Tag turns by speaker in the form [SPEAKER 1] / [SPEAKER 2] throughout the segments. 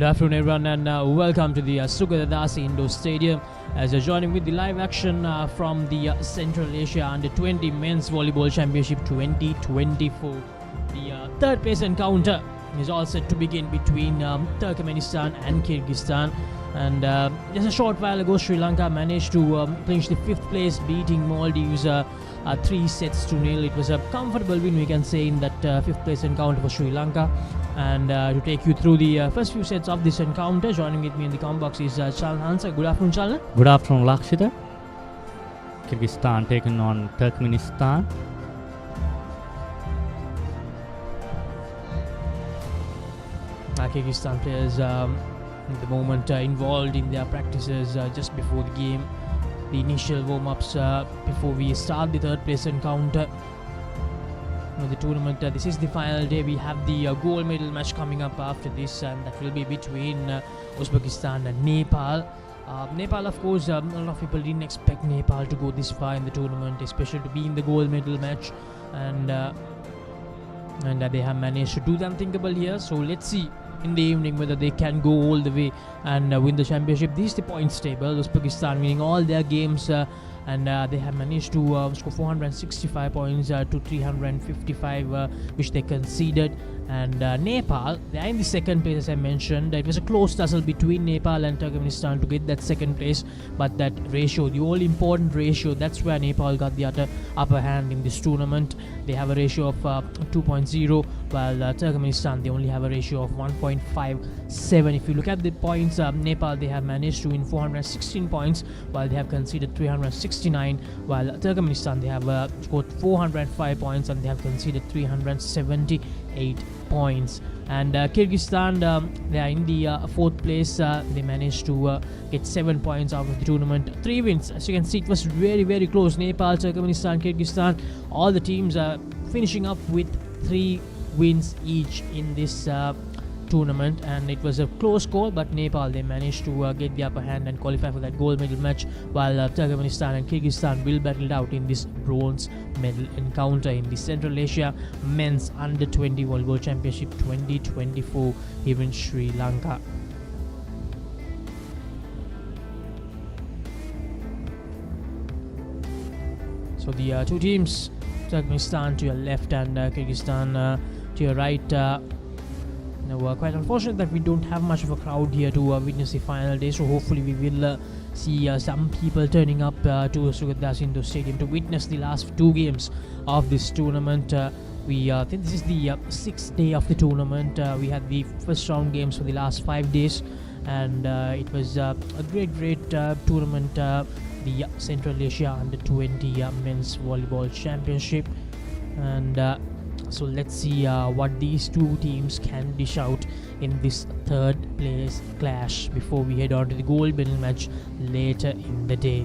[SPEAKER 1] Good afternoon, everyone, and welcome to the Sugathadasa Indoor Stadium. As you're joining with the live action from the Central Asia Under-20 Men's Volleyball Championship 2024. The third place encounter is all set to begin between Turkmenistan and Kyrgyzstan. And just a short while ago, Sri Lanka managed to clinch the 5th place, beating Maldives 3-0. It was a comfortable win, we can say, in that 5th place encounter for Sri Lanka. And to take you through the first few sets of this encounter, joining with me in the comment box is Chalna Hansa. Good afternoon, Chalna.
[SPEAKER 2] Good afternoon, Lakshita. Kyrgyzstan taking on Turkmenistan.
[SPEAKER 1] Kyrgyzstan players at the moment involved in their practices just before the game. The initial warm-ups before we start the third place encounter. The tournament, this is the final day. We have the gold medal match coming up after this, and that will be between Uzbekistan and Nepal. Nepal, of course, a lot of people didn't expect Nepal to go this far in the tournament, especially to be in the gold medal match, and they have managed to do the unthinkable here. So let's see in the evening whether they can go all the way and win the championship. This is the points table. Uzbekistan winning all their games, and they have managed to score 465 points to 355 which they conceded. And Nepal, they are in the second place, as I mentioned. It was a close tussle between Nepal and Turkmenistan to get that second place, but that ratio, the all important ratio, that's where Nepal got the upper hand in this tournament. They have a ratio of 2.0, while Turkmenistan, they only have a ratio of 1.57. If you look at the points, Nepal, they have managed to win 416 points, while they have conceded 369, while Turkmenistan, they have scored 405 points and they have conceded 378 points. And Kyrgyzstan, they are in the 4th place. They managed to get 7 points out of the tournament. 3 wins. As you can see, it was very, very close. Nepal, Turkmenistan, Kyrgyzstan, all the teams are finishing up with 3 wins each in this tournament, and it was a close call, but Nepal, they managed to get the upper hand and qualify for that gold medal match, while Turkmenistan and Kyrgyzstan will battle it out in this bronze medal encounter in the Central Asia Men's Under-20 Volleyball Championship 2024 here in Sri Lanka. So the two teams, Turkmenistan to your left and Kyrgyzstan to your right. Quite unfortunate that we don't have much of a crowd here to witness the final day, so hopefully we will see some people turning up to Sugathadasa Indoor Stadium to witness the last 2 games of this tournament. We think this is the 6th day of the tournament. We had the first round games for the last 5 days, and it was a great tournament, the Central Asia Under-20 Men's Volleyball Championship. And so let's see what these two teams can dish out in this third place clash before we head on to the gold medal match later in the day.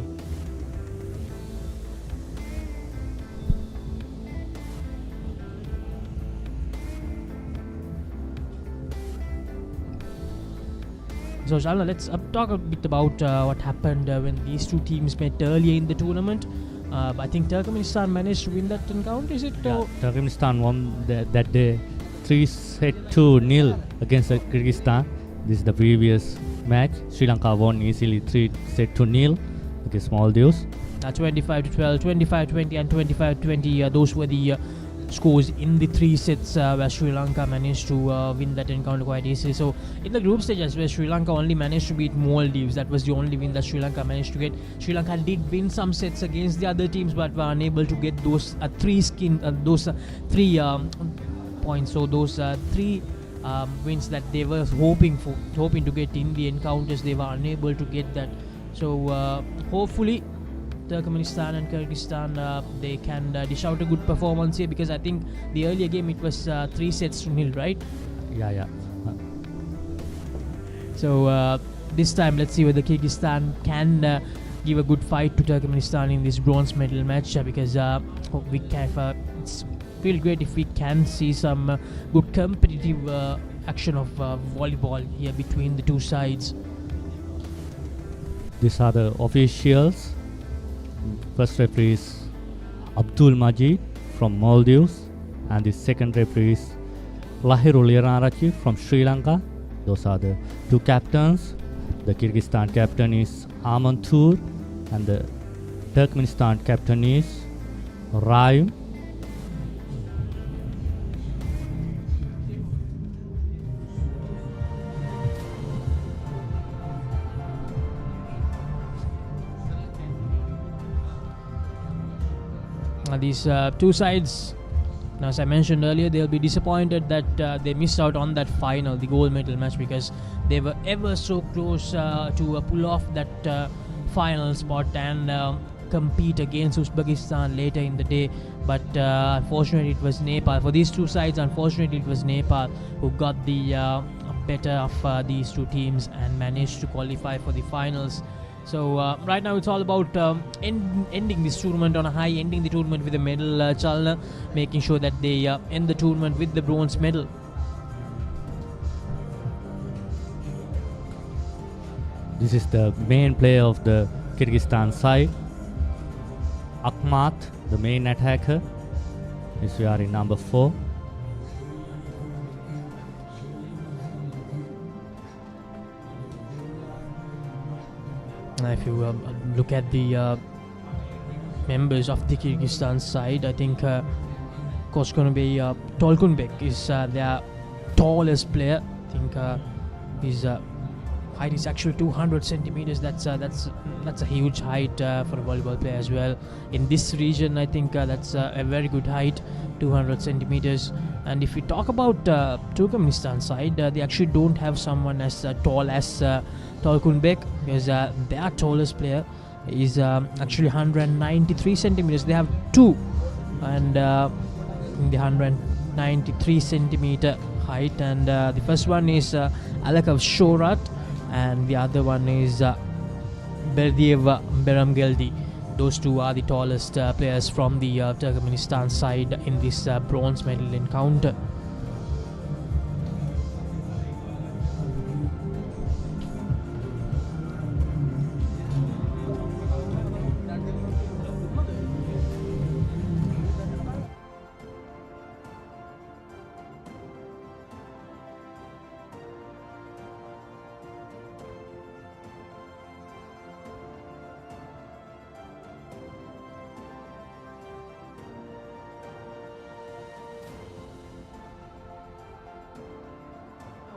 [SPEAKER 1] So Shalna, let's talk a bit about what happened when these two teams met earlier in the tournament. I think Turkmenistan managed to win that encounter, is it?
[SPEAKER 2] Turkmenistan won that day 3-0 against Kyrgyzstan. This is the previous match. Sri Lanka won easily 3-0 against Maldives.
[SPEAKER 1] 25-12, 25-20 and 25-20. Those were the scores in the 3 sets where Sri Lanka managed to win that encounter quite easily. So in the group stages where Sri Lanka only managed to beat Maldives, that was the only win that Sri Lanka managed to get. Sri Lanka did win some sets against the other teams, but were unable to get those 3 points. So those 3 wins that they were hoping to get in the encounters, they were unable to get that. So hopefully Turkmenistan and Kyrgyzstan, they can dish out a good performance here, because I think the earlier game it was 3-0, right?
[SPEAKER 2] Yeah.
[SPEAKER 1] So this time let's see whether Kyrgyzstan can give a good fight to Turkmenistan in this bronze medal match, because we can feel great if we can see some good competitive action of volleyball here between the two sides.
[SPEAKER 2] These are the officials. First referee is Abdul Majid from Maldives, and the second referee is Lahirul Iranarachi from Sri Lanka, Those are the two captains. The Kyrgyzstan captain is Amantur and the Turkmenistan captain is Raim.
[SPEAKER 1] These two sides, as I mentioned earlier, they'll be disappointed that they missed out on that final, the gold medal match, because they were ever so close to pull off that final spot and compete against Uzbekistan later in the day. But unfortunately, it was Nepal. For these two sides, unfortunately, it was Nepal who got the better of these two teams and managed to qualify for the finals. So right now it's all about ending this tournament on a high, ending the tournament with a medal, Chalna, making sure that they end the tournament with the bronze medal.
[SPEAKER 2] This is the main player of the Kyrgyzstan side, Akhmat, the main attacker. Is we are in number 4.
[SPEAKER 1] If you look at the members of the Kyrgyzstan side, I think Koskonobe Tolkunbek is their tallest player. I think his height is actually 200 centimeters. That's a huge height for a volleyball player as well. In this region, I think that's a very good height, 200 centimeters. And if we talk about Turkmenistan side, they actually don't have someone as tall as Tolkunbek, because their tallest player is actually 193 centimeters. They have two, and in the 193 centimeter height, and the first one is Alakav Shorat, and the other one is Berdiev Beramgeldi. Those two are the tallest players from the Turkmenistan side in this bronze medal encounter.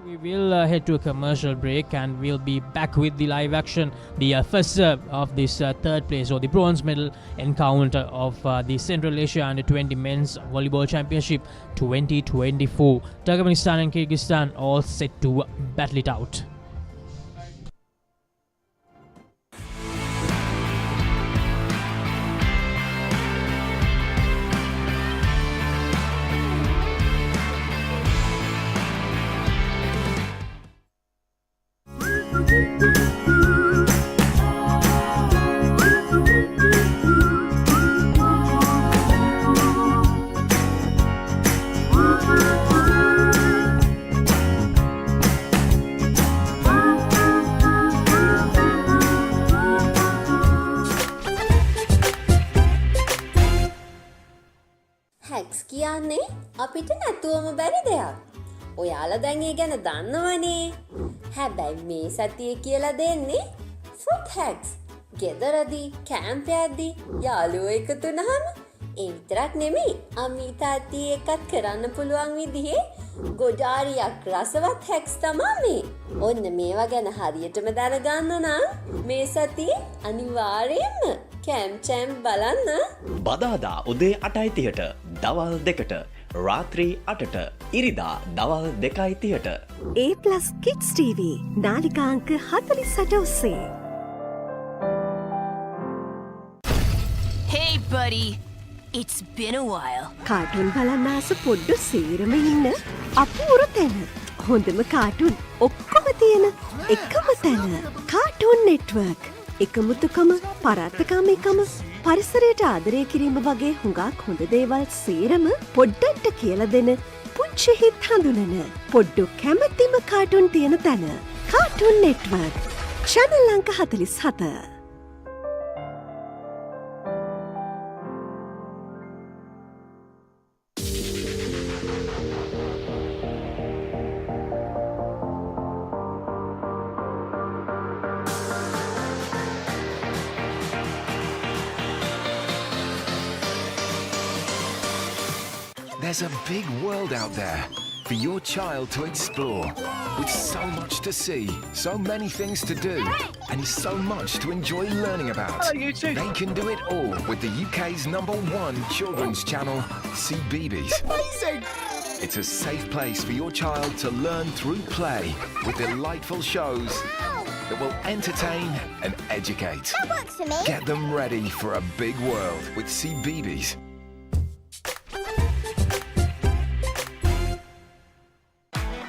[SPEAKER 1] We will head to a commercial break and we'll be back with the live action, the first serve of this third place or the bronze medal encounter of the Central Asia Under-20 Men's Volleyball Championship 2024. Turkmenistan and Kyrgyzstan all set to battle it out.
[SPEAKER 3] Hacks කියන්නේ අපිට නැතුවම බැරි දෙයක්. ඔයාලා දැන් ඒ ගැන දන්නවනේ. හැබැයි මේ සතියේ කියලා දෙන්නේ ෆුට් හැක්ස්. ගෙදරදී කැම්ප් යද්දී යාළුවෝ එකතු වුණාම ඒ විතරක් නෙමෙයි අමිතාත්ටි එකත් කරන්න පුළුවන් විදිහේ ගොඩාරියක් රසවත් හැක්ස් තමයි මේ. ඔන්න මේවා ගැන හරියටම දැනගන්න නම් මේ සතියේ අනිවාර්යයෙන්ම කැම්ප් චැම්ප් බලන්න.
[SPEAKER 4] බදාදා උදේ 8:30ට, දවල් 2ට, රාත්‍රී 8ට, ඉරිදා දවල් 2:30ට.
[SPEAKER 5] A+ Kids TV නාලිකා අංක 48 ඔස්සේ.
[SPEAKER 6] Hey buddy, it's been a while.
[SPEAKER 5] Cartoon බලන්න ආස පොඩ්ඩ සේරම ඉන්න අපූරු තැන. හොඳම කාටුන් ඔක්කොම තියෙන එකම තැන. Cartoon network. එකමුතුකම, පරාත්තකම එකම, පරිසරයට ආදරය කිරීම වගේ හුඟක් හොඳ දේවල් සේරම පොඩ්ඩට කියලා දෙන පුංචි හිත් හඳුනන පොඩ්ඩු කැමැතිම කාටුන් තියෙන තැන. Cartoon network. channel අංක 47.
[SPEAKER 7] There's a big world out there for your child to explore, with so much to see, so many things to do, and so much to enjoy learning about. They can do it all with the UK's #1 children's channel, CBeebies.
[SPEAKER 8] Amazing!
[SPEAKER 7] It's a safe place for your child to learn through play, with delightful shows that will entertain and educate.
[SPEAKER 8] That works for me.
[SPEAKER 7] Get them ready for a big world with CBeebies.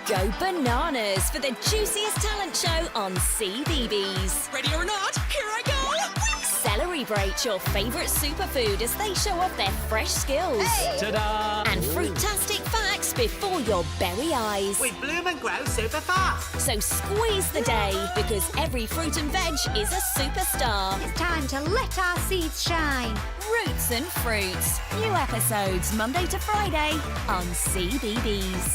[SPEAKER 6] Go bananas for the juiciest talent show on CBeebies.
[SPEAKER 9] Ready or not, here I go!
[SPEAKER 6] Celebrate your favourite superfood as they show off their fresh skills.
[SPEAKER 9] Ta-da!
[SPEAKER 6] And fruitastic facts before your berry eyes.
[SPEAKER 9] We bloom and grow super fast.
[SPEAKER 6] So squeeze the day, because every fruit and veg is a superstar.
[SPEAKER 8] It's time to let our seeds shine.
[SPEAKER 6] Roots and Fruits. New episodes Monday to Friday on CBeebies.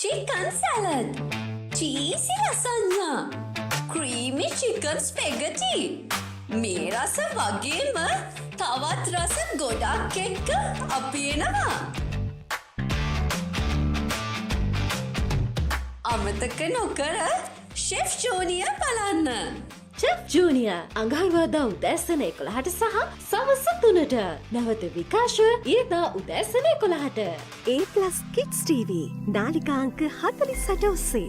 [SPEAKER 3] Chicken salad, cheesy lasagna, creamy chicken spaghetti. මේ රස වගේම තවත් රස ගොඩක් එක්ක අපි එනවා. අමතක නොකර ෂෙෆ් ජූනියර් බලන්න.
[SPEAKER 5] චෙෆ් ජූනියර් අඟහරුවාදා උදෑසන 11ට සහ සවස 3ට. නැවත විකාශය ඊදා උදෑසන 11ට. A+ Kids TV නාලිකා අංක 48 ඔස්සේ.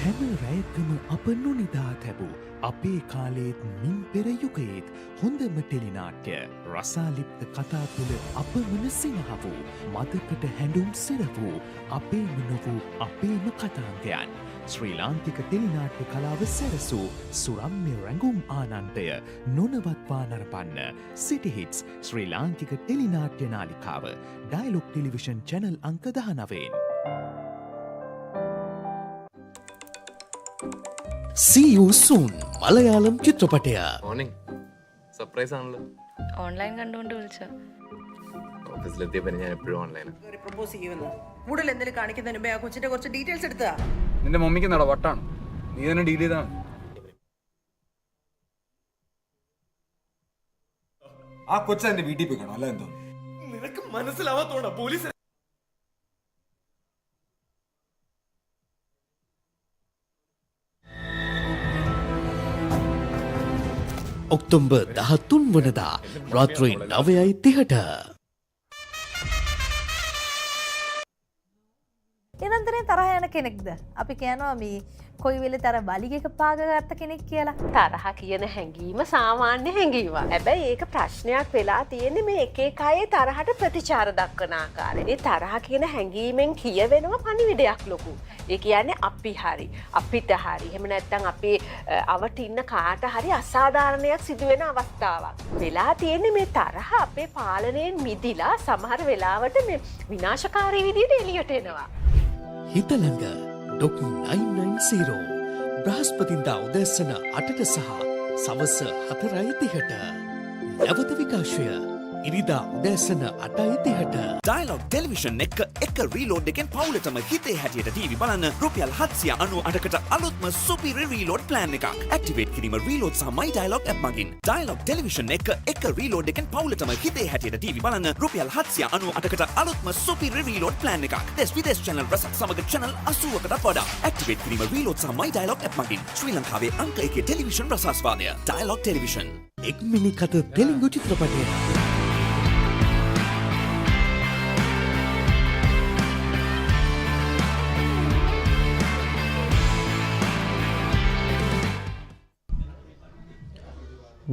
[SPEAKER 10] හැම රැයකම අප නොනිදා තැබූ අපේ කාලේත් මින් පෙර යුගයේත් හොඳම ටෙලිනාට්‍ය රසාලිප්ත කතා තුළ අපමණ සිනහ වූ මදකට හැඬුම් සිර වූ අපේම නොවූ අපේම කතාන්තයන් ශ්‍රී ලාංකික ටෙලිනාට්‍ය කලාව සැරසූ සුරම්‍ය රැඟුම් ආනන්දය නොනවත්වා නරපන්න සිටිහිටස් ශ්‍රී ලාංකික ටෙලිනාට්‍ය නාලිකාව ඩයලොග් ටෙලිවිෂන් චැනල් අංක 19. See you soon මලයාලම් චිත්‍රපටය.
[SPEAKER 11] Morning. Surprise ആണല്ലോ.
[SPEAKER 12] ഓൺലൈൻ കണ്ടുകൊണ്ട് വിളിച്ച
[SPEAKER 11] ഓഫീസിലെത്തിയപ്പോൾ ഞാൻ എപ്പോഴും ഓൺലൈനാണ്.
[SPEAKER 9] പ്രപ്പോസ് ചെയ്യുമെന്ന് മൂഡിൽ എന്തെങ്കിലും കാണിക്കുന്നതിന് മുമ്പേ ആ കൊച്ചിന്റെ കുറച്ച് ഡീറ്റെയിൽസ് എടുത്താ.
[SPEAKER 11] നിന്റെ മമ്മിക്ക് നട വട്ടാണ്. നീ തന്നെ ഡീൽ ചെയ്താണ്.
[SPEAKER 13] ആ കൊച്ചു എന്റെ വീട്ടിൽ പോയി കാണോ അല്ല എന്തോ
[SPEAKER 11] നിനക്ക് മനസ്സിലാവാത്തോണ്ടാ പോലീസ്.
[SPEAKER 10] ඔක්තෝබර් 13 වනදා රාත්‍රී 9:30ට.
[SPEAKER 12] එනන්තරේ තරහ යන කෙනෙක්ද? අපි කියනවා මේ කොයි වෙලේ තර බලිගෙක පාගගත්ත කෙනෙක් කියලා.
[SPEAKER 5] තරහ කියන හැඟීම සාමාන්‍ය හැඟීමක්. හැබැයි ඒක ප්‍රශ්නයක් වෙලා තියෙන්නේ මේ එක එක අය තරහට ප්‍රතිචාර දක්වන ආකාරය. ඒ තරහ කියන හැඟීමෙන් කියවෙනවා පණිවිඩයක් ලොකු. ඒ කියන්නේ අපි හරි, අපිට හරි. එහෙම නැත්නම් අපේ අවට ඉන්න කාට හරි අසාධාරණයක් සිදු වෙන අවස්ථාවක්. වෙලා තියෙන්නේ මේ තරහ අපේ පාලනයෙන් මිදිලා සමහර වෙලාවට මේ විනාශකාරී විදිහට එළියට එනවා.
[SPEAKER 10] හිතලඟ ඩොක් 990 බ්‍රහස්පතින්දා උදැසන 8ට සහ සවස 4:30ට. නැවත විකාශය ඉරිදා උදැසන 8:30ට.
[SPEAKER 4] ඩයලොග් ටෙලිවිෂන් එක රීලෝඩ් එකෙන් පවුලටම හිතේ හැටියට ටීවී බලන්න රුපියල් 798කට අලුත්ම සුපිරි රීලෝඩ් ප්ලෑන් එකක්. ඇක්ටිවේට් කිරීම රීලෝඩ් සහ මයි ඩයලොග් ඇප් මගින්. ඩයලොග් ටෙලිවිෂන් එක රීලෝඩ් එකෙන් පවුලටම හිතේ හැටියට ටීවී බලන්න රුපියල් 798කට අලුත්ම සුපිරි රීලෝඩ් ප්ලෑන් එකක්. දෙස් විදේශ channel රසක් සමග channel 80කට වඩා. ඇක්ටිවේට් කිරීම රීලෝඩ් සහ මයි ඩයලොග් ඇප් මගින්. ශ්‍රී ලංකාවේ අංක 1 ටෙලිවිෂන් රසාස්වාදය ඩයලොග් ටෙලිවිෂන්.
[SPEAKER 10] එක් මිනිකත තෙලිඟු චිත්‍රපටය.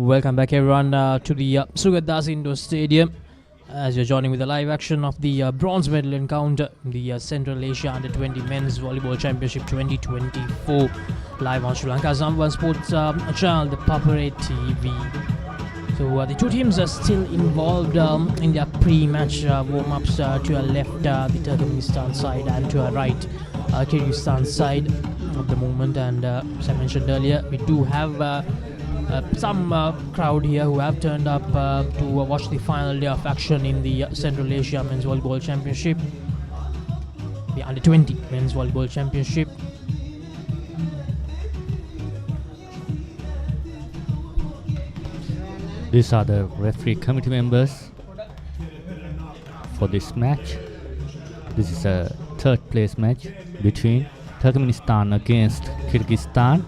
[SPEAKER 1] Welcome back everyone to the Sugathadasa Indoor Stadium as you're joining with the live action of the bronze medal encounter in the Central Asia Under-20 Men's Volleyball Championship 2024 live on Sri Lanka's #1 sports channel, the Papare TV. So the two teams are still involved in their pre-match warm-ups. To our left the Turkmenistan side and to our right Kyrgyzstan side at the moment, and as I mentioned earlier, we do have some crowd here who have turned up to watch the final day of action in the Central Asia Men's Volleyball Championship, the Under-20 Men's Volleyball Championship.
[SPEAKER 2] These are the referee committee members for this match. This is a third place match between Turkmenistan against Kyrgyzstan.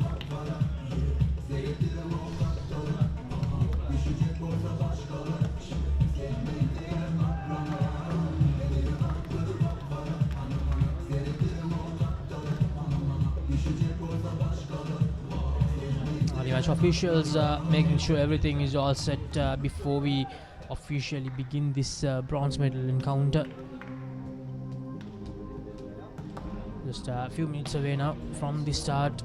[SPEAKER 1] The match officials making sure everything is all set before we officially begin this bronze medal encounter. Just a few minutes away now from the start.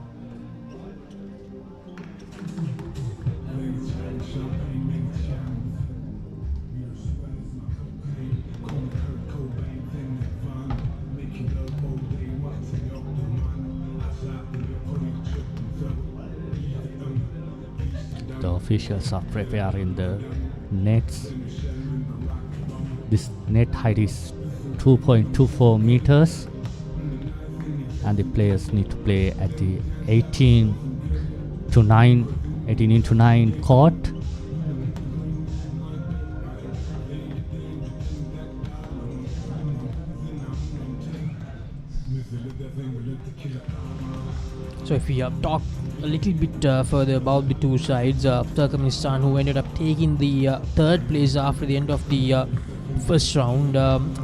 [SPEAKER 2] The officials are preparing the nets. This net height is 2.24 meters. And the players need to play at the 18 into 9 court.
[SPEAKER 1] So if we talk a little bit further about the two sides, Turkmenistan, who ended up taking the third place after the end of the first round,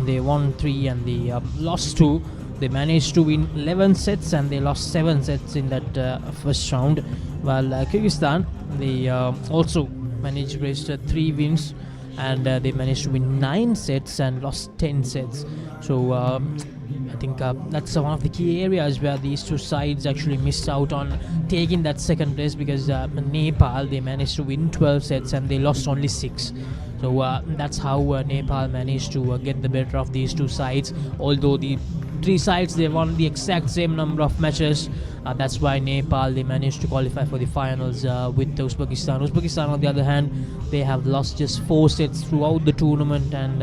[SPEAKER 1] they won 3 and they lost 2. They managed to win 11 sets and they lost 7 sets in that first round. While Kyrgyzstan, they also managed to register 3 wins and they managed to win 9 sets and lost 10 sets. So I think that's one of the key areas where these two sides actually missed out on taking that second place, because Nepal, they managed to win 12 sets and they lost only 6. So that's how Nepal managed to get the better of these two sides. Although the 3 sides, they won the exact same number of matches. That's why Nepal, they managed to qualify for the finals with Uzbekistan. Uzbekistan, on the other hand, they have lost just 4 sets throughout the tournament, and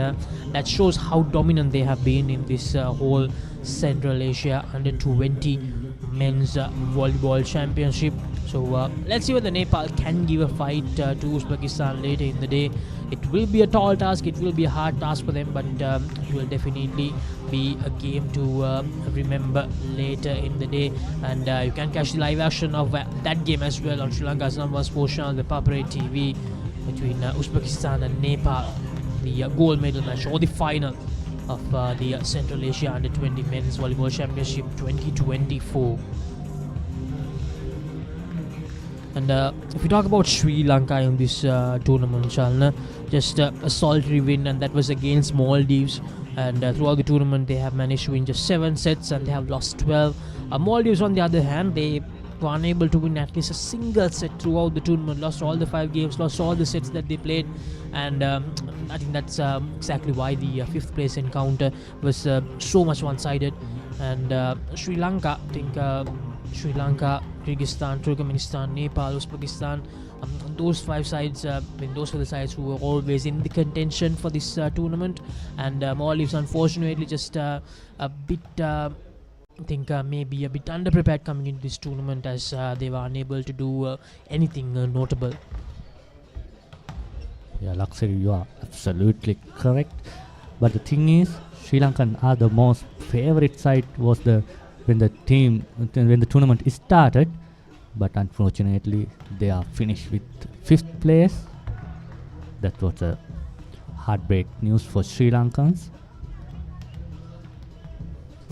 [SPEAKER 1] that shows how dominant they have been in this whole Central Asia Under-20 men's volleyball championship. So let's see whether Nepal can give a fight to Uzbekistan later in the day. It will be a tall task, it will be a hard task for them, but it will definitely be a game to remember later in the day. And you can catch the live action of that game as well on Sri Lanka's #1 sports channel, ThePapare TV, between Uzbekistan and Nepal, the gold medal match or the final of the Central Asia Under-20 Men's Volleyball Championship 2024. And if we talk about Sri Lanka in this tournament, Chalna, just a solitary win, and that was against Maldives. And throughout the tournament, they have managed to win just 7 sets and they have lost 12. Maldives, on the other hand, they were unable to win at least a single set throughout the tournament, lost all the 5 games, lost all the sets that they played. And I think that's exactly why the 5th place encounter was so much one-sided. And Sri Lanka, I think Sri Lanka, Kyrgyzstan, Turkmenistan, Nepal, Uzbekistan, those 5 sides, those were the sides who were always in the contention for this tournament. And Maldives, unfortunately, just a bit, I think maybe a bit underprepared coming into this tournament, as they were unable to do anything notable.
[SPEAKER 2] Yeah, Luxury, you are absolutely correct. But the thing is, Sri Lankan are the most favorite side when the tournament started. But unfortunately, they are finished with 5th place. That was a heartbreak news for Sri Lankans.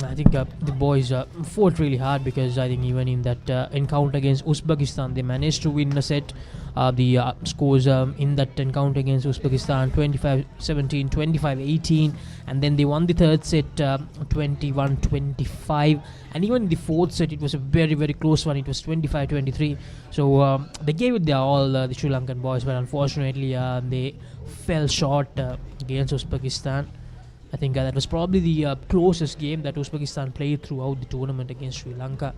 [SPEAKER 1] I think the boys fought really hard, because I think even in that encounter against Uzbekistan, they managed to win a set. The scores in that encounter against Uzbekistan, 25-17, 25-18, and then they won the 3rd set 21-25, and even in the 4th set it was a very, very close one. It was 25-23. So they gave it their all, the Sri Lankan boys, but unfortunately they fell short against Uzbekistan. I think that was probably the closest game that Uzbekistan played throughout the tournament against Sri Lanka.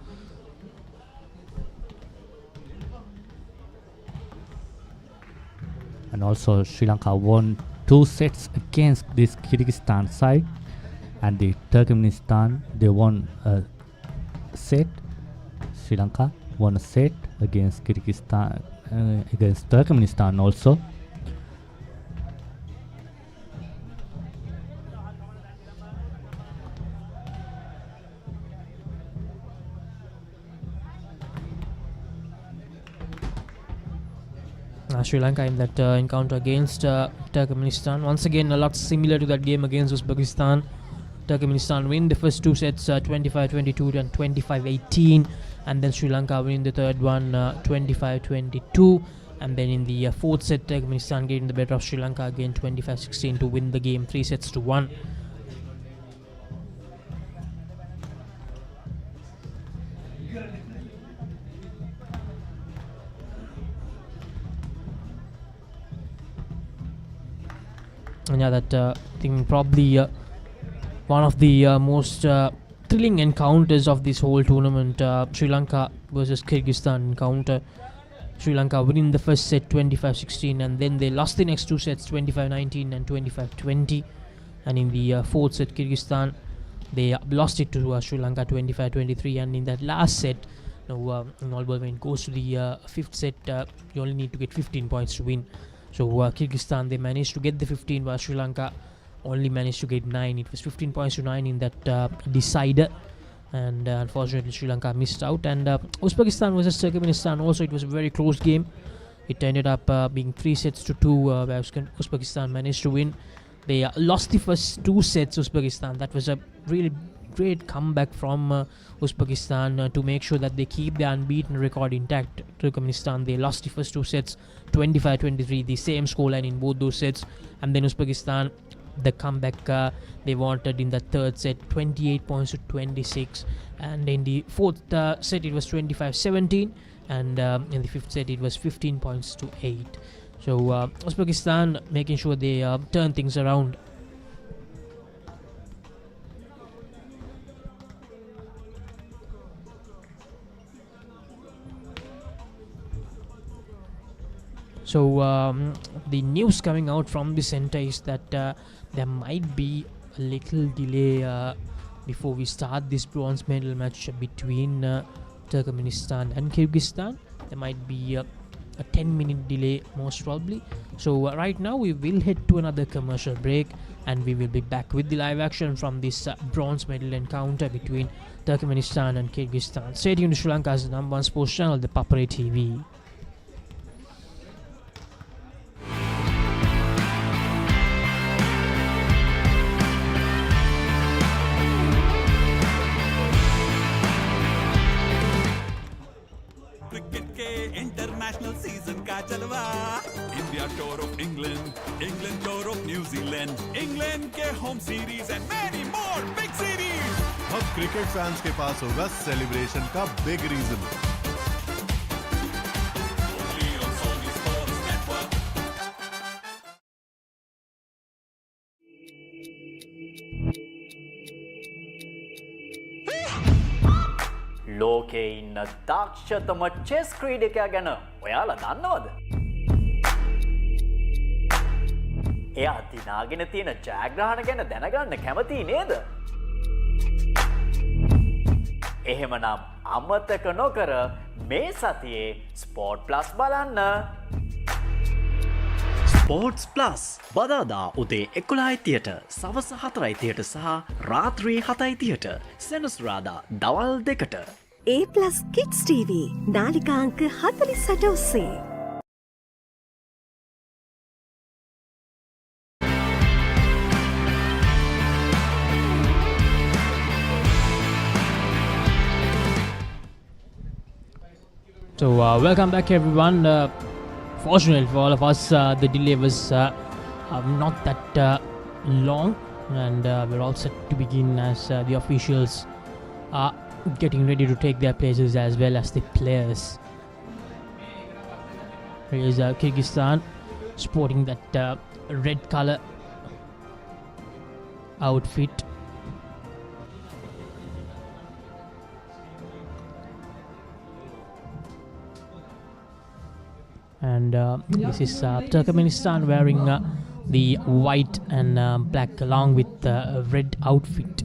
[SPEAKER 2] And also Sri Lanka won 2 sets against this Kyrgyzstan side, and the Turkmenistan, they won a set. Sri Lanka won a set against Kyrgyzstan, against Turkmenistan also.
[SPEAKER 1] Sri Lanka in that encounter against Turkmenistan. Once again, a lot similar to that game against Uzbekistan. Turkmenistan win the first two sets 25-22 and 25-18, and then Sri Lanka win the third one 25-22, and then in the fourth set Turkmenistan getting the better of Sri Lanka again 25-16 to win the game 3-1. And yeah, that I think probably one of the most thrilling encounters of this whole tournament, Sri Lanka versus Kyrgyzstan encounter. Sri Lanka winning the first set 25-16, and then they lost the next two sets 25-19 and 25-20. And in the fourth set, Kyrgyzstan, they lost it to Sri Lanka 25-23. And in that last set, when it goes to the fifth set, you only need to get 15 points to win. So Kyrgyzstan, they managed to get the 15, while Sri Lanka only managed to get 9. It was 15 points to 9 in that decider, and unfortunately Sri Lanka missed out. And Uzbekistan versus Turkmenistan, also it was a very close game. It ended up being 3-2, where Uzbekistan managed to win. They lost the first two sets, Uzbekistan. That was a really great comeback from Uzbekistan to make sure that they keep their unbeaten record intact. Turkmenistan, they lost the first two sets 25-23, the same scoreline in both those sets. And then Uzbekistan, the comeback they wanted in the third set, 28 points to 26. And in the fourth set it was 25-17, and in the fifth set it was 15 points to 8. So Uzbekistan making sure they turn things around. So the news coming out from the center is that there might be a little delay before we start this bronze medal match between Turkmenistan and Kyrgyzstan. There might be a 10-minute delay most probably. So right now we will head to another commercial break, and we will be back with the live action from this bronze medal encounter between Turkmenistan and Kyrgyzstan. Stay tuned to Sri Lanka's #1 sports channel, the Papare TV.
[SPEAKER 14] International season का जलवा, India tour of England tour of New Zealand, England के home series and many more big series.
[SPEAKER 15] अब cricket fans के पास होगा celebration का big reason.
[SPEAKER 16] ලෝකේ ඉන්න දක්ෂතම චෙස් ක්‍රීඩකයා ගැන ඔයාලා දන්නවද? එයා දිනාගෙන තියෙන ජයග්‍රහණ ගැන දැනගන්න කැමතියි නේද? එහෙමනම් අමතක නොකර මේ සතියේ ස්පෝර්ට් ප්ලස් බලන්න. ස්පෝර්ට්ස් ප්ලස් බදාදා උදේ 11:30ට, සවස 4:30ට සහ රාත්‍රී 7:30ට, සෙනසුරාදා දවල් 2ට.
[SPEAKER 5] A+ Kids TV නාලිකා අංක 48 ඔස්සේ.
[SPEAKER 1] So welcome back everyone. Fortunately for all of us, the delay was not that long, and we're all set to begin as the officials are getting ready to take their places as well as the players. Here is Kyrgyzstan sporting that red color outfit. And this is Turkmenistan wearing the white and black along with the red outfit.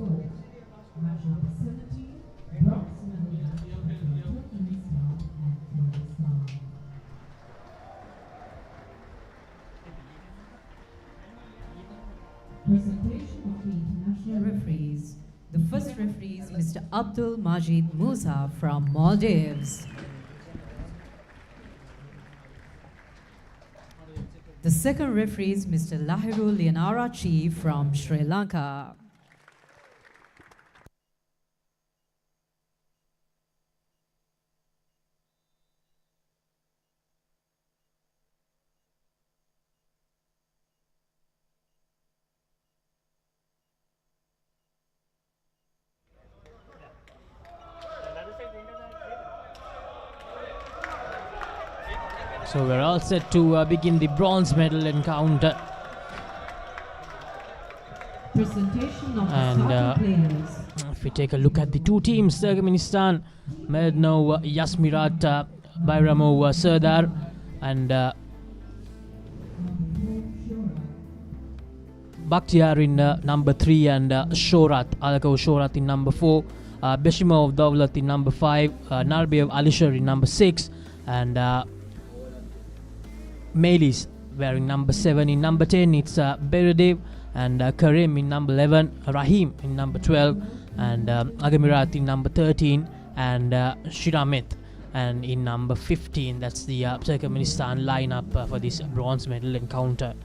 [SPEAKER 17] Presentation of the international referees. The first referee is Mr. Abdul Majid Musa from Maldives. The second referee is Mr. Lahiru Lianarachi from Sri Lanka.
[SPEAKER 1] So we're all set to begin the bronze medal encounter.
[SPEAKER 17] Presentation of
[SPEAKER 1] And
[SPEAKER 17] the starting players.
[SPEAKER 1] if we take a look at the two teams, Turkmenistan, Mednov Yasmirat Bayramov Serdar, and Bakhtiar in number 3, and Shorat, Alakov Shorat in number 4, Beshimov Dawlat in number 5, Narbev Alisher in number 6, and Melis wearing number 7. In number 10 it's Beredev, and Karim in number 11, Rahim in number 12, and Agamirat in number 13, and Shiramet and in number 15. That's the Turkmenistan lineup for this bronze medal encounter.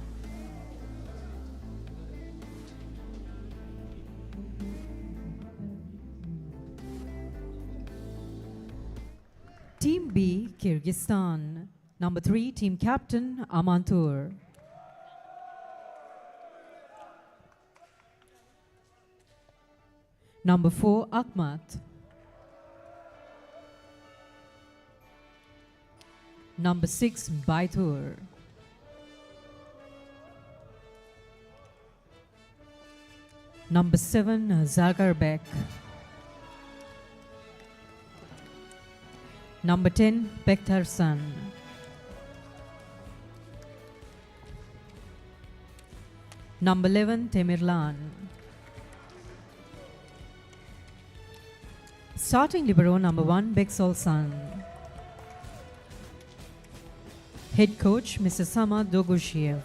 [SPEAKER 17] Team B, Kyrgyzstan. Number 3, team captain Amantur. Number 4, Akhmat. Number 6, Baitur. Number 7, Zagarbek. Number 10, Bektarsan. Number 11, Temirlan. Starting libero number 1, Beksolsan. Head coach, Mr. Samad Dogushiev.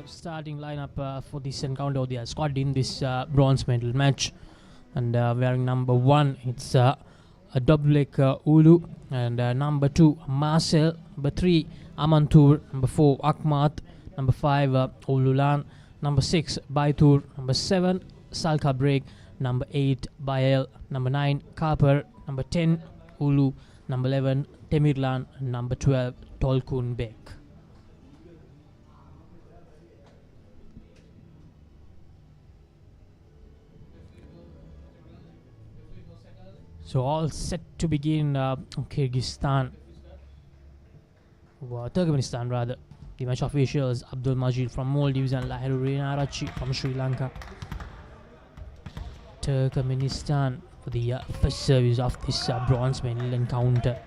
[SPEAKER 1] Starting lineup for this encounter, they are squad in this bronze medal match, and wearing number 1 it's Doblek Ulu, and number 2 Marcel, number 3 Amantur, number 4 Akhmat, number 5 Ululan, number 6 Baitur, number 7 Salka Break, number 8 Bael, number 9 Kapar, number 10 Ulu, number 11 Temirlan, and number 12 Tolkun Bek. So all set to begin. Kyrgyzstan, Turkmenistan rather. The match officials Abdul Majid from Maldives and Lahiru Lianarachi from Sri Lanka. Turkmenistan for the first service of this bronze medal encounter.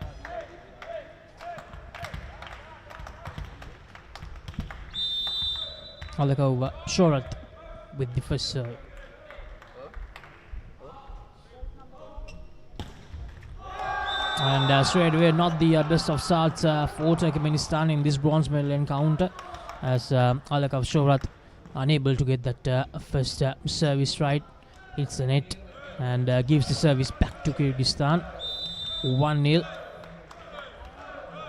[SPEAKER 1] Alakov Shorat with the first serve. And straight away, not the best of starts for Turkmenistan in this bronze medal encounter, as Alakov Shorat unable to get that first service right. Hits the net and gives the service back to Kyrgyzstan. 1-0.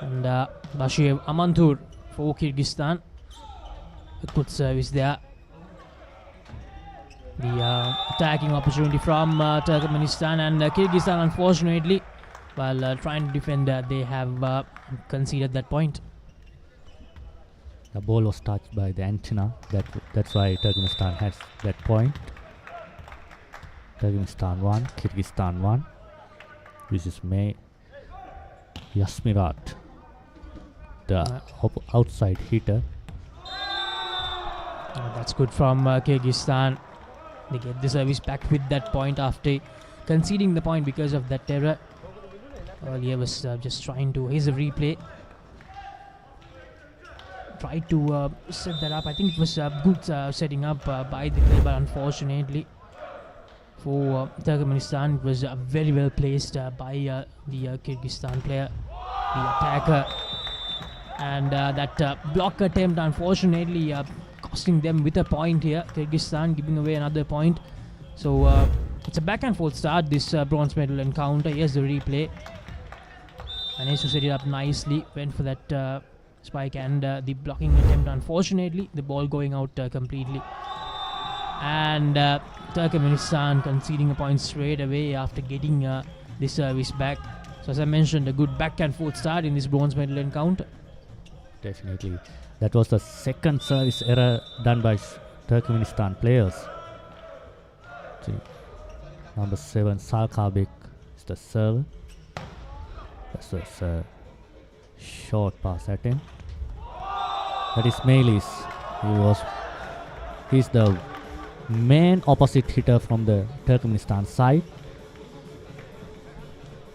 [SPEAKER 1] And Bashir Amantur for Kyrgyzstan. A good service there. The attacking opportunity from Turkmenistan, and Kyrgyzstan, unfortunately, while trying to defend, they have conceded that point.
[SPEAKER 2] The ball was touched by the antenna. That's why Turkmenistan has that point. Turkmenistan 1, Kyrgyzstan 1. This is Yasmirat, the outside hitter.
[SPEAKER 1] That's good from Kyrgyzstan. They get the service back with that point after conceding the point because of that error. Earlier was just trying to, here's a replay. Tried to set that up. I think it was good setting up by the player, but unfortunately for Turkmenistan, it was very well placed by the Kyrgyzstan player, the attacker. And that block attempt, unfortunately, costing them with a point here. Kyrgyzstan giving away another point. So it's a back and forth start, this bronze medal encounter. Here's the replay. Managed to set it up nicely. Went for that spike and the blocking attempt. Unfortunately, the ball going out completely. And Turkmenistan conceding a point straight away after getting the service back. So as I mentioned, a good back and forth start in this bronze medal encounter.
[SPEAKER 2] Definitely. That was the second service error done by Turkmenistan players. See, number 7, Salkabek is the server. That's a short pass at him. That is Melis. He's the main opposite hitter from the Turkmenistan side.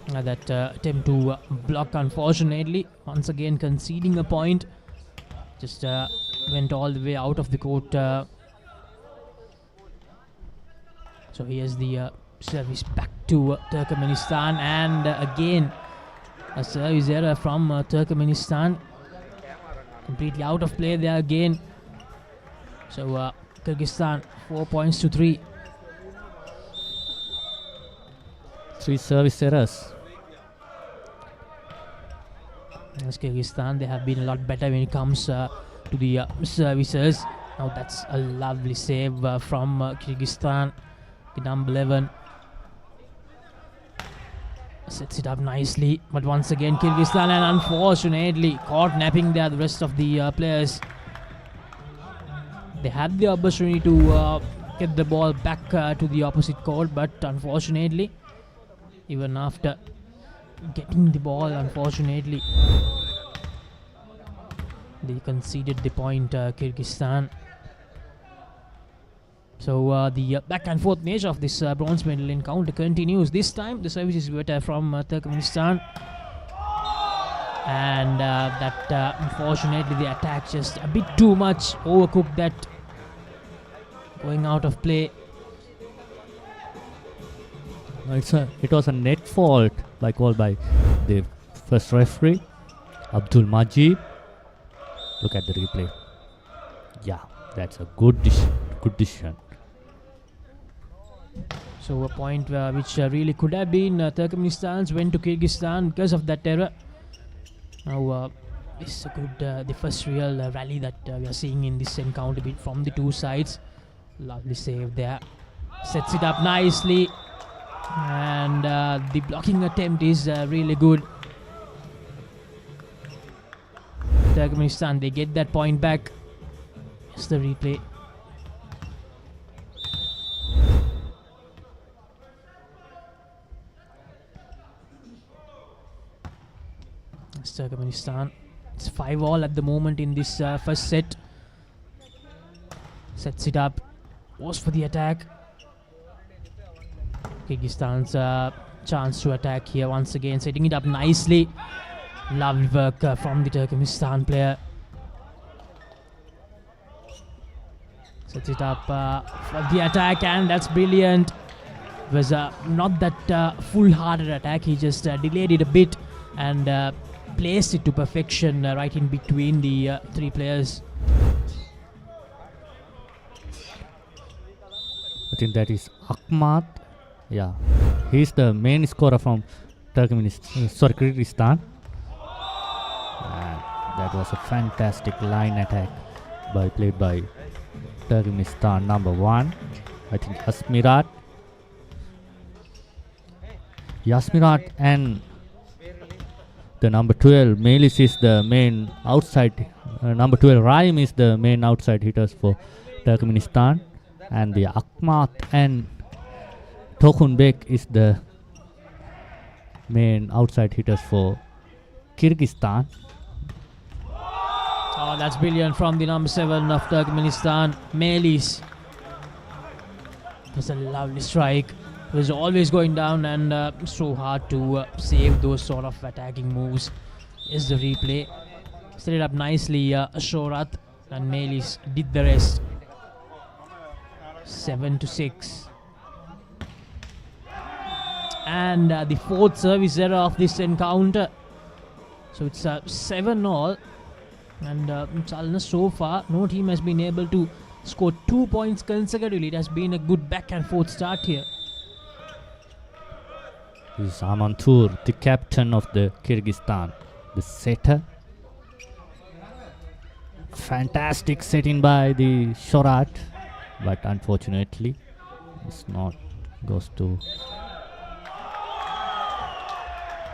[SPEAKER 1] That attempt to block, unfortunately, once again conceding a point. Just went all the way out of the court. So here's the service back to Turkmenistan, and again a service error from Turkmenistan. Completely out of play there again. So Kyrgyzstan 4 points to 3.
[SPEAKER 2] 3 service errors.
[SPEAKER 1] As Kyrgyzstan, they have been a lot better when it comes to the services. Now that's a lovely save from Kyrgyzstan. The number 11 sets it up nicely, but once again Kyrgyzstan, and unfortunately caught napping there the rest of the players. They had the opportunity to get the ball back to the opposite court, but unfortunately, even after getting the ball, unfortunately they conceded the point, Kyrgyzstan. So the back and forth nature of this bronze medal encounter continues. This time the service is better from Turkmenistan, and that unfortunately the attack just a bit too much, overcooked that, going out of play.
[SPEAKER 2] It was a net fault called by the first referee, Abdul Majid. Look at the replay. Yeah, that's a good decision.
[SPEAKER 1] So a point which really could have been Turkmenistan's went to Kyrgyzstan because of that error. Now this is a good, the first real rally that we are seeing in this encounter from the two sides. Lovely save there. Sets it up nicely. And the blocking attempt is really good. Turkmenistan, they get that point back. It's the replay. It's Turkmenistan. It's 5-all at the moment in this first set. Sets it up. Goes for the attack. Kyrgyzstan's chance to attack here once again, setting it up nicely. Lovely work from the Turkmenistan player. Sets it up for the attack, and that's brilliant. It was not that full-hearted attack, he just delayed it a bit and placed it to perfection right in between the 3 players.
[SPEAKER 2] I think that is Ahmad. Yeah, he's the main scorer from Kyrgyzstan. And that was a fantastic line attack played by Turkmenistan number 1. I think Yasmirat and the number 12 Melis is the main outside. Number 12 Raim is the main outside hitters for Turkmenistan, and the Ahmad and Tokunbek is the main outside hitters for Kyrgyzstan.
[SPEAKER 1] Oh, that's brilliant from the number 7 of Turkmenistan, Melis. It was a lovely strike. It was always going down and so hard to save those sort of attacking moves. Is the replay. Set it up nicely, Shorat and Melis did the rest. 7-6. And the fourth service error of this encounter. So it's 7-all. And Chalna so far, no team has been able to score 2 points consecutively. It has been a good back and forth start here.
[SPEAKER 2] This is Amantur, the captain of the Kyrgyzstan, the setter. Fantastic setting by the Shorat, but unfortunately it's not, goes to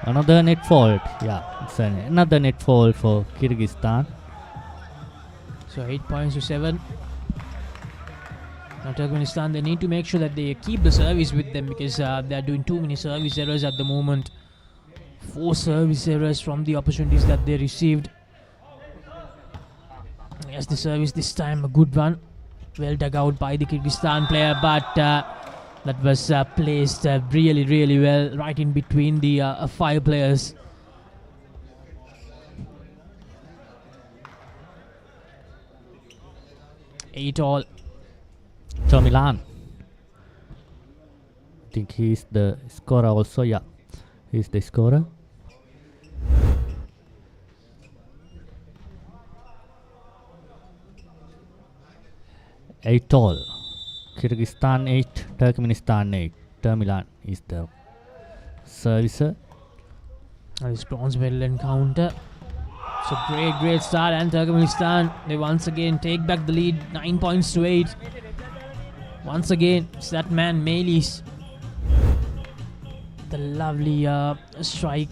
[SPEAKER 2] another net fault. Yeah, it's another net fault for Kyrgyzstan.
[SPEAKER 1] So 8 points to 7. Now Turkmenistan, they need to make sure that they keep the service with them because they are doing too many service errors at the moment. 4 service errors from the opportunities that they received. Yes, the service this time a good one. Well dug out by the Kyrgyzstan player, but that was placed really well right in between the 5 players. Eight all.
[SPEAKER 2] Milan. I think he's the scorer also. Yeah, he's the scorer. Eight all. Kyrgyzstan 8, Turkmenistan 8. Milan is the servicer.
[SPEAKER 1] This bronze medal encounter. It's a great start, and Turkmenistan, they once again take back the lead, 9 points to 8. Once again, it's that man Melis. The lovely strike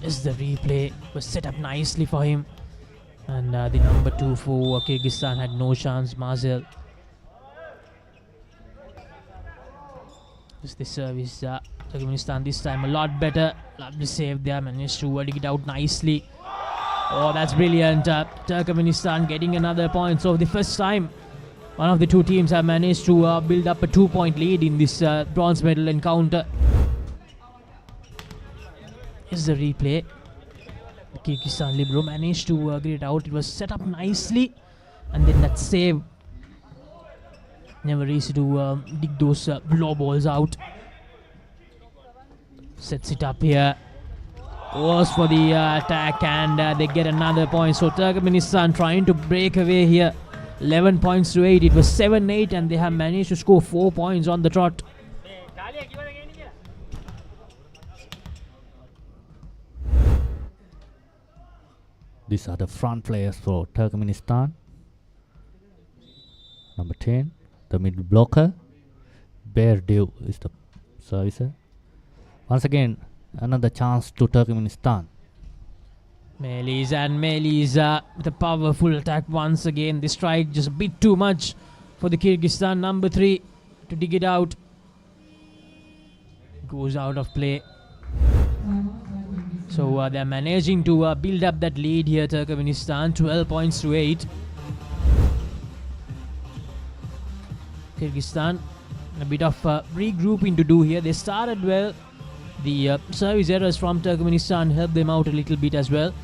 [SPEAKER 1] is the replay. Was set up nicely for him. And the number 2 for Kyrgyzstan had no chance, Marzel. Just the service, Turkmenistan this time a lot better. Lovely save there, managed to dig it out nicely. Oh, that's brilliant. Turkmenistan getting another point. So the first time one of the two teams have managed to build up a 2-point lead in this bronze medal encounter. Here's the replay. The Kyrgyzstan libero managed to get it out. It was set up nicely, and then that save never easy to dig those blow balls out. Sets it up here. Goes for the attack, and they get another point. So Turkmenistan trying to break away here. 11 points to 8. It was 7-8, and they have managed to score 4 points on the trot.
[SPEAKER 2] These are the front players for Turkmenistan. Number 10, the middle blocker. Berdev is the servicer. Once again, another chance to Turkmenistan.
[SPEAKER 1] Melis with a powerful attack once again. The strike just a bit too much for the Kyrgyzstan number 3 to dig it out. Goes out of play. So they're managing to build up that lead here, Turkmenistan, 12 points to 8. Kyrgyzstan, a bit of regrouping to do here. They started well. The service errors from Turkmenistan helped them out a little bit as well.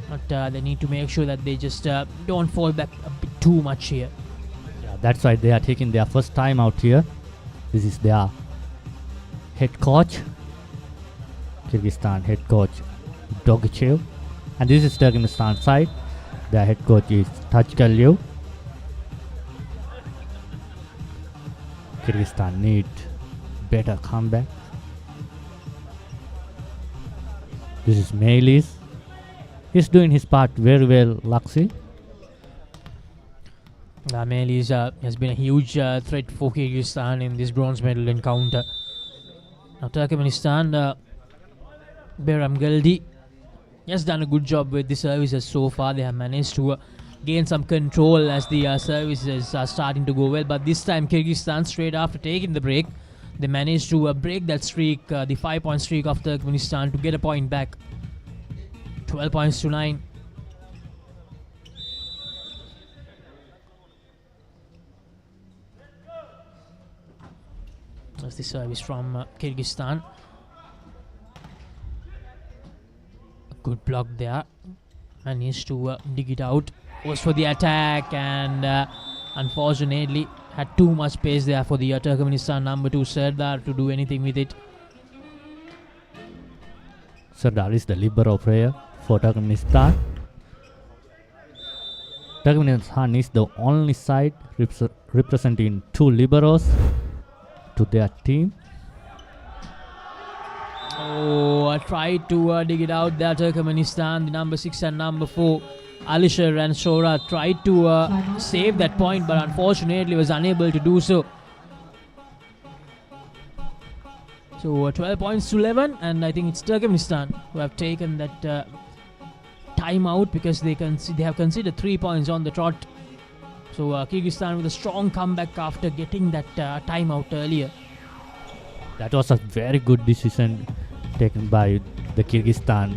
[SPEAKER 1] But they need to make sure that they just don't fall back a bit too much here.
[SPEAKER 2] Yeah, that's why they are taking their first time out here. This is their head coach, Kyrgyzstan head coach Dogichev, and this is Turkmenistan side. Their head coach is Tajkalyev. Kyrgyzstan need better comeback. This is Melis. He's doing his part very well, Laxi.
[SPEAKER 1] Melis has been a huge threat for Kyrgyzstan in this bronze medal encounter. Now Turkmenistan, Behram Galdi has done a good job with the services so far. They have managed to gain some control as the services are starting to go well. But this time Kyrgyzstan, straight after taking the break, they managed to break that streak, the 5-point streak of Turkmenistan, to get a point back. 12 points to 9. That's the service from Kyrgyzstan. Good block there. Managed to dig it out. Was for the attack, and unfortunately had too much space there for the Turkmenistan number 2 Serdar to do anything with it.
[SPEAKER 2] Serdar is the libero player for Turkmenistan. Turkmenistan is the only side representing 2 liberos to their team.
[SPEAKER 1] Oh, I tried to dig it out there. Turkmenistan, the number 6 and number 4, Alisher and Shora tried to save that point, but unfortunately was unable to do so. So 12 points to 11, and I think it's Turkmenistan who have taken that timeout because they have conceded 3 points on the trot. So Kyrgyzstan with a strong comeback after getting that timeout earlier.
[SPEAKER 2] That was a very good decision taken by the Kyrgyzstan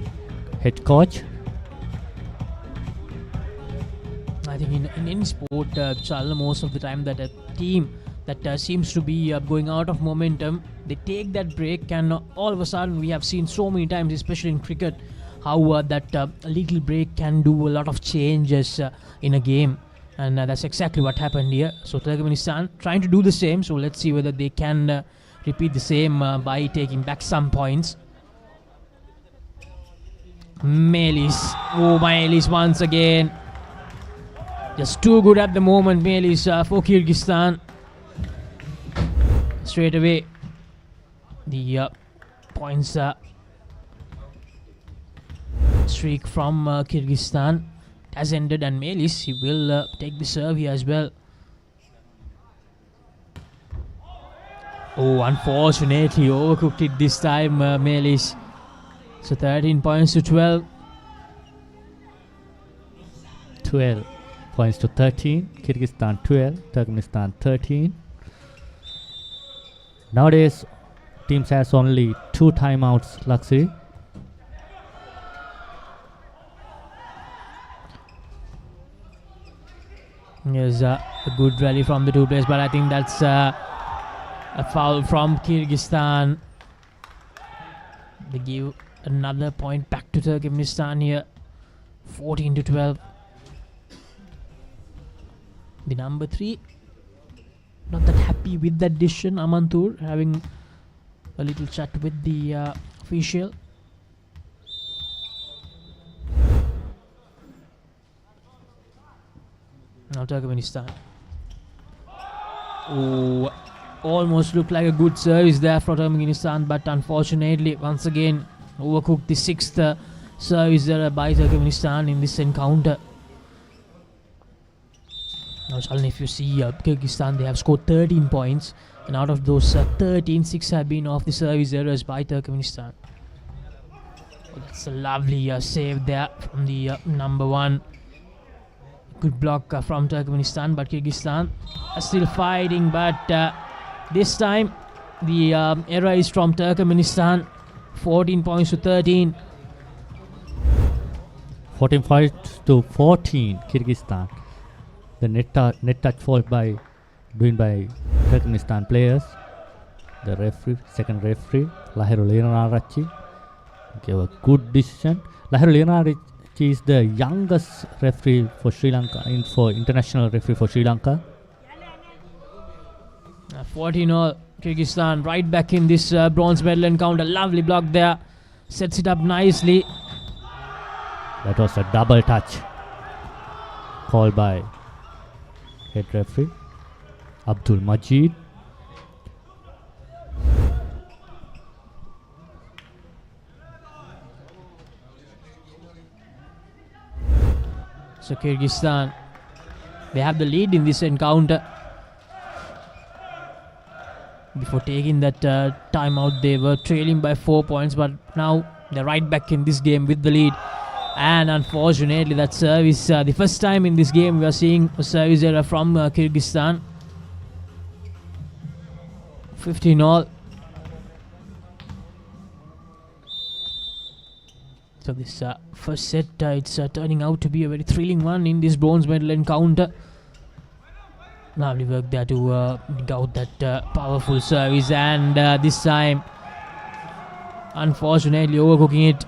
[SPEAKER 2] head coach.
[SPEAKER 1] I think in any sport, Charles, most of the time that a team that seems to be going out of momentum, they take that break, and all of a sudden we have seen so many times, especially in cricket, how that little break can do a lot of changes in a game, and that's exactly what happened here. So Turkmenistan trying to do the same, so let's see whether they can repeat the same by taking back some points. Melis, Melis once again. Just too good at the moment, Melis for Kyrgyzstan. Straight away, the points streak from Kyrgyzstan has ended, and Melis, he will take the serve here as well. Oh, unfortunately overcooked it this time, Melis. So 13 points to 12.
[SPEAKER 2] 12 points to 13. Kyrgyzstan 12, Turkmenistan 13. Nowadays, teams has only 2 timeouts luxury.
[SPEAKER 1] There's a good rally from the 2 players, but I think that's a foul from Kyrgyzstan. They give another point back to Turkmenistan here. 14 to 12. The number 3 not that happy with that decision. Amantur having a little chat with the official. Now Turkmenistan. Oh, almost looked like a good service there for Turkmenistan, but unfortunately once again overcooked the 6th service there by Turkmenistan in this encounter. Now, if you see Kyrgyzstan, they have scored 13 points, and out of those 13, 6 have been off the service errors by Turkmenistan. It's a lovely save there from the number 1. Good block from Turkmenistan, but Kyrgyzstan are still fighting. But this time, the error is from Turkmenistan. 14 points to 13.
[SPEAKER 2] 14 points to 14, Kyrgyzstan. The net touch fault by Turkmenistan players. The referee, second referee, Lahiru Liranarachi, gave a good decision. Lahiru Liranarachi is the youngest referee for Sri Lanka, for international referee for Sri Lanka.
[SPEAKER 1] 14-all, Kyrgyzstan right back in this bronze medal encounter. Lovely block there, sets it up nicely.
[SPEAKER 2] That was a double touch called by head referee Abdul Majid.
[SPEAKER 1] So Kyrgyzstan, they have the lead in this encounter. Before taking that timeout, they were trailing by 4 points, but now they're right back in this game with the lead. And unfortunately, that service, the first time in this game we are seeing a service error from Kyrgyzstan. 15-all. So this first set, it's turning out to be a very thrilling one in this bronze medal encounter. Lovely work there to dig out that powerful service, and this time, unfortunately, overcooking it.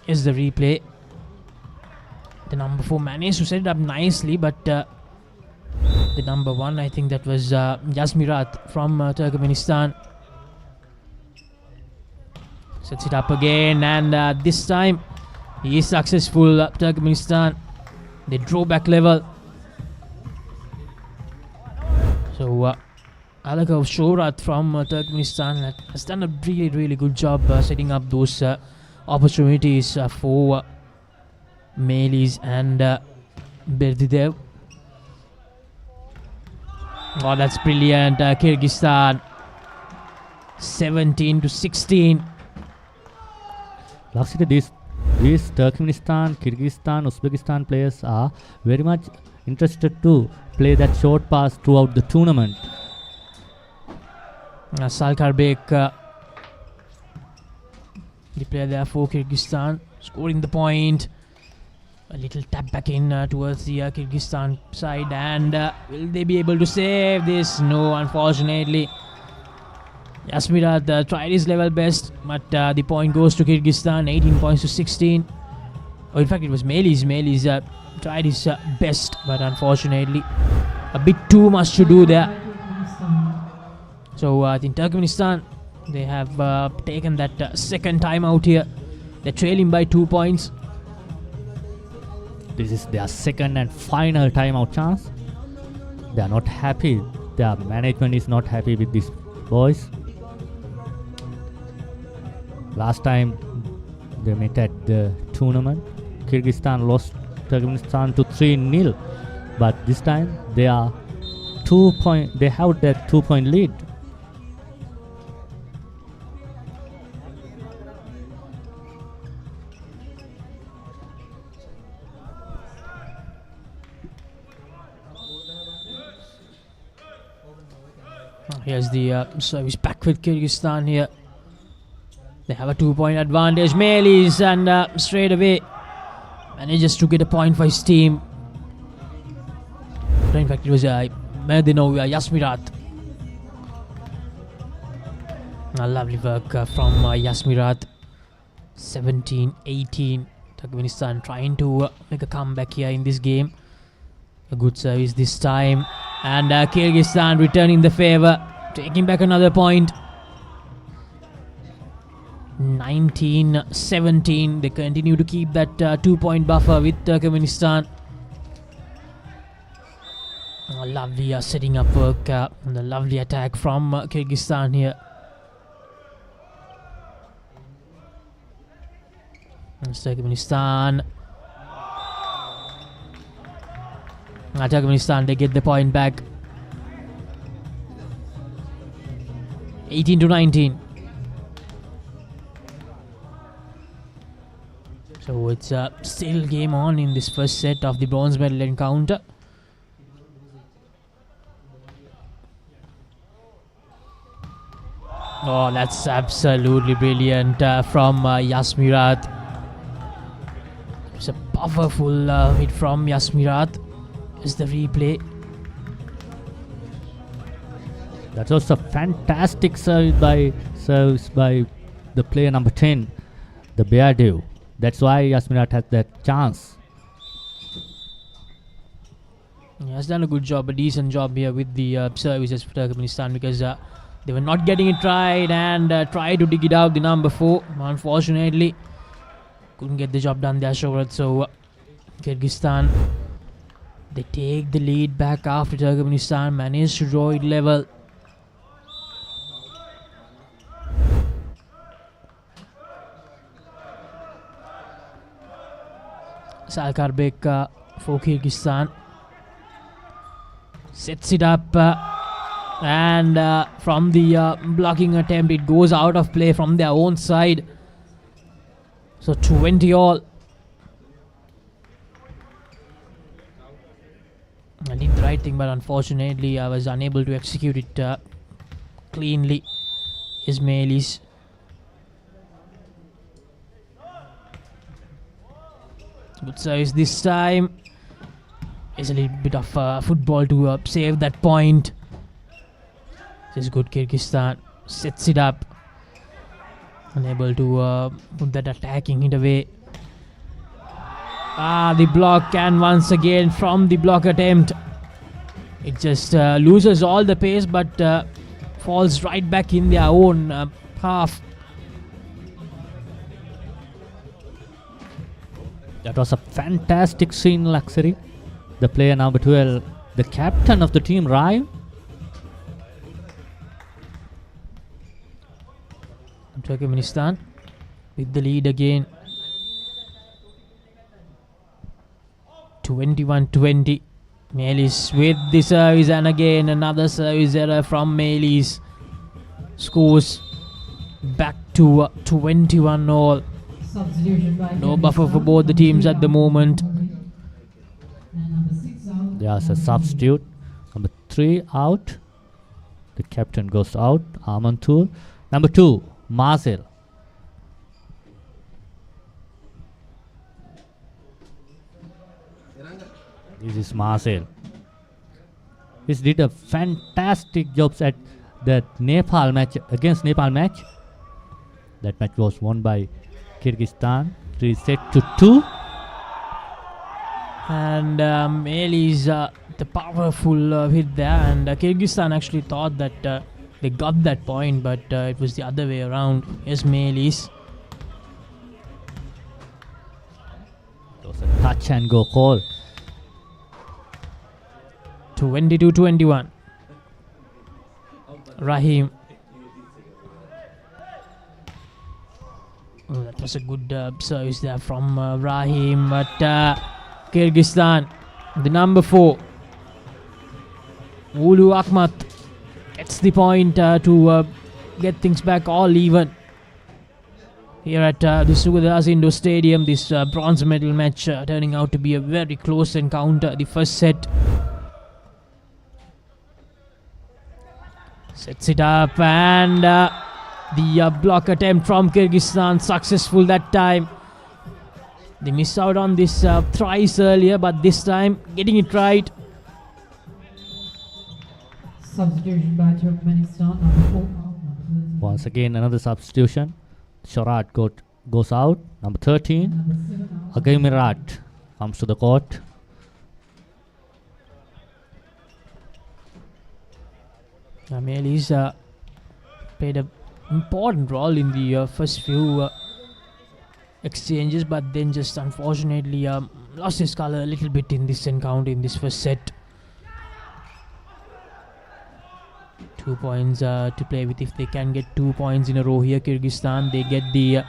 [SPEAKER 1] Is the replay. The number 4 managed to set it up nicely, but the number 1, I think that was Yasmirat from Turkmenistan. Sets it up again, and this time he is successful. Turkmenistan, they draw back level. So Alakov Shorat from Turkmenistan has done a really good job setting up those opportunities for Melis and Berdidev. Oh, that's brilliant. Kyrgyzstan 17-16.
[SPEAKER 2] Last year, these Turkmenistan, Kyrgyzstan, Uzbekistan players are very much interested to play that short pass throughout the tournament.
[SPEAKER 1] Salkarbek, the player there for Kyrgyzstan, scoring the point. A little tap back in towards the Kyrgyzstan side, and will they be able to save this? No, unfortunately. Yasmirat tried his level best, but the point goes to Kyrgyzstan, 18 points to 16. Oh, in fact, it was Melis. Melis tried his best, but unfortunately, a bit too much to do there. So I think Turkmenistan, they have taken that second timeout here. They're trailing by 2 points.
[SPEAKER 2] This is their second and final timeout chance. They are not happy. Their management is not happy with these boys. Last time they met at the tournament, Kyrgyzstan lost Turkmenistan to 3-0. But this time they are 2 point. They have that 2-point lead.
[SPEAKER 1] Here's the service back with Kyrgyzstan here. They have a 2-point advantage. Melis, and straight away manages to get a point for his team. In fact, it was Merdinov Yasmirat. A lovely work from Yasmirat. 17-18. Turkmenistan trying to make a comeback here in this game. A good service this time. And Kyrgyzstan returning the favor, taking back another point. 19-17. They continue to keep that 2-point buffer with Turkmenistan. A lovely setting up work and a lovely attack from Kyrgyzstan here. And Turkmenistan. Turkmenistan, they get the point back. 18-19. So it's still game on in this first set of the bronze medal encounter. Oh, that's absolutely brilliant from Yasmirat. It's a powerful hit from Yasmirat. Is the replay.
[SPEAKER 2] That was a fantastic service by the player number 10, the Berdidev. That's why Yasmirat has that chance.
[SPEAKER 1] He has done a good job, a decent job here with the services for Turkmenistan, because they were not getting it right and tried to dig it out, the number 4. Unfortunately, couldn't get the job done there, Shorat. So Kyrgyzstan, they take the lead back after Turkmenistan managed to draw it level. Salkarbek for Kyrgyzstan sets it up, and from the blocking attempt, it goes out of play from their own side. So 20 all. I did the right thing, but unfortunately I was unable to execute it cleanly. Ismailis. Good service this time. It's a little bit of football to save that point. This is good. Kyrgyzstan sets it up. Unable to put that attacking hit away. The block, and once again from the block attempt, it just loses all the pace but falls right back in their own half.
[SPEAKER 2] That was a fantastic scene, Luxury. The player number 12, the captain of the team, Rai.
[SPEAKER 1] Turkmenistan with the lead again. 21-20. Melis with the service, and again another service error from Melis. Scores back to 21 all. No buffer for both the teams at the moment.
[SPEAKER 2] There's a substitute. Number 3 out. The captain goes out. Amantur. Number 2, Marcel. This is Marcel. He did a fantastic job at the Nepal match, against Nepal match. That match was won by Kyrgyzstan 3-2.
[SPEAKER 1] And Melis the powerful hit there, and Kyrgyzstan actually thought that they got that point, but it was the other way around. Here's Melis.
[SPEAKER 2] It was a touch and go call.
[SPEAKER 1] 22-21. Rahim. Oh, that was a good service there from Rahim, but Kyrgyzstan, the number 4, Ulu Akhmat, gets the point to get things back all even here at the Sugathadasa Indoor Stadium. This bronze medal match turning out to be a very close encounter. The first set sets it up, and the block attempt from Kyrgyzstan successful that time. They missed out on this thrice earlier, but this time getting it right.
[SPEAKER 17] Substitution by Turkmenistan, number 4.
[SPEAKER 2] Once again, another substitution. Shorat goes out. Number 13, Agamirat comes to the court.
[SPEAKER 1] Melis played an important role in the first few exchanges, but then just unfortunately lost his color a little bit in this encounter, in this first set. 2 points to play with. If they can get 2 points in a row here, Kyrgyzstan, they get the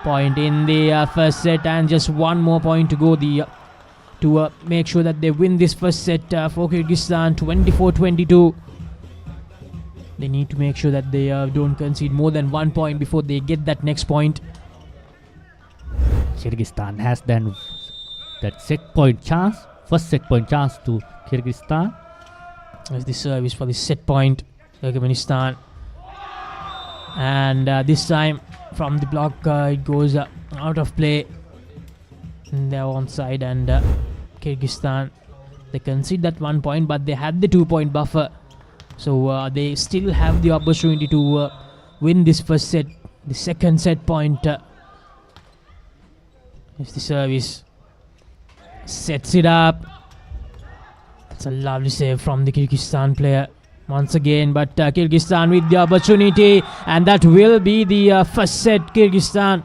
[SPEAKER 1] point in the first set, and just one more point to go to make sure that they win this first set for Kyrgyzstan. 24-22. They need to make sure that they don't concede more than 1 point before they get that next point.
[SPEAKER 2] Kyrgyzstan has then that set point chance, first set point chance to Kyrgyzstan.
[SPEAKER 1] As the service for the set point, Turkmenistan, and this time from the block it goes out of play. And they're onside, and Kyrgyzstan, they concede that 1 point, but they had the 2 point buffer, so they still have the opportunity to win this first set. The second set point is the service, sets it up. It's a lovely save from the Kyrgyzstan player once again, but Kyrgyzstan with the opportunity, and that will be the first set. Kyrgyzstan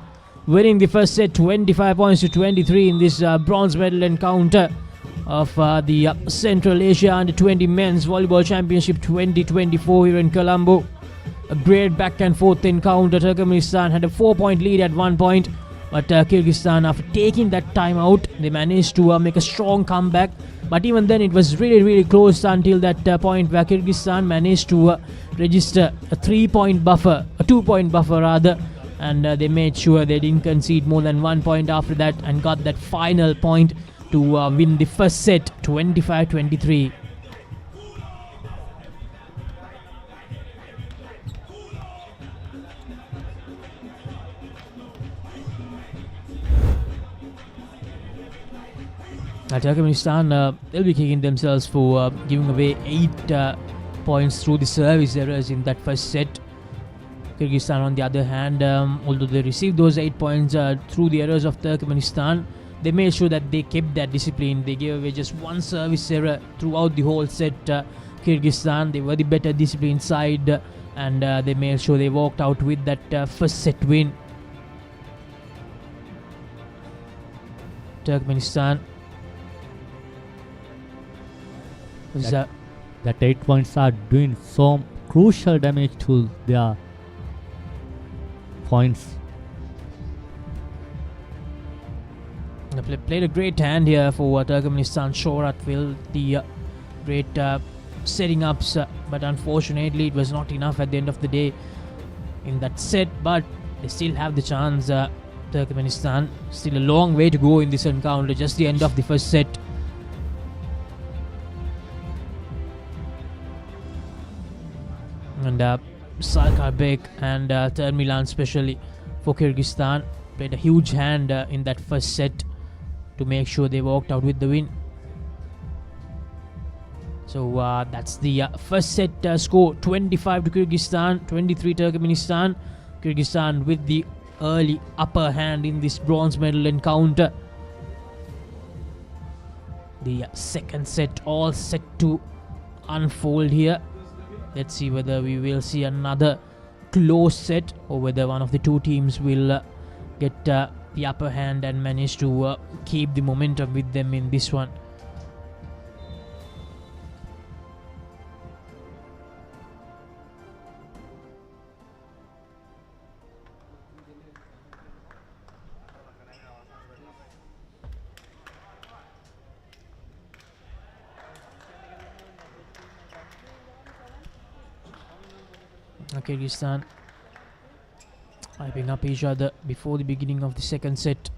[SPEAKER 1] winning the first set 25 points to 23 in this bronze medal encounter of the Central Asia Under-20 Men's Volleyball Championship 2024 here in Colombo. A great back and forth encounter. Turkmenistan had a 4-point lead at one point, but Kyrgyzstan, after taking that time out, they managed to make a strong comeback. But even then, it was really close until that point where Kyrgyzstan managed to register a 3-point buffer, a 2-point buffer rather, and they made sure they didn't concede more than 1 point after that, and got that final point to win the first set 25-23. Turkmenistan, they'll be kicking themselves for giving away 8 points through the service errors in that first set. Kyrgyzstan, on the other hand, although they received those 8 points through the errors of Turkmenistan, they made sure that they kept that discipline. They gave away just 1 service error throughout the whole set. Kyrgyzstan, they were the better disciplined side, and they made sure they walked out with that first set win. Turkmenistan.
[SPEAKER 2] That 8 points are doing so crucial damage to their points.
[SPEAKER 1] They played a great hand here for Turkmenistan. Shorat will the great setting ups, but unfortunately it was not enough at the end of the day in that set. But they still have the chance. Turkmenistan, still a long way to go in this encounter. Just the end of the first set. And Sarkarbek and Termilan, especially for Kyrgyzstan, played a huge hand in that first set to make sure they walked out with the win. So that's the first set score. 25 to Kyrgyzstan, 23 Turkmenistan. Kyrgyzstan with the early upper hand in this bronze medal encounter. The second set all set to unfold here. Let's see whether we will see another close set or whether one of the two teams will get the upper hand and manage to keep the momentum with them in this one. Kyrgyzstan hyping up each other before the beginning of the second set.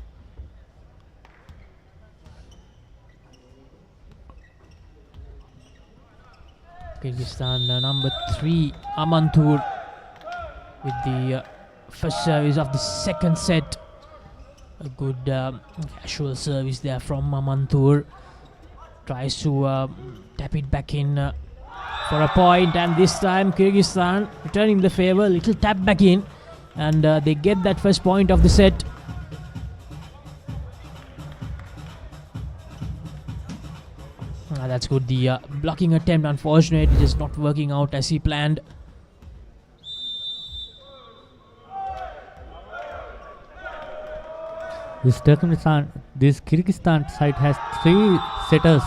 [SPEAKER 1] Kyrgyzstan number 3 Amantur with the first service of the second set. A good casual service there from Amantur. Tries to tap it back in for a point, and this time Kyrgyzstan returning the favor. Little tap back in, and they get that first point of the set. That's good. The blocking attempt, unfortunately, just not working out as he planned.
[SPEAKER 2] This Kyrgyzstan side has 3 setters.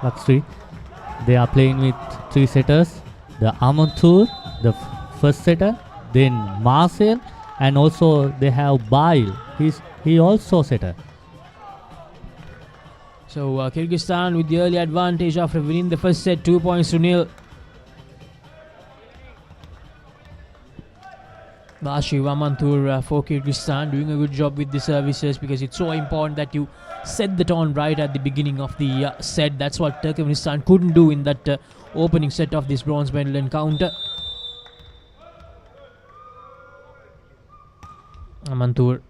[SPEAKER 2] That's 3. They are playing with 3 setters. The Amantur, the first setter, then Marcel, and also they have Bail. He also setter.
[SPEAKER 1] So Kyrgyzstan with the early advantage after winning the first set, 2 points to nil. Bashiv Amantur for Kyrgyzstan doing a good job with the services, because it's so important that you set the tone right at the beginning of the set. That's what Turkmenistan couldn't do in that opening set of this bronze medal encounter. Amantur,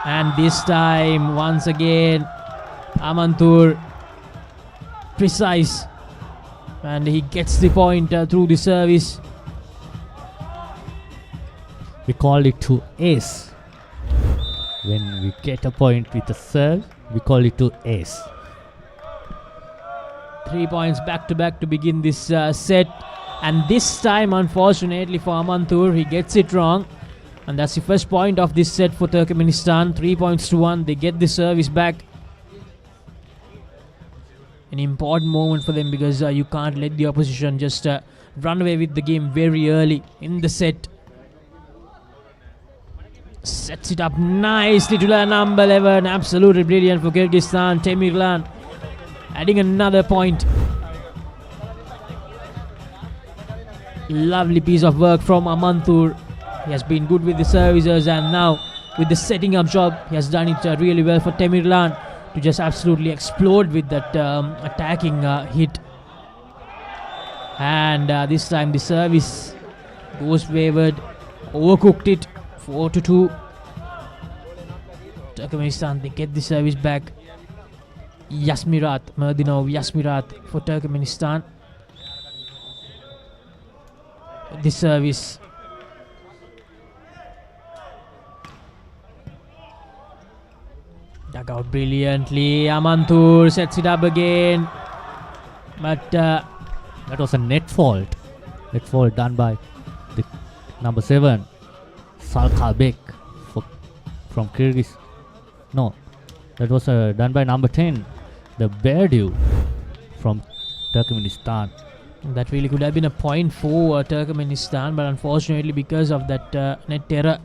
[SPEAKER 1] and this time once again Amantur precise, and he gets the point through the service.
[SPEAKER 2] We call it to ace. When we get a point with a serve, we call it to ace.
[SPEAKER 1] 3 points back to back to begin this set, and this time unfortunately for Amantur, he gets it wrong, and that's the first point of this set for Turkmenistan. 3 points to 1. They get the service back. An important moment for them, because you can't let the opposition just run away with the game very early in the set. Sets it up nicely to the number 11. Absolutely brilliant for Kyrgyzstan. Temirlan adding another point. Lovely piece of work from Amantur. He has been good with the services, and now with the setting up job, he has done it really well for Temirlan to just absolutely explode with that attacking hit. And this time the service goes wayward. Overcooked it. 4-2. Turkmenistan, they get the service back. Yasmirat, Merdinov Yasmirat for Turkmenistan. This service. Dug out brilliantly. Amantur sets it up again. But
[SPEAKER 2] that was a net fault. Net fault done by the number 7, Salkalbek from Kyrgyz. No, that was done by number 10, the Berdu from Turkmenistan.
[SPEAKER 1] That really could have been a point for Turkmenistan, but unfortunately because of that net error,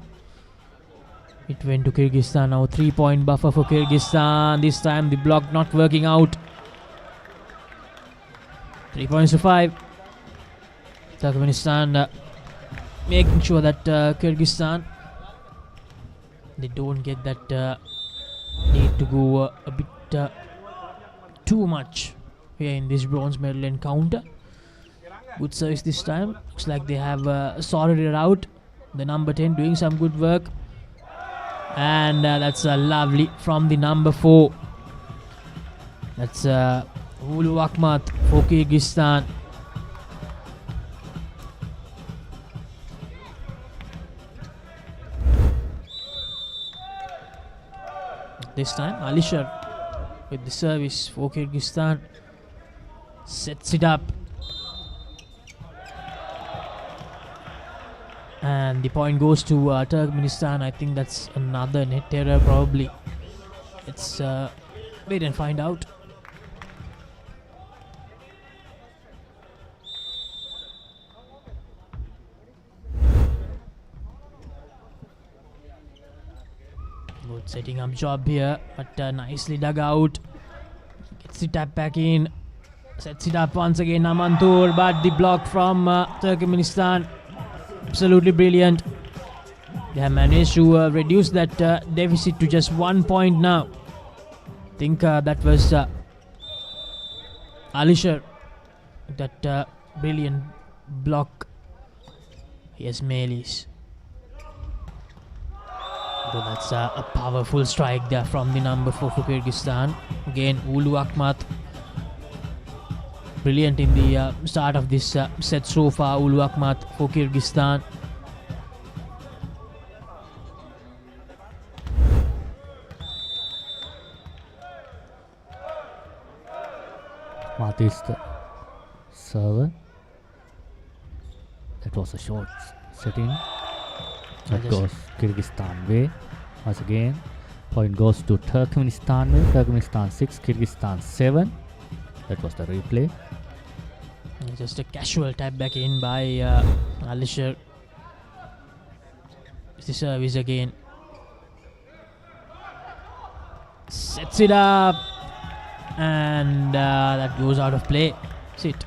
[SPEAKER 1] it went to Kyrgyzstan. Now 3-point buffer for Kyrgyzstan. This time the block not working out. 3 points to 5. Turkmenistan making sure that Kyrgyzstan, they don't get that need to go a bit too much here in this bronze medal encounter. Good service this time. Looks like they have sorted it out. The number 10 doing some good work. And that's lovely from the number 4. That's Ulu Akhmat for Kyrgyzstan. This time Alisher with the service for Kyrgyzstan. Sets it up. And the point goes to Turkmenistan. I think that's another net error probably. Let's wait and find out. Good setting up job here, but nicely dug out. Gets the tap back in. Sets it up once again Amantur, but the block from Turkmenistan. Absolutely brilliant. They have managed to reduce that deficit to just 1 point now. I think that was Alisher. That brilliant block. Yes, Melis. So that's a powerful strike there from the number 4 for Kyrgyzstan. Again, Ulu Akhmat. Brilliant in the start of this set so far. Ulu Akhmat for Kyrgyzstan.
[SPEAKER 2] Matis the server. That was a short setting. That goes Kyrgyzstan way. Once again, point goes to Turkmenistan way. Turkmenistan 6, Kyrgyzstan 7. That was the replay.
[SPEAKER 1] Just a casual tap back in by Alisher. It's the service again. Sets it up. And that goes out of play. Sit.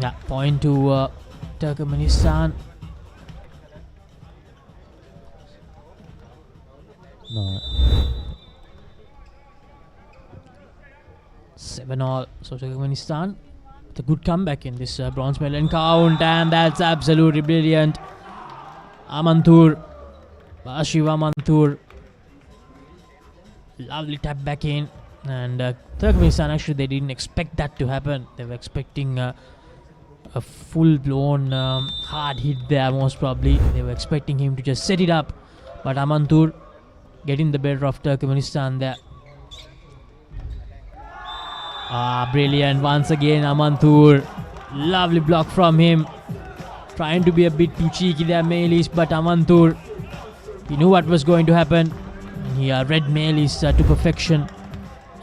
[SPEAKER 1] Yeah, point to Turkmenistan.
[SPEAKER 2] No.
[SPEAKER 1] 7-all. So Turkmenistan with a good comeback in this bronze medal count, and that's absolutely brilliant. Amantur, Bashiv Amantur, lovely tap back in, and Turkmenistan actually they didn't expect that to happen. They were expecting a full-blown hard hit there most probably. They were expecting him to just set it up, but Amantur getting the better of Turkmenistan there. Brilliant once again Amantur. Lovely block from him. Trying to be a bit too cheeky there Melis, but Amantur, he knew what was going to happen. And he read Melis to perfection.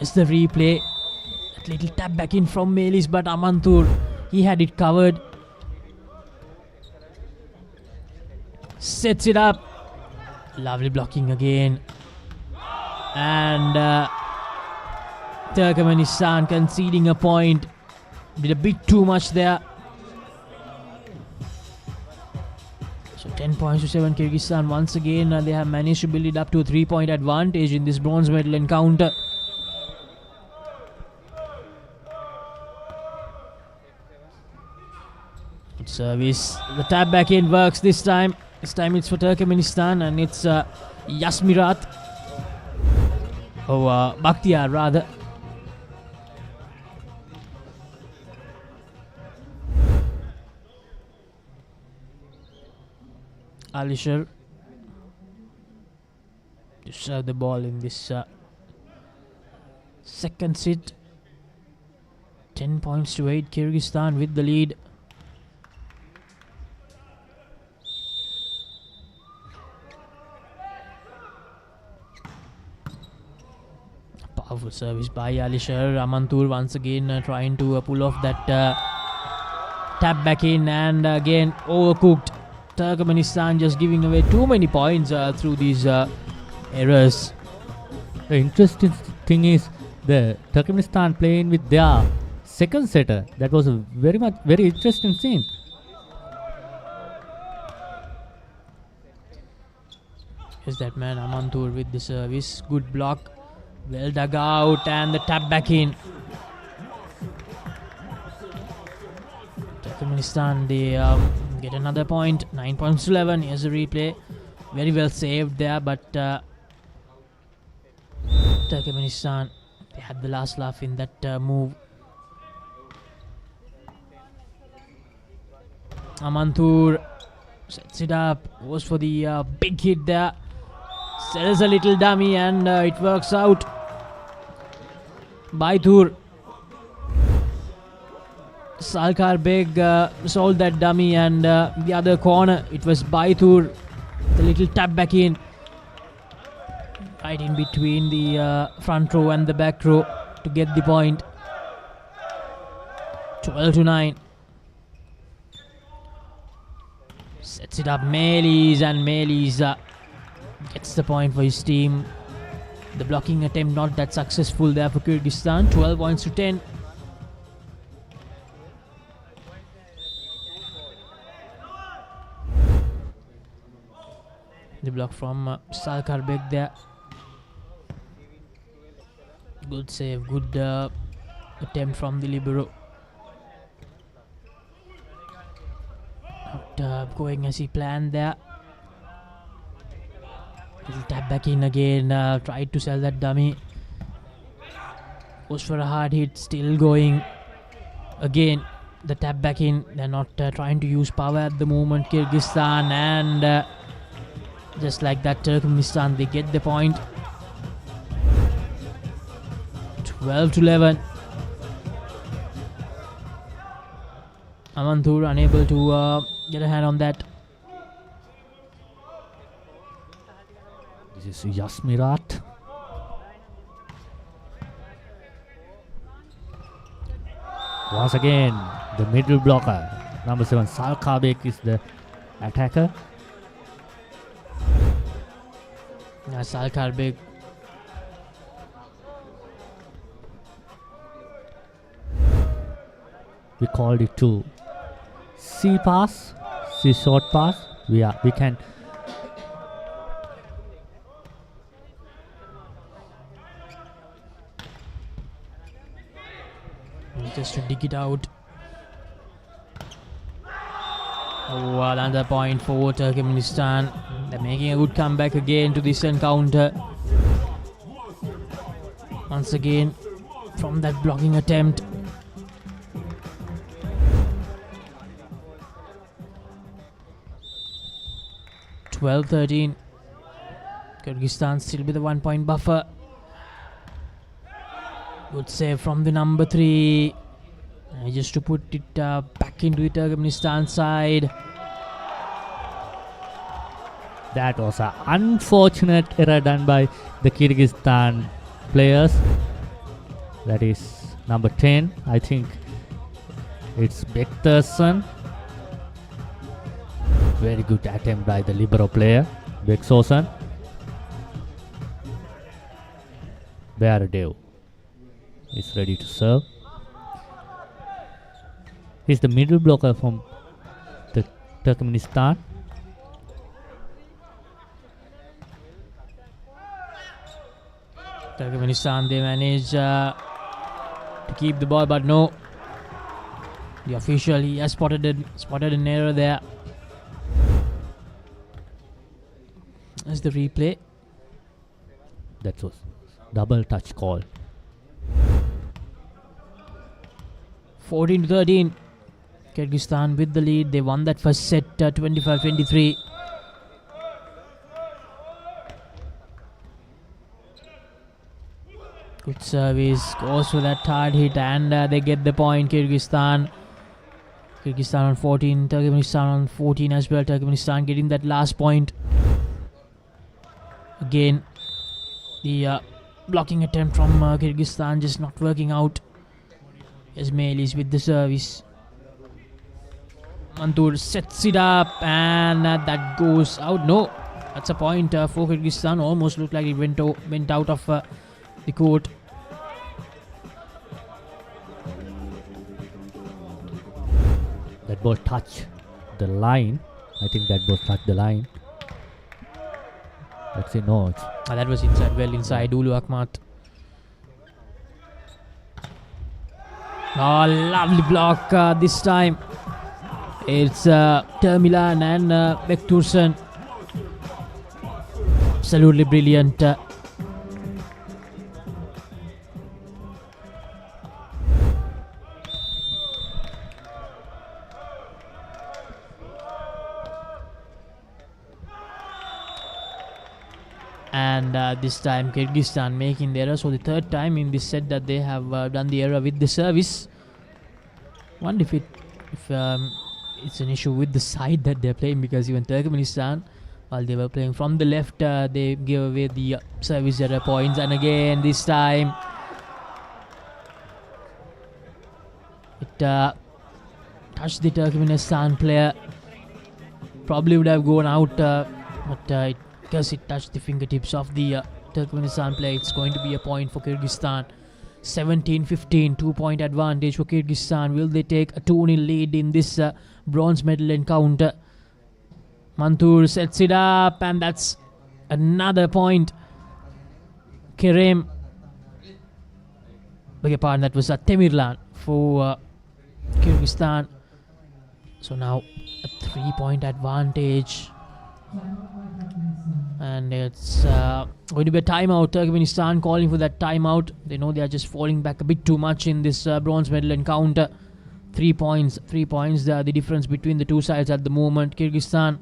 [SPEAKER 1] It's the replay. That little tap back in from Melis, but Amantur, he had it covered. Sets it up. Lovely blocking again. And Turkmenistan conceding a point. Did a bit too much there. So 10 points to 7 Kyrgyzstan. Once again they have managed to build it up to a 3-point advantage in this bronze medal encounter. Good service. The tap back in works this time. This time it's for Turkmenistan, and it's Yasmirat. Bakhtiar rather. Alisher to serve the ball in this second set. 10 points to 8, Kyrgyzstan with the lead. Powerful service by Alisher. Amantur once again trying to pull off that tap back in, and again overcooked. Turkmenistan just giving away too many points through these errors.
[SPEAKER 2] The interesting thing is the Turkmenistan playing with their second setter. That was a very interesting scene.
[SPEAKER 1] Here's that man Amantur with the service. Good block. Well dug out, and the tap back in. Turkmenistan, they get another point. 9 points to 11. Here's a replay. Very well saved there, but Turkmenistan, they had the last laugh in that move. Amantur sets it up. Goes for the big hit there. Sells a little dummy, and it works out. Baitur. Salkar Beg sold that dummy, and the other corner, it was Baitur. The little tap back in. Right in between the front row and the back row to get the point. 12 to 9. Sets it up Melis, and Melis gets the point for his team. The blocking attempt not that successful there for Kyrgyzstan. 12 points to 10. The block from Salkar Beg there. Good save, good attempt from the libero. Not going as he planned there. Little tap back in again. Tried to sell that dummy. Goes for a hard hit. Still going. Again, the tap back in. They're not trying to use power at the moment, Kyrgyzstan, and just like that, Turkmenistan, they get the point. 12 to 11. Amantur unable to get a hand on that.
[SPEAKER 2] This is Yasmirat. Once again, the middle blocker. Number 7, Salkar is the attacker.
[SPEAKER 1] Salkar Beg.
[SPEAKER 2] We called it to C pass, C short pass. We can.
[SPEAKER 1] Just to dig it out. Oh, another point for Turkmenistan. They're making a good comeback again to this encounter. Once again, from that blocking attempt. (12-13). Kyrgyzstan still with a 1 point buffer. Good save from the number 3. Just to put it back into the Turkmenistan side.
[SPEAKER 2] That was an unfortunate error done by the Kyrgyzstan players. That is number 10. I think it's Bekterson. Very good attempt by the libero player, Beksosan. Baradev is ready to serve. He's the middle blocker from the Turkmenistan.
[SPEAKER 1] Turkmenistan, they manage to keep the ball, but no. The official, he has spotted an error there. That's the replay.
[SPEAKER 2] That was double touch call.
[SPEAKER 1] 14-13. Kyrgyzstan with the lead. They won that first set 25-23. Good service, goes for that hard hit, and they get the point. Kyrgyzstan on 14, Turkmenistan on 14 as well. Turkmenistan getting that last point. Again, the blocking attempt from Kyrgyzstan just not working out. Ismailis with the service. Mantur sets it up, and that goes out. No, that's a point for Kyrgyzstan. Almost looked like it went out of the court.
[SPEAKER 2] That ball touched the line. I think that ball touched the line. Let's say no.
[SPEAKER 1] That was inside, well inside. Ulu Akhmat. Oh, lovely block this time. It's Termilan and Bektursen. Absolutely brilliant. And this time Kyrgyzstan making the error. So the third time in this set that they have done the error with the service. Wonder if it's an issue with the side that they're playing, because even Turkmenistan, while they were playing from the left, they gave away the service error points. And again this time it touched the Turkmenistan player. Probably would have gone out, but because it touched the fingertips of the Turkmenistan player, it's going to be a point for Kyrgyzstan. 17-15, 2-point advantage for Kyrgyzstan. Will they take a 2-0 lead in this bronze medal encounter? Mantur sets it up, and that's another point. Kerem, beg your pardon, that was Temirlan for Kyrgyzstan. So now a 3-point advantage. And it's going to be a timeout. Turkmenistan calling for that timeout. They know they are just falling back a bit too much in this bronze medal encounter. 3 points. 3 points. The difference between the two sides at the moment. Kyrgyzstan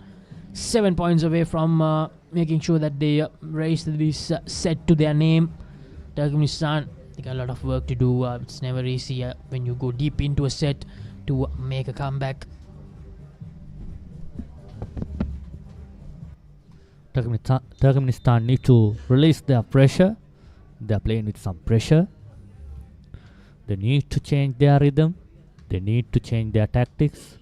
[SPEAKER 1] 7 points away from making sure that they raise this set to their name. Turkmenistan, they got a lot of work to do. It's never easy when you go deep into a set to make a comeback.
[SPEAKER 2] Turkmenistan need to release their pressure. They are playing with some pressure. They need to change their rhythm. They need to change their tactics.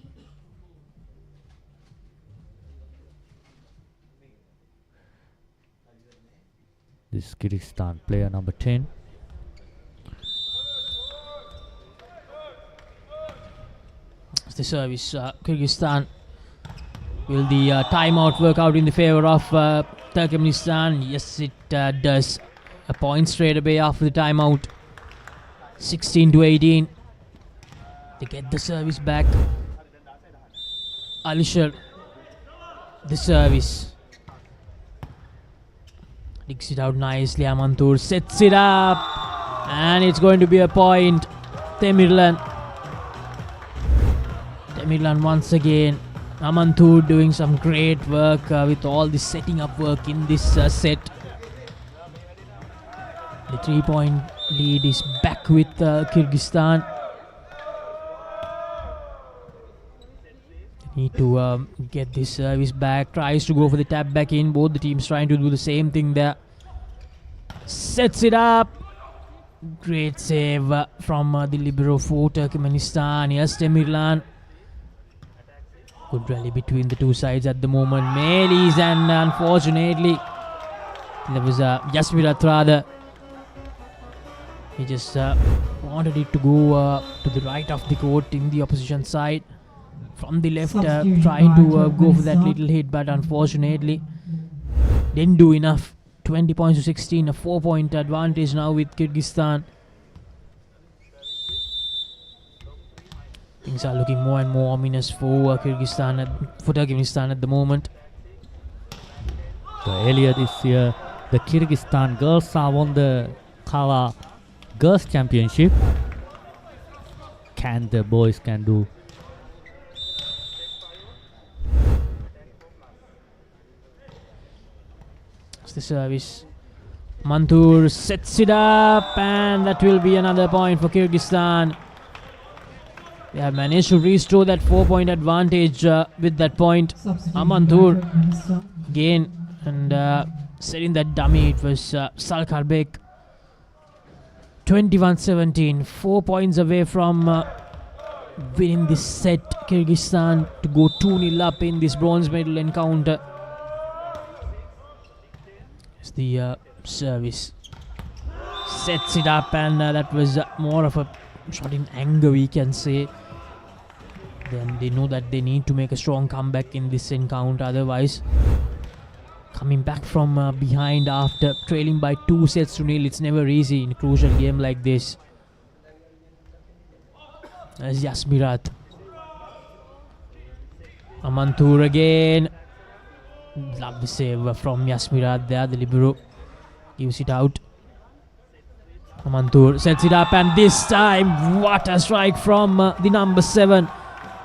[SPEAKER 2] This is Kyrgyzstan player number 10.
[SPEAKER 1] It's the service. Kyrgyzstan. Will the timeout work out in the favor of Turkmenistan? Yes, it does. A point straight away after the timeout. 16-18. They get the service back. Alisher, the service. Digs it out nicely. Amantur sets it up. And it's going to be a point. Temirlan once again. Amantur doing some great work with all the setting up work in this set. The 3-point lead is back with Kyrgyzstan. They need to get this service back. Tries to go for the tap back in. Both the teams trying to do the same thing there. Sets it up. Great save from the libero for Turkmenistan. Yes, Temirlan. Good rally between the two sides at the moment. Melis, and unfortunately there was Jasmir Atrada. He just wanted it to go to the right of the court in the opposition side. From the left, trying to go for that little hit, but unfortunately didn't do enough. 20 points to 16, a 4-point advantage now with Kyrgyzstan. Things are looking more and more ominous for Turkmenistan at the moment.
[SPEAKER 2] So earlier this year, the Kyrgyzstan girls have won the CAVA Girls Championship. Can the boys can do?
[SPEAKER 1] It's the service. Mantur sets it up, and that will be another point for Kyrgyzstan. They have managed to restore that 4-point advantage with that point. Amantur again, and setting that dummy, it was Salkarbek. 21-17, 4 points away from winning this set. Kyrgyzstan to go 2-0 up in this bronze medal encounter. It's the service. Sets it up, and that was more of a shot in anger, we can say. Then they know that they need to make a strong comeback in this encounter, otherwise coming back from behind after trailing by 2-0, it's never easy in a crucial game like this. As Yasmirat. Amantur again. Love the save from Yasmirat there. The libero gives it out. Amantur sets it up, and this time what a strike from the number 7.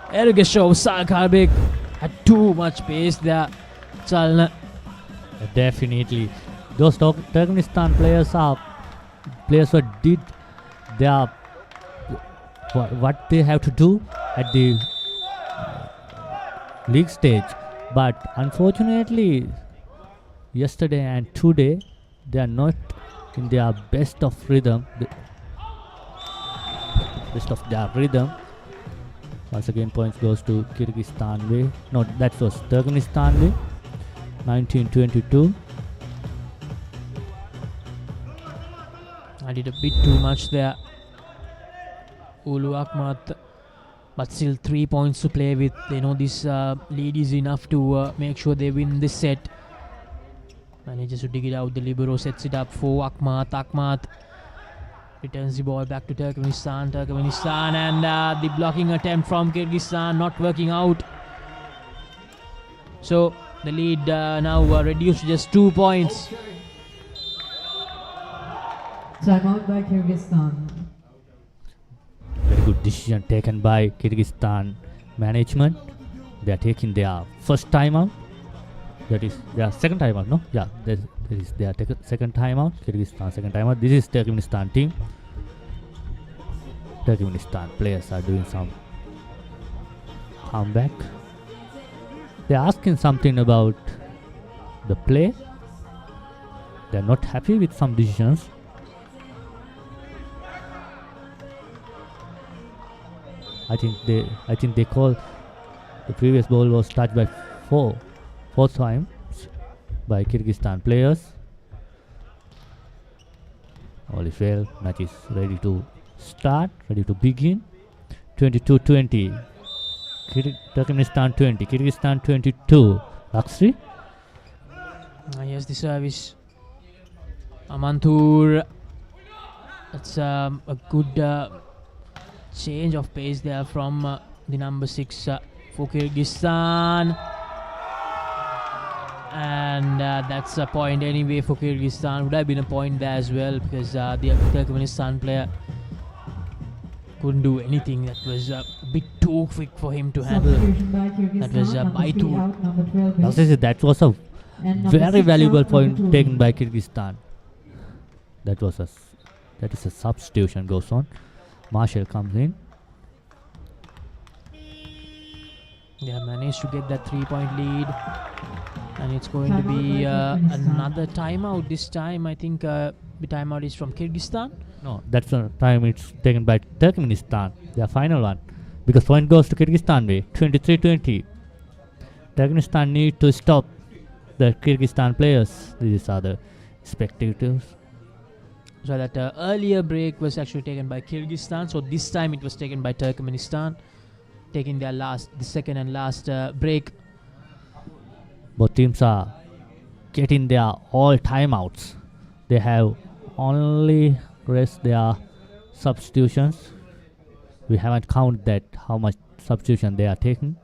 [SPEAKER 1] Ergeshov. Salkarbek had too much pace there. Chalna.
[SPEAKER 2] Definitely. Those Turkmenistan players who did their what they have to do at the league stage. But unfortunately, yesterday and today, they are not in their best of rhythm. Best of their rhythm. Once again, points goes to Kyrgyzstan way. No, that was Turkmenistan way. 19-22.
[SPEAKER 1] I did a bit too much there. Ulu Akhmat, but still 3 points to play with. They know this lead is enough to make sure they win this set. Manages to dig it out. The libero sets it up for Akhmat. Akhmat returns the ball back to Turkmenistan. And the blocking attempt from Kyrgyzstan not working out. So the lead now reduced to just 2 points.
[SPEAKER 17] Timeout by Kyrgyzstan.
[SPEAKER 2] Very good decision taken by Kyrgyzstan management. They are taking their first timeout. That is their second timeout, no? Yeah, that is their second timeout. Kyrgyzstan second timeout. This is Turkmenistan team. Turkmenistan players are doing some comeback. They are asking something about the play. They are not happy with some decisions. I think they call the previous ball was touched by four times by Kyrgyzstan players. All is well. Match is ready to start, ready to begin. 22-20. Turkmenistan 20, Kyrgyzstan 22. Laksri.
[SPEAKER 1] Yes, the service. Amantur. That's a good change of pace there from the number 6 for Kyrgyzstan. And that's a point anyway for Kyrgyzstan. Would have been a point there as well, because the Turkmenistan player couldn't do anything. That was a bit too quick for him to handle. That was Baitul.
[SPEAKER 2] That was a very valuable point taken by Kyrgyzstan. That is a substitution goes on. Marshall comes in.
[SPEAKER 1] They have managed to get that 3-point lead, and it's going to be another timeout. This time I think the timeout is from Kyrgyzstan.
[SPEAKER 2] No, that's the time it's taken by Turkmenistan, their final one, because point goes to Kyrgyzstan way. 23-20. Turkmenistan need to stop the Kyrgyzstan players. These are the spectators.
[SPEAKER 1] So that earlier break was actually taken by Kyrgyzstan. So this time it was taken by Turkmenistan, taking the second and last break.
[SPEAKER 2] Both teams are getting their all timeouts. They have only rest their substitutions. We haven't counted that how much substitution they are taking.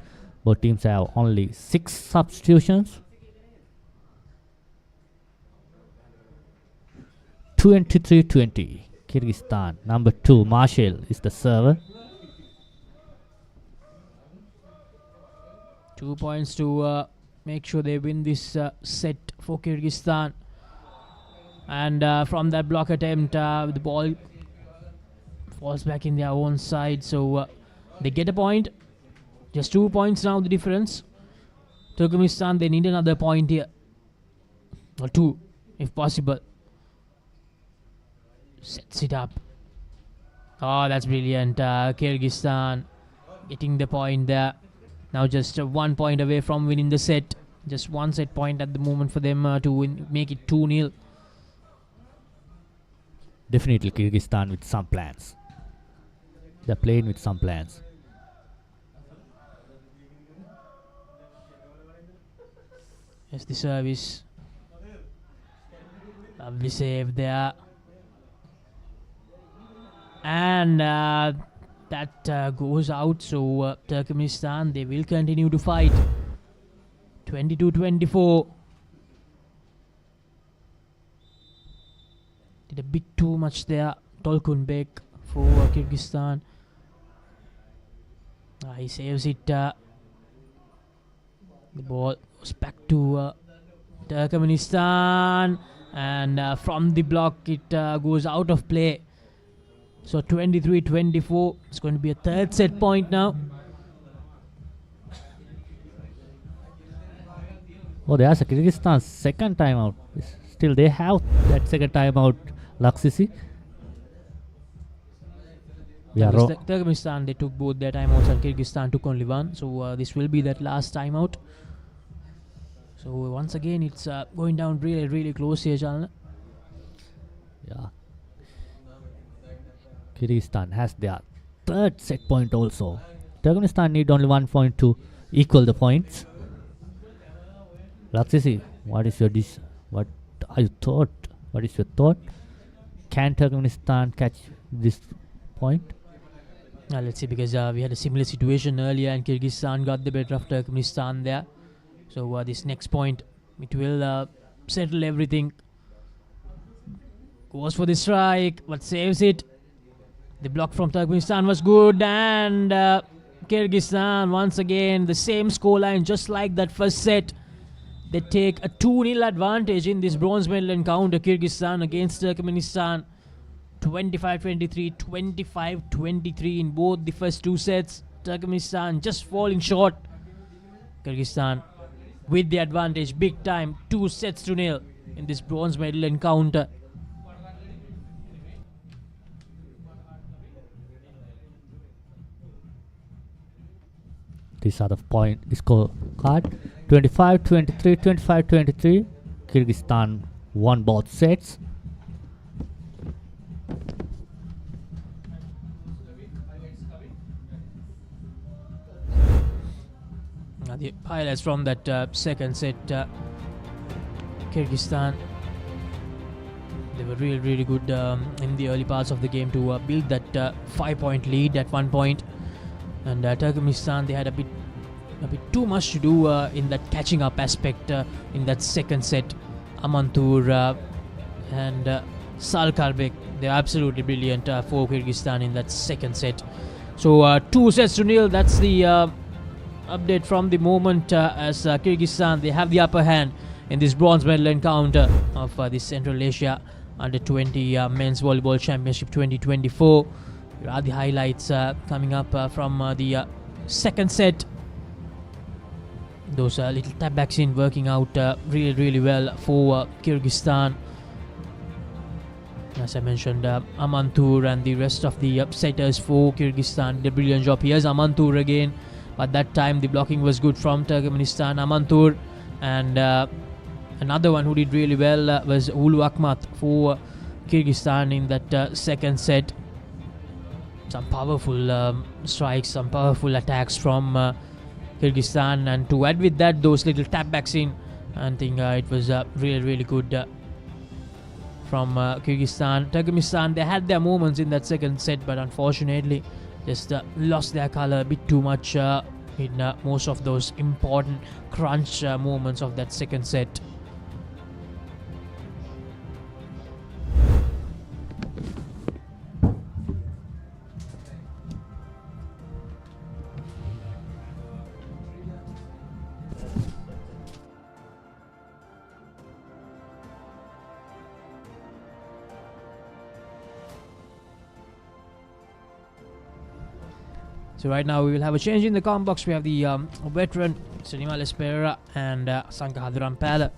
[SPEAKER 2] Both teams have only 6 substitutions. 23-20. Kyrgyzstan. Number 2, Marshall is the server.
[SPEAKER 1] 2 points to make sure they win this set for Kyrgyzstan. And from that block attempt, the ball falls back in their own side. So they get a point. Just 2 points now, the difference. Turkmenistan, they need another point here. Or 2, if possible. Sets it up. Oh, that's brilliant. Kyrgyzstan getting the point there. Now just 1 point away from winning the set. Just 1 set point at the moment for them to win, make it 2-0.
[SPEAKER 2] Definitely Kyrgyzstan with some plans. They're playing with some plans.
[SPEAKER 1] Yes, the service. Lovely save there. And that goes out. So Turkmenistan, they will continue to fight. 22-24. Did a bit too much there. Tolkunbek for Kyrgyzstan. He saves it. The ball goes back to Turkmenistan. And from the block, it goes out of play. So 23-24. It's going to be a third set point now.
[SPEAKER 2] Oh, there's a Kyrgyzstan's second timeout. Still, they have that second timeout, Laksisi.
[SPEAKER 1] Turkmenistan, they took both their timeouts and Kyrgyzstan took only one. So this will be that last timeout. So once again, it's going down really, really close here, Chalna.
[SPEAKER 2] Yeah. Kyrgyzstan has their third set point also. Turkmenistan need only 1 point to equal the points. Laksisi, what is your what are you thought? What is your thought? Can Turkmenistan catch this point?
[SPEAKER 1] Let's see, because we had a similar situation earlier and Kyrgyzstan got the better of Turkmenistan there. So this next point, it will settle everything. Goes for the strike, but saves it. The block from Turkmenistan was good, and Kyrgyzstan once again the same scoreline, just like that first set. They take a 2-0 advantage in this bronze medal encounter. Kyrgyzstan against Turkmenistan, 25-23, 25-23 in both the first 2 sets. Turkmenistan just falling short. Kyrgyzstan with the advantage big time, 2-0 in this bronze medal encounter.
[SPEAKER 2] These are the point score card. 25-23, 25-23. Kyrgyzstan won both sets.
[SPEAKER 1] The highlights from that second set, Kyrgyzstan, they were really, really good in the early parts of the game to build that 5-point lead at one point. And Turkmenistan, they had a bit too much to do in that catching up aspect in that second set. Amantur and Salkarbek, they're absolutely brilliant for Kyrgyzstan in that second set. So 2-0. That's the update from the moment as Kyrgyzstan, they have the upper hand in this bronze medal encounter of the Central Asia Under-20 Men's Volleyball Championship 2024. Here are the highlights coming up from the second set. Those little tap backs in working out really, really well for Kyrgyzstan. As I mentioned, Amantur and the rest of the setters for Kyrgyzstan did a brilliant job. Here's Amantur again, but that time the blocking was good from Turkmenistan. Amantur and another one who did really well was Ulu Akhmat for Kyrgyzstan in that second set. Some powerful strikes, some powerful attacks from Kyrgyzstan, and to add with that those little tap backs in, I think it was really, really good from Kyrgyzstan. Turkmenistan, they had their moments in that second set, but unfortunately just lost their color a bit too much in most of those important crunch moments of that second set. So right now we will have a change in the com box. We have the veteran Sinima Lespera and Sankahaduran Pala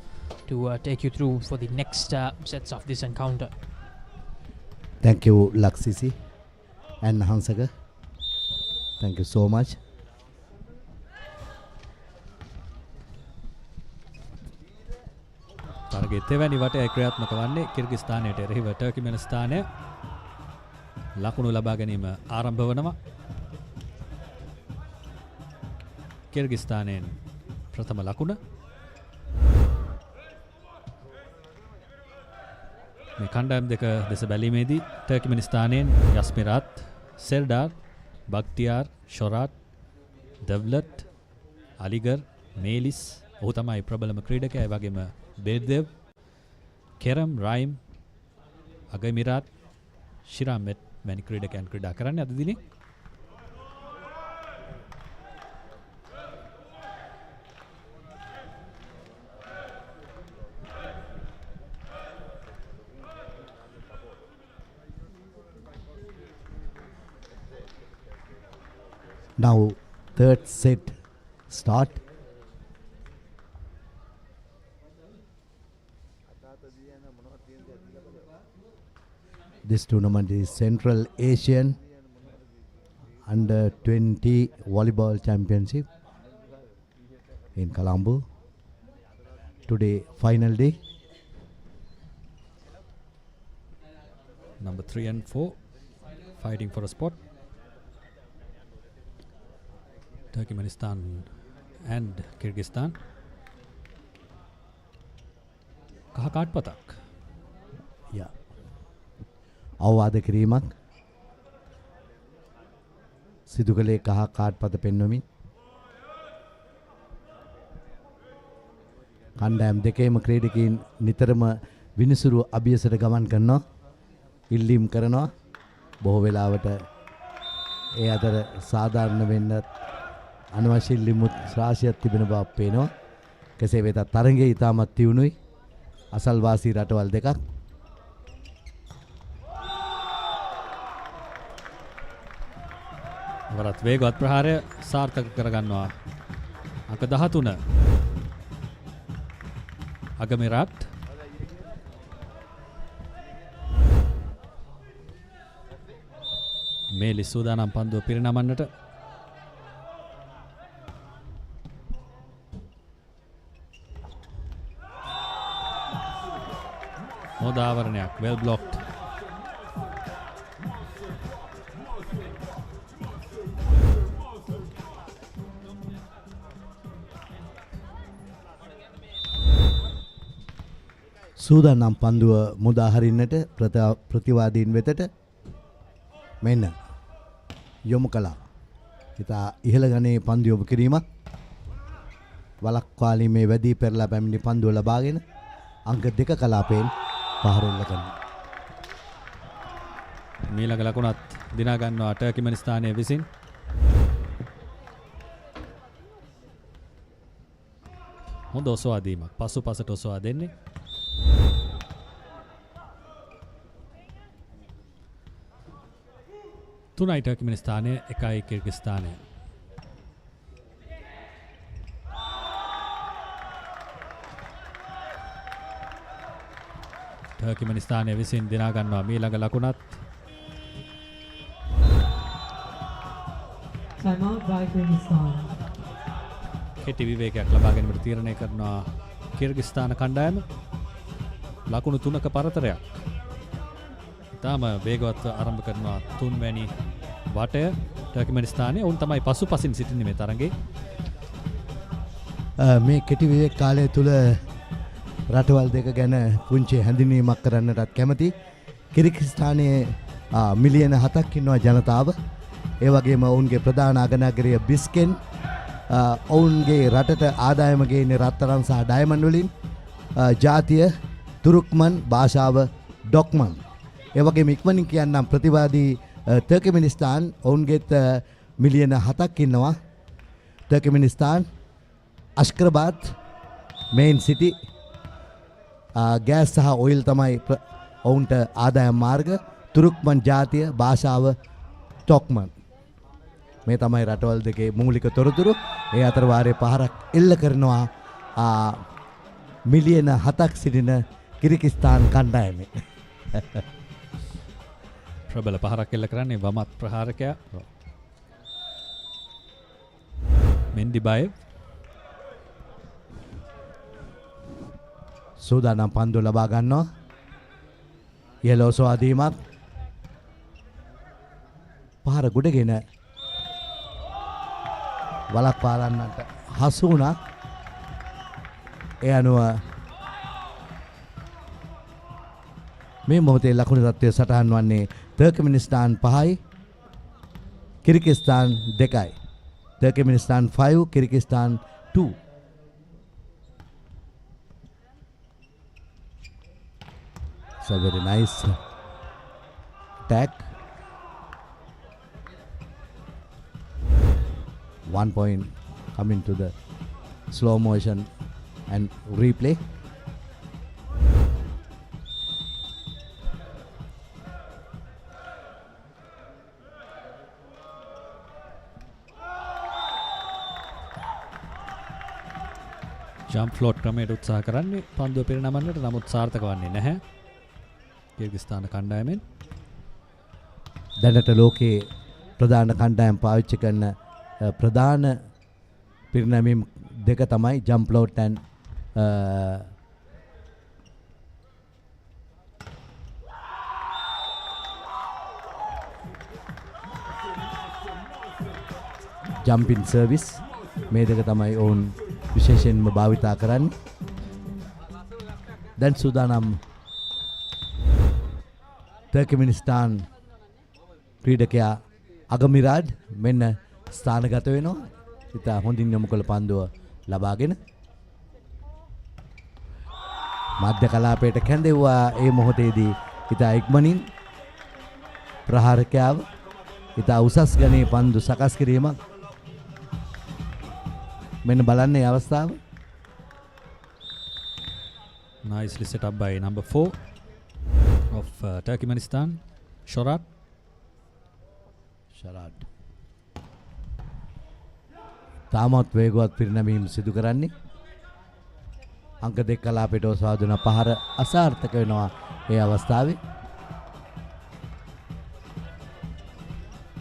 [SPEAKER 1] to take you through for the next sets of this encounter.
[SPEAKER 18] Thank you, Laksisi and Hansaga. Thank you so much.
[SPEAKER 19] තරගයේ තෙවැනි වටය ක්‍රියාත්මක වන්නේ කිර්ගිස්තානයට එරෙහිව ටර්කිමෙනිස්තානය ලකුණු ලබා ගැනීම ආරම්භ වනවා. කිර්ගිස්තානයෙන් ප්‍රථම ලකුණ. මේ කණ්ඩායම් දෙක දෙස බැලීමේදී ටර්කිමෙනිස්තානයෙන් යස්මිරාත්, සෙර්ඩාර්, බක්තියාර්, ෂොරාට්, දෙව්ලට්, අලිගර්, මේලිස් ඔහු තමයි ප්‍රබලම ක්‍රීඩකයා. ඒ වගේම බේර්දෙව්, කෙරම්, රයිම්, අගමිරාත්, ශිරාමෙත් වැනි ක්‍රීඩකයන් ක්‍රීඩා කරන්නේ අද දිනේ.
[SPEAKER 18] Now third set start. This tournament is Central Asian Under 20 Volleyball Championship in Colombo. Today final day.
[SPEAKER 19] Number 3 and 4 fighting for a spot. Turkmenistan and Kyrgyzstan. කහ කාඩ් පතක්.
[SPEAKER 18] Yeah. අවවාද කිරීමක් සිදු කළේ කහ කාඩ් පත පෙන්වමින් කණ්ඩායම් දෙකේම ක්‍රීඩකයන් නිතරම විනිසුරු අභියසට ගමන් කරනවා, ඉල්ලීම් කරනවා. බොහෝ වෙලාවට ඒ අතර සාධාරණ වෙන්නත් අනවශ්‍ය ඉල්ලීමුත් රාශියක් තිබෙන බව පේනවා. කෙසේ වෙතත් තරඟයේ ඉතාමත් තියුණුයි. අසල්වාසී රටවල් දෙකක්.
[SPEAKER 19] වරත් වේගවත් ප්‍රහාරය සාර්ථක කරගන්නවා. අංක 13 අගමිරාත් මේලි සූදානම් පන්දුව පිරිනමන්නට. හොදාවරණයක් well blocked.
[SPEAKER 18] සූදානම් පන්දුව මුදා හරින්නට ප්‍රතිවාදීන් වෙතට මෙන්න යොමු කළා. ඉතා ඉහළ ගණයේ පන්දු යොමු කිරීමක්. වලක්වාලීමේ වැඩි පෙරලා පැමිණි පන්දුව ලබාගෙන අංක 2 කලාපයෙන් පහරෙල්ල කරනවා.
[SPEAKER 19] මීළඟ ලකුණත් දිනා ගන්නවා ටර්කිමෙනිස්තානයේ විසින්. හොඳ ඔසවා දීමක්. පසුපසට ඔසවා දෙන්නේ. තුනයි ටර්කිමෙනිස්තානය, එකයි කිර්ගිස්තානය. ටර්කිමෙනිස්තානය විසින් දිනා ගන්නවා මීළඟ ලකුණත්.
[SPEAKER 17] Time out by Kyrgyzstan.
[SPEAKER 19] කෙටි විවේකයක් ලබා ගැනීමට තීරණය කරනවා කිර්ගිස්තාන කණ්ඩායම. ලකුණු 3ක පරතරයක්. ඉතාම වේගවත් ආරම්භ කරනවා තුන්වැනි වටය ටර්කිමෙනිස්තානය. ඔවුන් තමයි පසුපසින් සිටින්නේ මේ තරඟේ.
[SPEAKER 18] මේ කෙටි විවේක කාලය තුල රටවල් දෙක ගැන පුංචි හැඳින්වීමක් කරන්නටත් කැමති. කිර්ගිස්තානයේ මිලියන 7ක් ඉන්නවා ජනතාව. ඒ වගේම ඔවුන්ගේ ප්‍රධාන අගනගරය බිස්කෙන්. ඔවුන්ගේ රටට ආදායම ගේන්නේ රත්තරන් සහ ඩයමන්ඩ් වලින්. ජාතිය තුරුක්මන්, භාෂාව ඩොක්මන්. ඒ වගේම ඉක්මනින් කියන්නම් ප්‍රතිවාදී තර්කමෙනිස්තාන් ඔවුන්ගේත් මිලියන 7ක් ඉන්නවා. තර්කමෙනිස්තාන්, අෂ්කරබාද්, මේන් සිටි, ගෑස් සහ ඔයිල් තමයි ඔවුන්ට ආදායම් මාර්ග. තුරුක්මන් ජාතිය, භාෂාව ටොක්මන්. මේ තමයි රටවල් දෙකේ මූලික තොරතුරු. ඒ අතර වාරයේ පහරක් එල්ල කරනවා මිලියන 7ක් සිටින කිර්ගිස්තාන් කණ්ඩායමේ.
[SPEAKER 19] ප්‍රබල පහරක් එල්ල කරන්නේ වමත් ප්‍රහාරකයා මෙන්ඩිබයව්.
[SPEAKER 18] සූදානම් පන්දු ලබා ගන්නවා. යලෝ සවාදීමක්. පහර ගොඩගෙන වලක් පාලන්නට හසු වුණා. ඒ අනුව මේ මොහොතේ ලකුණු තත්ත්වය සටහන් වන්නේ තර්කමෙනිස්තාන් 5යි කිර්ගිස්තාන් 2යි. තර්කමෙනිස්තාන් 5 කිර්ගිස්තාන් 2. It's a very nice attack. 1 point coming to the slow motion and replay.
[SPEAKER 19] Jump float ක්‍රමයට උත්සාහ කරන්නේ පන්දුව පෙරනමන්නට, නමුත් සාර්ථක වන්නේ නැහැ කිර්ගිස්තාන කණ්ඩායමෙන්.
[SPEAKER 18] දැනට ලෝකයේ ප්‍රධාන කණ්ඩායම් පාවිච්චි කරන ප්‍රධාන පිරිනැමීම් දෙක තමයි ජම්ප් ෆ්ලෝට් and ජම්පින් සර්විස්. මේ දෙක තමයි ඔවුන් විශේෂයෙන්ම භාවිතා කරන්නේ. දැන් සූදානම් තර්කමෙනිස්තාන් ක්‍රීඩකයා අගමිරාඩ් මෙන්න ස්ථානගත වෙනවා. ඉතා හොඳින් යොමු කළ පන්දුව ලබාගෙන මධ්‍ය කලාපයට කැඳෙව්වා. ඒ මොහොතේදී ඉතා ඉක්මනින් ප්‍රහාරකයාව ඉතා උසස් ගණයේ පන්දු සකස් කිරීමක්. මෙන්න බලන්න ඒ අවස්ථාව.
[SPEAKER 19] Nicely set up by number 4 of Turkmenistan, Shorat. තාමත් වේගවත් පිරිනැමීම් සිදු කරන්නේ. අංක 2 කලාපයට ඔසවා දුන පහර අසාර්ථක වෙනවා ඒ අවස්ථාවේ.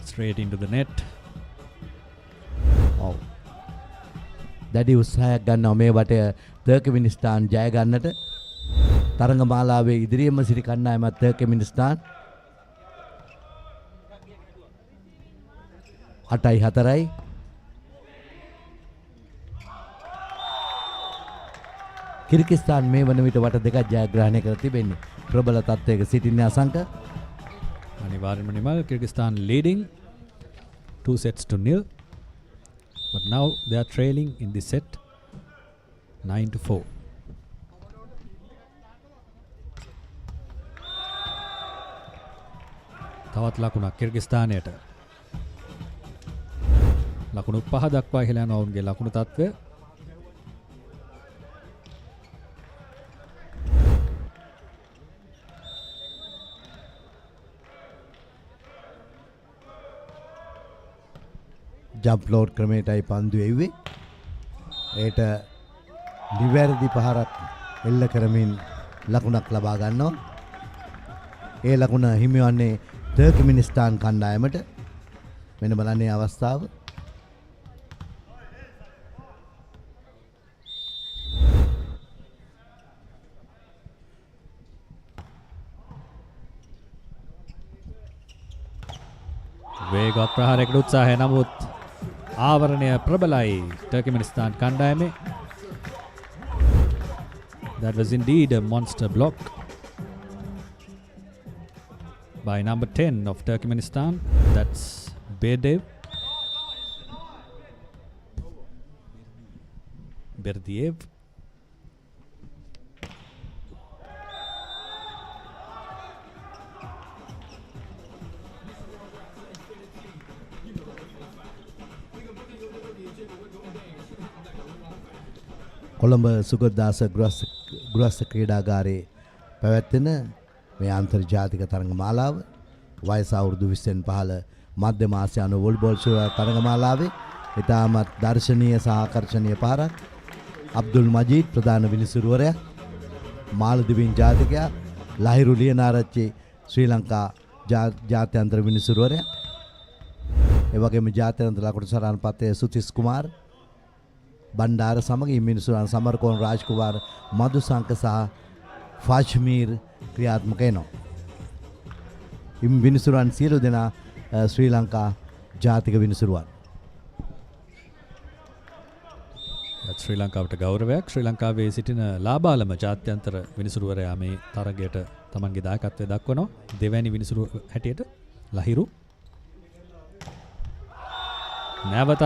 [SPEAKER 19] Straight into the net.
[SPEAKER 18] ඔව්. දැඩි උත්සාහයක් ගන්නවා මේ වටය තර්කමෙනිස්තාන් ජය ගන්නට. තරඟමාලාවේ ඉදිරියෙන්ම සිටි කණ්ඩායම තර්කමෙනිස්තාන් 8-4යි. කිර්ගිස්තාන් මේ වන විට වට දෙකක් ජයග්‍රහණය කර තිබෙන්නේ. ප්‍රබල තත්ත්වයක සිටින්නේ අසංක.
[SPEAKER 19] අනිවාර්යයෙන්ම Nimal Kyrgyzstan leading 2 sets to 0. But now they are trailing in this set 9-4. තවත් ලකුණක් කිර්ගිස්තානයට. ලකුණු 5 දක්වා ඉහළ යන ඔවුන්ගේ ලකුණු තත්ත්වය.
[SPEAKER 18] ජම්ප් ලෝඩ් ක්‍රමයටයි පන්දු එව්වේ. ඒට නිවැරදි පහරක් එල්ල කරමින් ලකුණක් ලබා ගන්නවා. ඒ ලකුණ හිමිවන්නේ තර්කමෙනිස්තාන් කණ්ඩායමට. මෙන්න බලන්නේ අවස්ථාව.
[SPEAKER 19] වේගවත් ප්‍රහාරයකට උත්සාහය, නමුත් ආවරණය ප්‍රබලයි Turkmenistan කණ්ඩායමේ. That was indeed a monster block by number 10 of Turkmenistan. That's Berdiev.
[SPEAKER 18] Colombo Sugathadasa ගෘහස්ථ ක්‍රීඩාගාරයේ පැවැත්වෙන මේ අන්තර්ජාතික තරඟ මාලාව වයස අවුරුදු 20න් පහළ මධ්‍යම ආසියානු වොලිබෝල් තරගමාලාවේ ඉතාමත් දර්ශනීය සහ ආකර්ෂණීය පාරක්. අබ්දුල් මජීද් ප්‍රධාන විනිසුරුවරයා, මාලදිවයින් ජාතිකයා ලහිරු ලියනාරච්චි ශ්‍රී ලංකා ජාත්‍යන්තර විනිසුරුවරයා. ඒ වගේම ජාත්‍යන්තර ලකුණු සටහන් පතේ සුතිස් කුමාර් බණ්ඩාර සමග විනිසුරුවන් සමරකෝන් රාජ්කුමාර් මදුසංක සහ ෆාෂ්මීර් ක්‍රියාත්මක වෙනවා. විනිසුරුවන් සියලු දෙනා ශ්‍රී ලංකා ජාතික විනිසුරුවන්.
[SPEAKER 19] ශ්‍රී ලංකාවට ගෞරවයක්. ශ්‍රී ලංකාවේ සිටින ලාබාලම ජාත්‍යන්තර විනිසුරුවරයා මේ තරගයට තමන්ගේ දායකත්වය දක්වනවා. දෙවැනි විනිසුරුව හැටියට ලහිරු. නැවතත්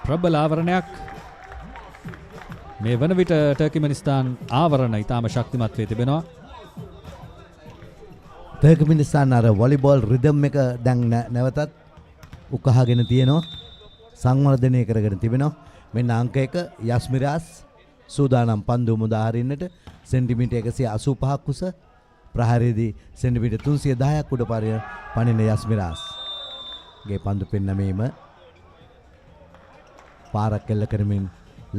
[SPEAKER 19] ප්‍රබල ආවරණයක්. මේ වන විට ටර්කිමනිස්තාන් ආවරණ ඉතාම ශක්තිමත් වේ තිබෙනවා.
[SPEAKER 18] ටර්කිමනිස්තාන් අර වොලිබෝල් රිද්ම් එක දැන් නැවතත් උකහාගෙන තියෙනවා. සංවර්ධනය කරගෙන තිබෙනවා. මෙන්න අංක 1 යස්මිරාස් සූදානම් පන්දු මුදා හරින්නට සෙන්ටිමීටර් 185ක් උස ප්‍රහාරයේදී සෙන්ටිමීටර් 310ක් උඩ පනින යස්මිරාස් ගේ පන්දු පෙන්නීම පාරක් කෙල්ල කරමින්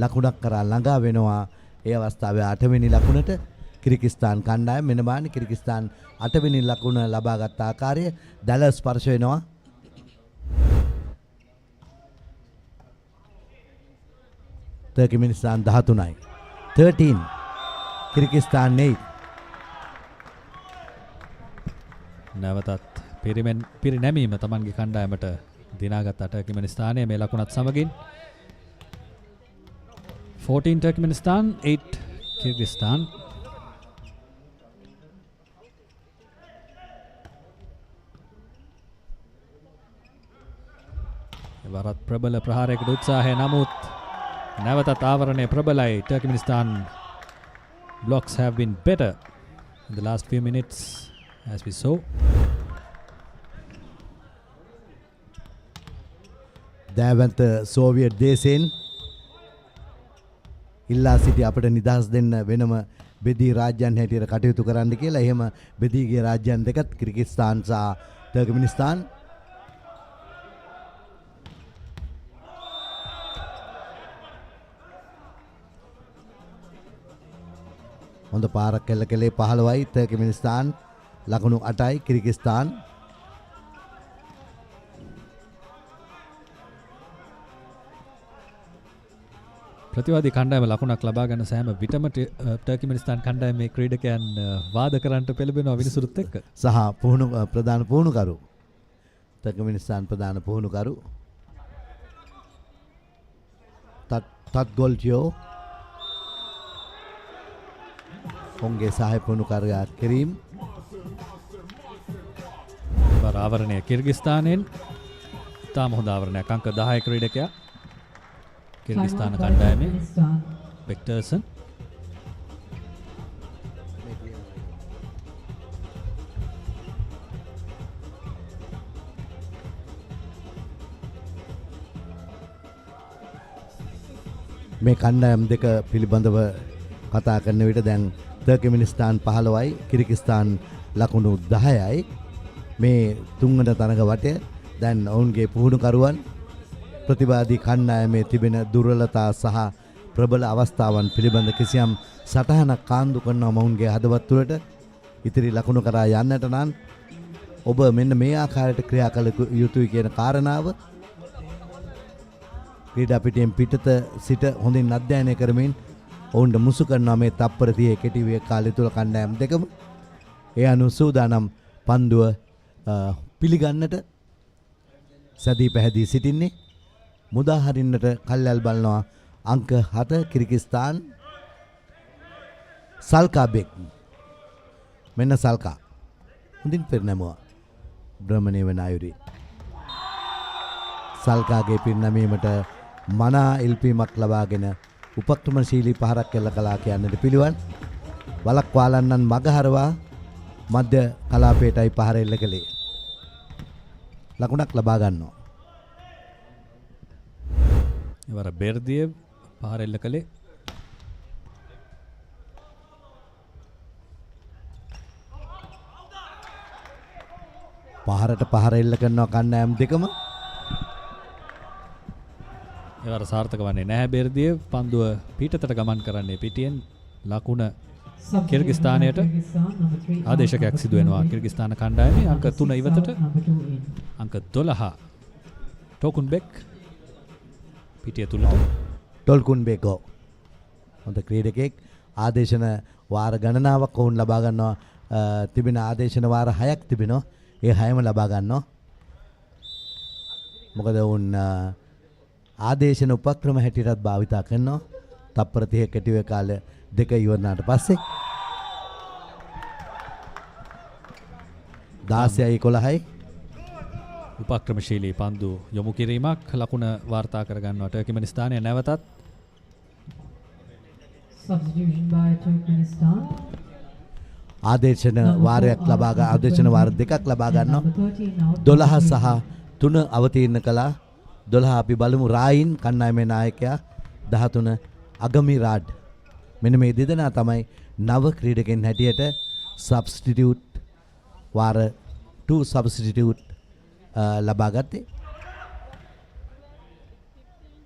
[SPEAKER 18] ලකුණක් කරා ළඟා වෙනවා. ඒ අවස්ථාවේ 8 වෙනි ලකුණට කිර්ගිස්තාන් කණ්ඩායම මෙන්න බලන්න කිර්ගිස්තාන් 8 වෙනි ලකුණ ලබාගත් ආකාරය දල ස්පර්ශ වෙනවා. Turkmenistan 13යි 13 Kyrgyzstan 8.
[SPEAKER 19] නැවතත් පිරිනැමීම තමන්ගේ කණ්ඩායමට දිනාගත් ටර්කිමනිස්තානය මේ ලකුණත් සමගින් 14 Turkmenistan 8 Kyrgyzstan. වරත් ප්‍රබල ප්‍රහාරයකට උත්සාහය නමුත් නැවතත් ආවරණය ප්‍රබලයි. Turkmenistan blocks have been better in the last few minutes as we saw.
[SPEAKER 18] දෑවන්ත සෝවියට් දේශයෙන් ඉල්ලා සිටි අපට නිදහස් දෙන්න වෙනම බෙදී රාජ්‍යයන් හැටියට කටයුතු කරන්න කියලා. එහෙම බෙදී ගිය රාජ්‍යයන් දෙකත් කිර්ගිස්තාන් සහ ටර්ක්මිනිස්තාන්. හොඳ පාරක් කෙල්ල කළේ 15යි ටර්ක්මිනිස්තාන් ලකුණු 8යි කිර්ගිස්තාන්.
[SPEAKER 19] ප්‍රතිවාදී කණ්ඩායම ලකුණක් ලබා ගන්න සෑම විටම ටර්කිමනිස්තාන් කණ්ඩායමේ ක්‍රීඩකයන් වාද කරන්නට පෙළඹෙනවා විනිසුරුත් එක්ක.
[SPEAKER 18] සහ ප්‍රධාන පුහුණුකරු ටර්කිමනිස්තාන් ප්‍රධාන පුහුණුකරු තත් ගොල්ටියෝ ඔවුන්ගේ සහාය පුහුණුකරුයා කිරීම්.
[SPEAKER 19] ආවරණය කිර්ගිස්තානයෙන් තාම හොඳ ආවරණයක්. අංක 10 ක්‍රීඩකයා කිර්ගිස්තාන කණ්ඩායමේ වෙක්ටර්සන්.
[SPEAKER 18] මේ කණ්ඩායම් දෙක පිළිබඳව කතා කරන විට දැන් ටර්ක්මිනිස්තාන් 15යි කිර්ගිස්තාන් ලකුණු 10යි. මේ තුන්වන තරඟ වටය දැන් ඔවුන්ගේ පුහුණුකරුවන් ප්‍රතිවාදී කණ්ඩායමේ තිබෙන දුර්වලතා සහ ප්‍රබල අවස්ථාවන් පිළිබඳ කිසියම් සටහනක් කාන්දු කරනවා මොවුන්ගේ හදවත් තුළට. ඉතිරි ලකුණු කරා යන්නට නම් ඔබ මෙන්න මේ ආකාරයට ක්‍රියා කළ යුතුයි කියන කාරණාව ක්‍රීඩා පිටියෙන් පිටත සිට හොඳින් අධ්‍යයනය කරමින් ඔවුන්ට මුසු කරනවා මේ තප්පර 30 කෙටි වේ කාලය තුල කණ්ඩායම් දෙකම. ඒ අනුව සූදානම් පන්දුව පිළිගන්නට සැදී පැහැදී සිටින්නේ. මුදා හරින්නට කල්යල් බලනවා අංක 7 කිර්ගිස්තාන් සල්කා බෙක්. මෙන්න සල්කා හොඳින් පෙරනැමුවා බ්‍රහ්මණේ වන අයුරේ. සල්කාගේ පිරිනැමීමට මනා ඉල්පීමක් ලබාගෙන උපක්‍රමශීලී පහරක් කෙල්ල කලා කියන්නට පිළිවන්. වලක්වාලන්නන් මගහරවා මධ්‍ය කලාපයටයි පහර එල්ල කළේ. ලකුණක් ලබා ගන්නවා.
[SPEAKER 19] එවර බෙර්දිය පහර එල්ල කළේ.
[SPEAKER 18] පහරට පහර එල්ල කරනවා කණ්ඩායම් දෙකම.
[SPEAKER 19] ඒවර සාර්ථක වන්නේ නැහැ බෙර්දිය. පන්දුව පිටතට ගමන් කරන්නේ පිටියෙන් ලකුණ කිර්ගිස්තානයට ආදේශකයක් සිදු වෙනවා. කිර්ගිස්තාන කණ්ඩායමේ අංක 3 ඉවතට අංක 12 ටෝකුන්බෙක් පිටිය තුලට
[SPEAKER 18] ටොල්කුන්බෙකෝ හොඳ ක්‍රීඩකෙක්. ආදේශන වාර ගණනාවක් ඔවුන් ලබා ගන්නවා. තිබෙන ආදේශන වාර 6ක් තිබෙනවා. ඒ 6ම ලබා ගන්නවා. මොකද ඔවුන් ආදේශන උපක්‍රම හැටියටත් භාවිතා කරනවා. තප්පර 30 කෙටිවේ කාල දෙක ඉවරනාට පස්සේ 16-11යි
[SPEAKER 19] උපක්‍රමශීලී පන්දු යොමු කිරීමක් ලකුණ වාර්තා කර ගන්නවා ටර්කිමනිස්තානය නැවතත්.
[SPEAKER 17] Substitution by Turkmenistan.
[SPEAKER 18] ආදේශන වාරයක් ලබා ගන්න ආදේශන වාර දෙකක් ලබා ගන්නවා. 12 සහ 3 අවතීර්ණ කළා. 12 අපි බලමු රායින් කණ්ඩායමේ නායකයා 13 අගමිරාඩ්. මෙන්න මේ දෙදෙනා තමයි නව ක්‍රීඩකයන් හැටියට සබ්ස්ටිටියුට් වාර 2 සබ්ස්ටිටියුට් ලබා ගත්තේ.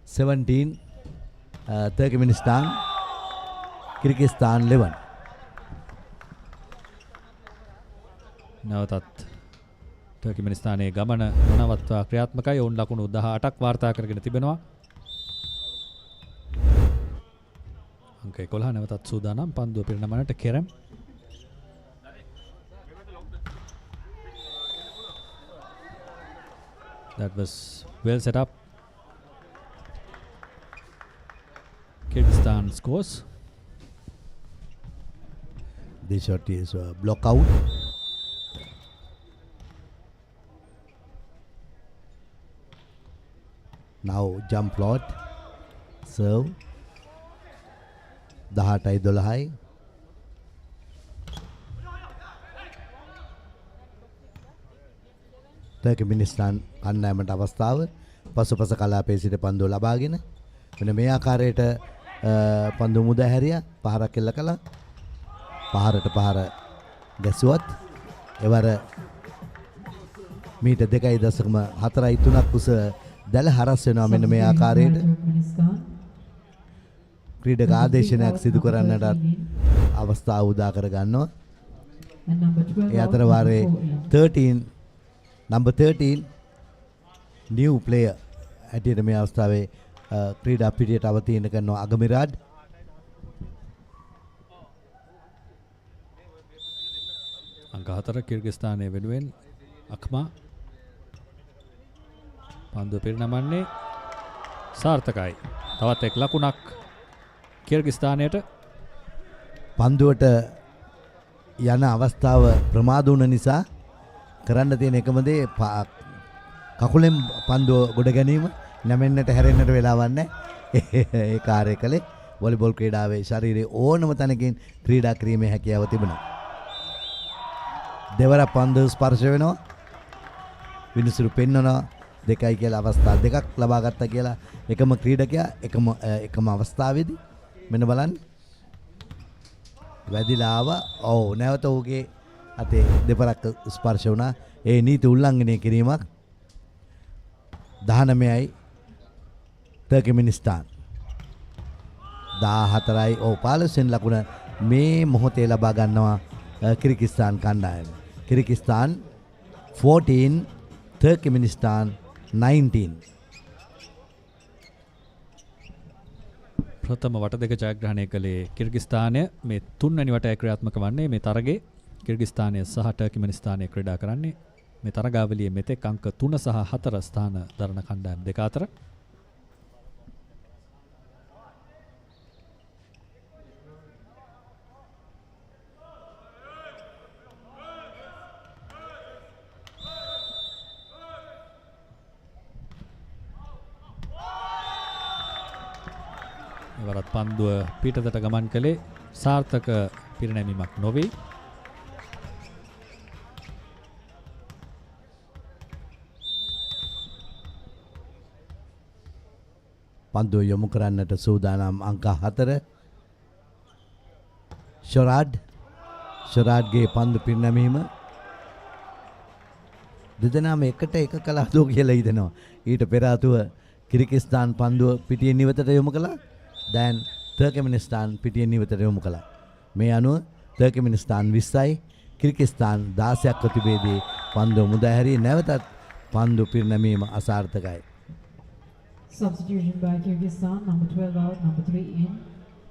[SPEAKER 18] 17 Turkmenistan Kyrgyzstan 11.
[SPEAKER 19] නැවතත් ටර්කිමනිස්තානයේ ගමන නවත්වා ක්‍රියාත්මකයි. ඔවුන් ලකුණු 18ක් වාර්තා කරගෙන තිබෙනවා. අංක 11 නැවතත් සූදානම් පන්දුව පිරිනමනට කෙරම්. That was well set up. Kyrgyzstan scores.
[SPEAKER 18] This shot is block out. Now jump float. Serve. 18-12යි. Turkmenistan කණ්ඩායමට අවස්ථාව පසුපස කලාපයේ සිට පන්දුව ලබාගෙන මෙන්න මේ ආකාරයට පන්දුව මුදා හැරියා. පහරක් එල්ල කළා. පහරට පහර ගැසුවත් එවර මීටර් 2.4 උස දැල හරස් වෙනවා. මෙන්න මේ ආකාරයට ක්‍රීඩක ආදේශනයක් සිදු කරන්නට අවස්ථාව උදා කර ගන්නවා. ඒ අතර වාරේ 13 number 13 new player හැටියට මේ අවස්ථාවේ ක්‍රීඩා පිටියට අවතීර්ණ කරනවා අගමිරාඩ්.
[SPEAKER 19] අංක 4 කිර්ගිස්තානයේ වෙනුවෙන් අක්මා පන්දුව පිරිනමන්නේ සාර්ථකයි. තවත් එක් ලකුණක් කිර්ගිස්තානයට.
[SPEAKER 18] පන්දුවට යන අවස්ථාව ප්‍රමාද වුණ නිසා කරන්න තියෙන එකම දේ කකුලෙන් පන්දුව ගොඩ ගැනීම. නැමෙන්නට හැරෙන්නට වෙලාවක් නැහැ. ඒ කාර්යය කළේ වොලිබෝල් ක්‍රීඩාවේ ශරීරයේ ඕනම තැනකින් ක්‍රීඩා කිරීමේ හැකියාව තිබුණා. දෙවරක් පන්දුව ස්පර්ශ වෙනවා. විනිසුරු පෙන්වනවා. 2යි කියලා අවස්ථා දෙකක් ලබා ගත්තා කියලා එකම ක්‍රීඩකයා එකම අවස්ථාවේදී මෙන්න බලන්න වැදිලා ආවා. ඔව් නැවත ඔහුගේ අතේ දෙපරක් ස්පර්ශ වුණා. ඒ නීති උල්ලංඝනය කිරීමක්. 19යි Turkmenistan 14යි 15 ලකුණ මේ මොහොතේ ලබා ගන්නවා Kyrgyzstan කණ්ඩායම. Kyrgyzstan 14 Turkmenistan 19.
[SPEAKER 19] ප්‍රථම වට දෙක ජයග්‍රහණය කළේ කිර්ගිස්තානය. මේ 3 වෙනි වටය ක්‍රියාත්මක වන්නේ මේ තරගයේ කිර්ගිස්තානය සහ ටර්කිමනිස්තානය ක්‍රීඩා කරන්නේ මේ තරගාවලියේ මෙතෙක් අංක 3 සහ 4 ස්ථාන දරන කණ්ඩායම් දෙක අතර. වරත් පන්දුව පිටතට ගමන් කළේ සාර්ථක පිරිනැමීමක් නොවේ.
[SPEAKER 18] පන්දුව යොමු කරන්නට සූදානම් අංක 4 ෂොරාඩ්ගේ පන්දු පිරිනැමීම දෙදෙනාම එකට එක කළාදෝ කියලා හිතෙනවා. ඊට පෙර ආතුව කිර්ගිස්තාන් පන්දුව පිටියෙන් ඉවතට යොමු කළා. දැන් තර්කමෙනිස්තාන් පිටියෙන් ඉවතට යොමු කළා. මේ අනුව තර්කමෙනිස්තාන් 20යි කිර්ගිස්තාන් 16ක් ප්‍රතිභේදී පන්දුව මුදා හැරී නැවතත් පන්දු පිරිනැමීම අසාර්ථකයි.
[SPEAKER 17] Substitution by Kyrgyzstan, number 12 out, number 3 in,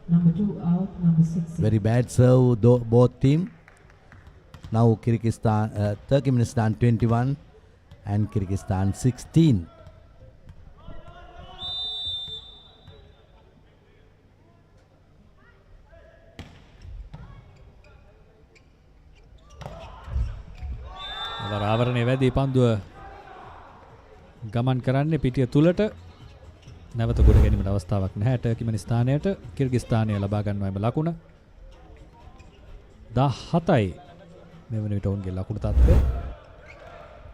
[SPEAKER 17] number 2 out, number 6 in.
[SPEAKER 18] Very bad serve both team. Now Turkmenistan 21 and Kyrgyzstan 16.
[SPEAKER 19] ආවරණයේ වැඩි පන්දුව ගමන් කරන්නේ පිටිය තුලට නැවත ගොඩ ගැනීමට අවස්ථාවක් නැහැ ටර්කිමනිස්තානයට. කිර්ගිස්තානය ලබා ගන්නවා එම ලකුණ 17යි මේ වන විට ඔවුන්ගේ ලකුණු තත්ත්වය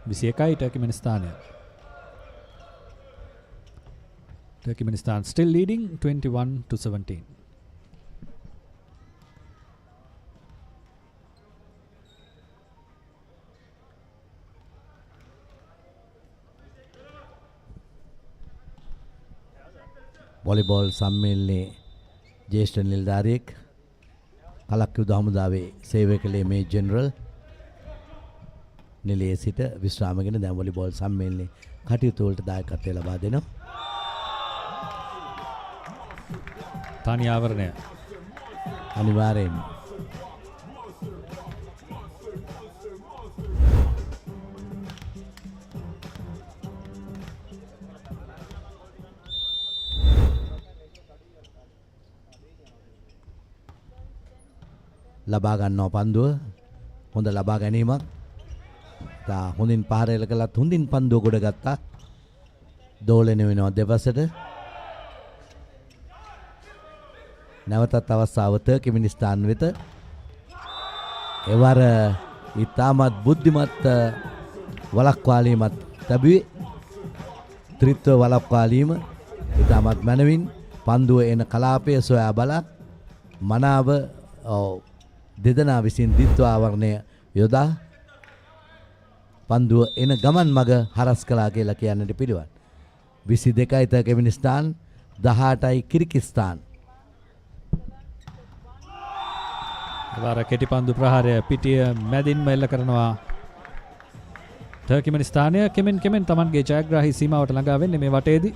[SPEAKER 19] 21යි ටර්කිමනිස්තානය. Turkmenistan still leading 21-17.
[SPEAKER 18] වොලිබෝල් සම්මේලනයේ ජ්‍යෙෂ්ඨ නිලධාරියෙක් කලක් යුද හමුදාවේ සේවය කළේ මේ ජෙනරල් නිලයේ සිට විශ්‍රාමගෙන දැන් වොලිබෝල් සම්මේලනයේ කටයුතු වලට දායකත්වය ලබා දෙනවා.
[SPEAKER 19] තනි ආවරණය
[SPEAKER 18] අනිවාර්යයෙන්ම ලබා ගන්නවා පන්දුව. හොඳ ලබා ගැනීමක්. තා හොඳින් පාරේල කළත් හොඳින් පන්දුව ගොඩ ගත්තා. දෝලණය වෙනවා දෙපසට. නැවතත් අවස්ථාව තර්කමෙනිස්තාන් වෙත. එවර ඉතාමත් බුද්ධිමත් වලක්වාලීමක් ලැබුවේ. ත්‍රිත්ව වලක්වාලීම ඉතාමත් මනවින් පන්දුව එන කලාපය සොයා බලා මනාව දෙදෙනා විසින් ද්විත්ව ආවරණය යොදා පන්දුව එන ගමන් මග හරස් කළා කියලා කියන්නට පිළිවන්. 22යි තර්කමෙනිස්තාන් 18යි කිර්ගිස්තාන්.
[SPEAKER 19] වර කෙටි පන්දු ප්‍රහාරය පිටිය මැදින්ම එල්ල කරනවා තර්කමෙනිස්තානය. කෙමෙන් තමන්ගේ ජයග්‍රාහී සීමාවට ළඟා වෙන්නේ මේ වටේදී.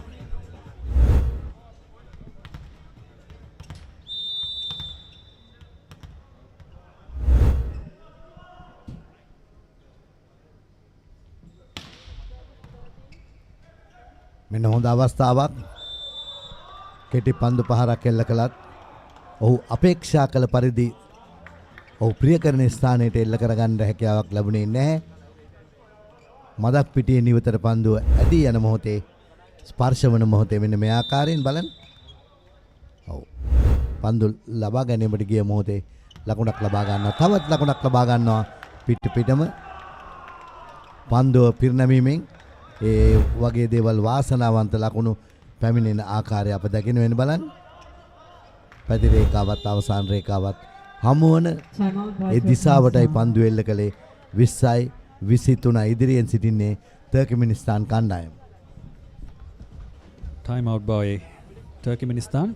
[SPEAKER 18] මෙන්න හොඳ අවස්ථාවක්. කෙටි පන්දු පහරක් එල්ල කළත් ඔහු අපේක්ෂා කළ පරිදි ඔහු ප්‍රිය කරන ස්ථානයට එල්ල කරගන්න හැකියාවක් ලැබුණේ නැහැ. මදක් පිටියේ නිවතර පන්දුව ඇදී යන මොහොතේ ස්පර්ශ වන මොහොතේ මෙන්න මේ ආකාරයෙන් බලන්න. ඔව්. පන්දු ලබා ගැනීමට ගිය මොහොතේ ලකුණක් ලබා ගන්නවා. තවත් ලකුණක් ලබා ගන්නවා පිටම පන්දුව පිරිනැමීමෙන්. ඒ වගේ දේවල් වාසනාවන්ත ලකුණු පැමිණෙන ආකාරය අප දකින්න වෙන බලන්න. පැති රේඛාවත් අවසාන රේඛාවත් හමුවන ඒ දිශාවටයි පන්දු එල්ල කළේ. 20යි 23 ඉදිරියෙන් සිටින්නේ තර්කමෙනිස්තාන් කණ්ඩායම.
[SPEAKER 19] Time out by Turkmenistan.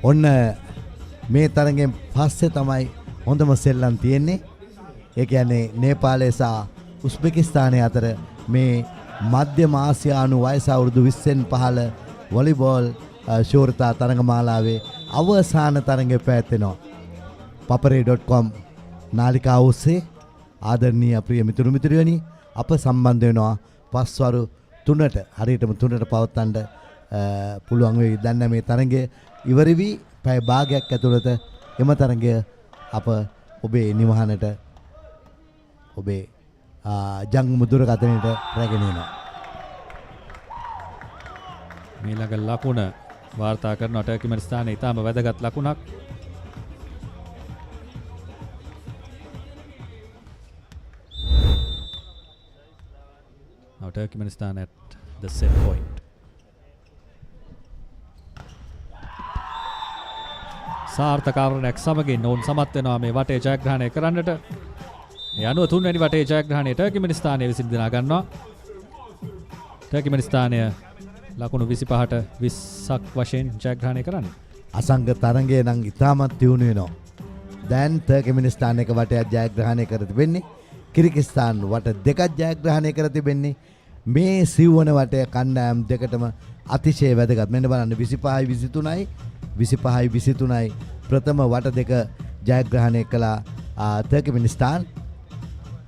[SPEAKER 18] ඔන්න මේ තරගෙන් පස්සේ තමයි හොඳම සෙල්ලම් තියෙන්නේ. ඒ කියන්නේ නේපාලය සහ උස්බෙකිස්තානය අතර මේ මධ්‍යම ආසියානු වයස අවුරුදු 20න් පහළ වොලිබෝල් ශූරතා තරඟමාලාවේ අවසාන තරඟය පැවැත්වෙනවා. papare.com නාලිකාව ඔස්සේ ආදරණීය ප්‍රිය මිතුරු මිතුරියනි අප සම්බන්ධ වෙනවා පස්වරු 3ට හරියටම 3ට පවත්වන්න පුළුවන් වෙයි. දැන් මේ තරඟය ඉවර වී පැය භාගයක් ඇතුළත එම තරඟය අප ඔබේ නිවහනට ඔබේ ජංගම දුරකථනයට රැගෙන එනවා.
[SPEAKER 19] මීළඟ ලකුණ වාර්තා කරන ටර්කිමනිස්තානයේ ඉතාම වැදගත් ලකුණක්. Now Turkmenistan at the set point. සාර්ථක ආවරණයක් සමගින් ඔවුන් සමත් වෙනවා මේ වටේ ජයග්‍රහණය කරන්නට. ඒ අනුව තුන්වැනි වටේ ජයග්‍රහණය ටර්කිමනිස්තානය විසින් දිනා ගන්නවා. ටර්කිමනිස්තානය ලකුණු 25ට 20ක් වශයෙන් ජයග්‍රහණය කරන්නේ.
[SPEAKER 18] අසංග තරගය නම් ඉතාමත් තියුණු වෙනවා. දැන් ටර්කිමනිස්තාන එක වටයක් ජයග්‍රහණය කර තිබෙන්නේ. කිර්ගිස්තාන් වට දෙකක් ජයග්‍රහණය කර තිබෙන්නේ. මේ සිව්වන වටය කණ්ඩායම් දෙකටම අතිශය වැදගත්. මෙන්න බලන්න 25යි 23යි 25යි 23යි ප්‍රථම වට දෙක ජයග්‍රහණය කළා ටර්කිමනිස්තාන්.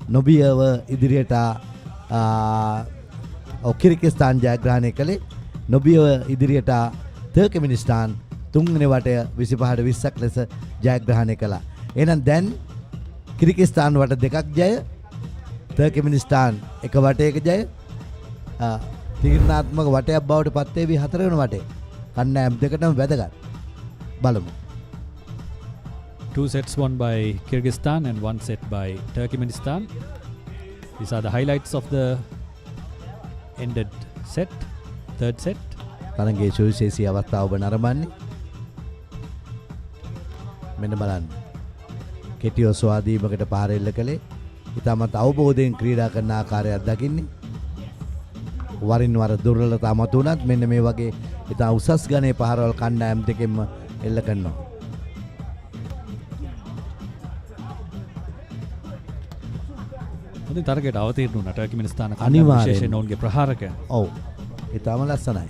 [SPEAKER 18] නොබියව ඉදිරියට කිර්ගිස්තාන් ජයග්‍රහණය කළේ. නොබියව ඉදිරියට ටර්කිමනිස්තාන් තුන්වෙනි වටය 25ට 20ක් ලෙස ජයග්‍රහණය කළා. එහෙනම් දැන් කිර්ගිස්තාන් වට දෙකක් ජය, ටර්කිමනිස්තාන් එක වටයක ජය, තීරණාත්මක වටයක් බවට පත් වේවි හතරවෙනි වටේ. කණ්ඩායම් දෙකටම වැදගත්. බලමු.
[SPEAKER 19] 2 sets won by Kyrgyzstan and 1 set by Turkmenistan. These are the highlights of the ended set, third set.
[SPEAKER 18] තරගයේ සුවිශේෂී අවස්ථාව ඔබ නරඹන්නේ. මෙන්න බලන්න. කෙටිව ස්වාධීනකට පහර එල්ල කළේ. ඉතාමත් අවබෝධයෙන් ක්‍රීඩා කරන ආකාරයක් දකින්නේ. වරින් වර දුර්වලතා මතුවනත් මෙන්න මේ වගේ ඉතා උසස් ගණයේ පහරවල් කණ්ඩායම් දෙකෙන්ම එල්ල කරනවා.
[SPEAKER 19] හොඳින් තරගයට අවතීර්ණ වුණා ටර්කිමනිස්තාන කණ්ඩායම විශේෂයෙන් ඔවුන්ගේ ප්‍රහාරකයන්.
[SPEAKER 18] ඔව්. ඉතාම ලස්සනයි.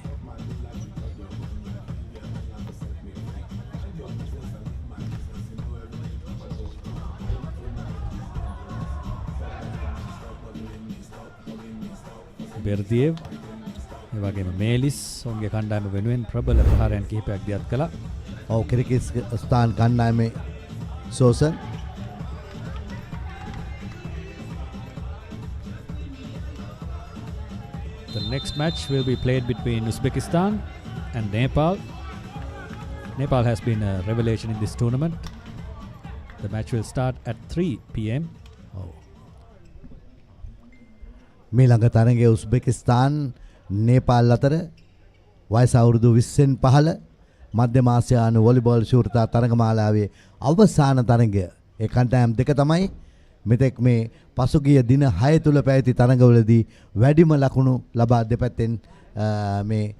[SPEAKER 19] බෙර්දියේව් ඒ වගේම මේලිස් ඔවුන්ගේ කණ්ඩායම වෙනුවෙන් ප්‍රබල ප්‍රහාරයන් කිහිපයක් දියත් කළා.
[SPEAKER 18] ඔව් කිර්ගිස්තාන් කණ්ඩායමේ සෝසන්
[SPEAKER 19] The next match will be played between Uzbekistan and Nepal. Nepal has been a revelation in this tournament. The match will start at 3 p.m.
[SPEAKER 18] මේ ළඟ තරගයේ උස්බෙකිස්තාන් නේපාල් අතර වයස අවුරුදු 20න් පහළ මධ්‍යම ආසියානු වොලිබෝල් ශූරතා තරගමාලාවේ අවසාන තරගය. ඒ කණ්ඩායම් දෙක තමයි මෙතෙක් මේ පසුගිය දින 6 තුල පැවති තරගවලදී වැඩිම ලකුණු ලබා දෙපැත්තෙන් මේ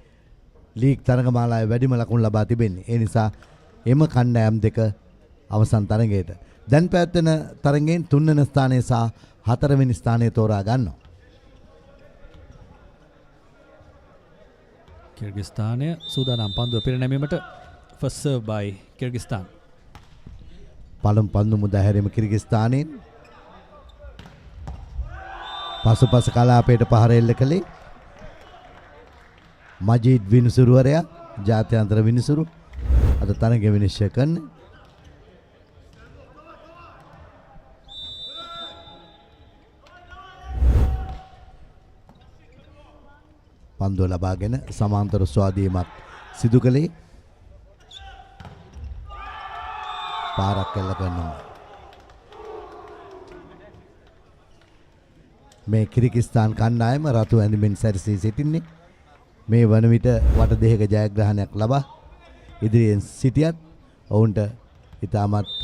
[SPEAKER 18] ලීග් තරගමාලාවේ වැඩිම ලකුණු ලබා තිබෙන්නේ. ඒ නිසා එම කණ්ඩායම් දෙක අවසන් තරගයට දැන් පැවැත්වෙන තරගයෙන් 3 වෙනි ස්ථානය සහ 4 වෙනි ස්ථානය තෝරා ගන්නවා.
[SPEAKER 19] Kyrgyzstan සූදානම් පන්දුව පිරිනැමීමට first serve by Kyrgyzstan.
[SPEAKER 18] පළමු පන්දු මුදා හැරීම කිර්ගිස්තානයෙන් පසුපස කලාපයට පහර එල්ල කළේ මජීඩ් විනිසුරුවරයා ජාත්‍යන්තර විනිසුරු අද තරගය විනිශ්චය කරන පන්දුව ලබාගෙන සමාන්තර ස්වාධීනයක් සිදු කළේ පාරක් කළ කරනවා. මේ කිර්ගිස්තාන් කණ්ඩායම රතු ඇඳුමින් සැරසී සිටින්නේ මේ වන විට වට දෙකක ජයග්‍රහණයක් ලබා ඉදිරියෙන් සිටියත් ඔවුන්ට ඉතාමත්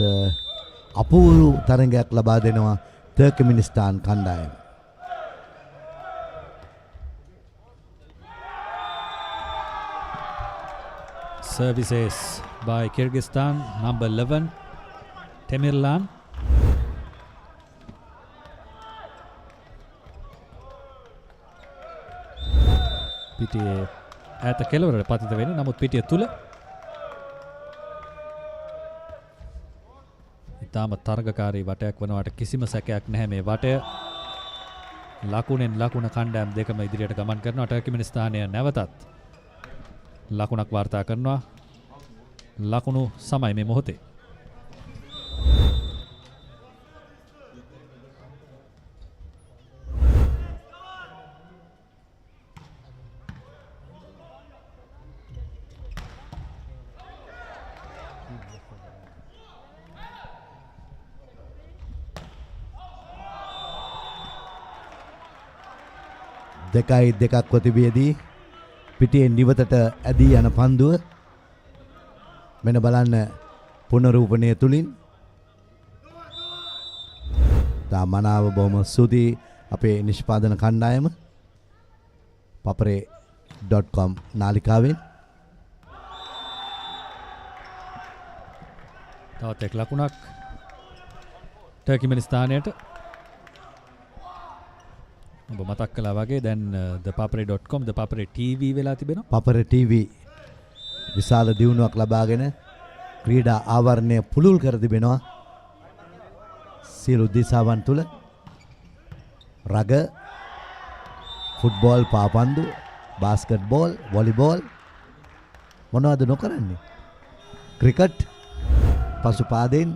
[SPEAKER 18] අපූර්ව තරගයක් ලබා දෙනවා තර්කමිනිස්තාන් කණ්ඩායම.
[SPEAKER 19] Services by Kyrgyzstan, number 11, Temirlan. පිටියේ ඈත කෙළවරට පතිත වෙන්නේ. නමුත් පිටිය තුල ඉතාම තරගකාරී වටයක් වනවාට කිසිම සැකයක් නැහැ. මේ වටය ලකුණෙන් ලකුණ කණ්ඩායම් දෙකම ඉදිරියට ගමන් කරනවා. ටර්කිමනිස්තානය නැවතත් ලකුණක් වාර්තා කරනවා. ලකුණු සමයි මේ මොහොතේ.
[SPEAKER 18] දෙකයි දෙකක් වතිබියදී පිටියේ නිවතට ඇදී යන පන්දුව මෙන්න බලන්න පුනරූපණය තුලින් තා මනාව බොහොම ස්තුතියි අපේ නිෂ්පාදන කණ්ඩායම papare.com නාලිකාවෙන්.
[SPEAKER 19] තවත් එක් ලකුණක් ටර්කිමනිස්තානයට. ඔබ මතක් කළා වගේ දැන් ThePapare.com ThePapare TV වෙලා තිබෙනවා.
[SPEAKER 18] Papare TV විශාල දියුණුවක් ලබාගෙන ක්‍රීඩා ආවරණය පුළුල් කර තිබෙනවා. සියලු දිසාවන් තුල රග, ෆුට්බෝල්, පාපන්දු, බාස්කට්බෝල්, වොලිබෝල් මොනවද නොකරන්නේ? ක්‍රිකට් පසුපාදයෙන්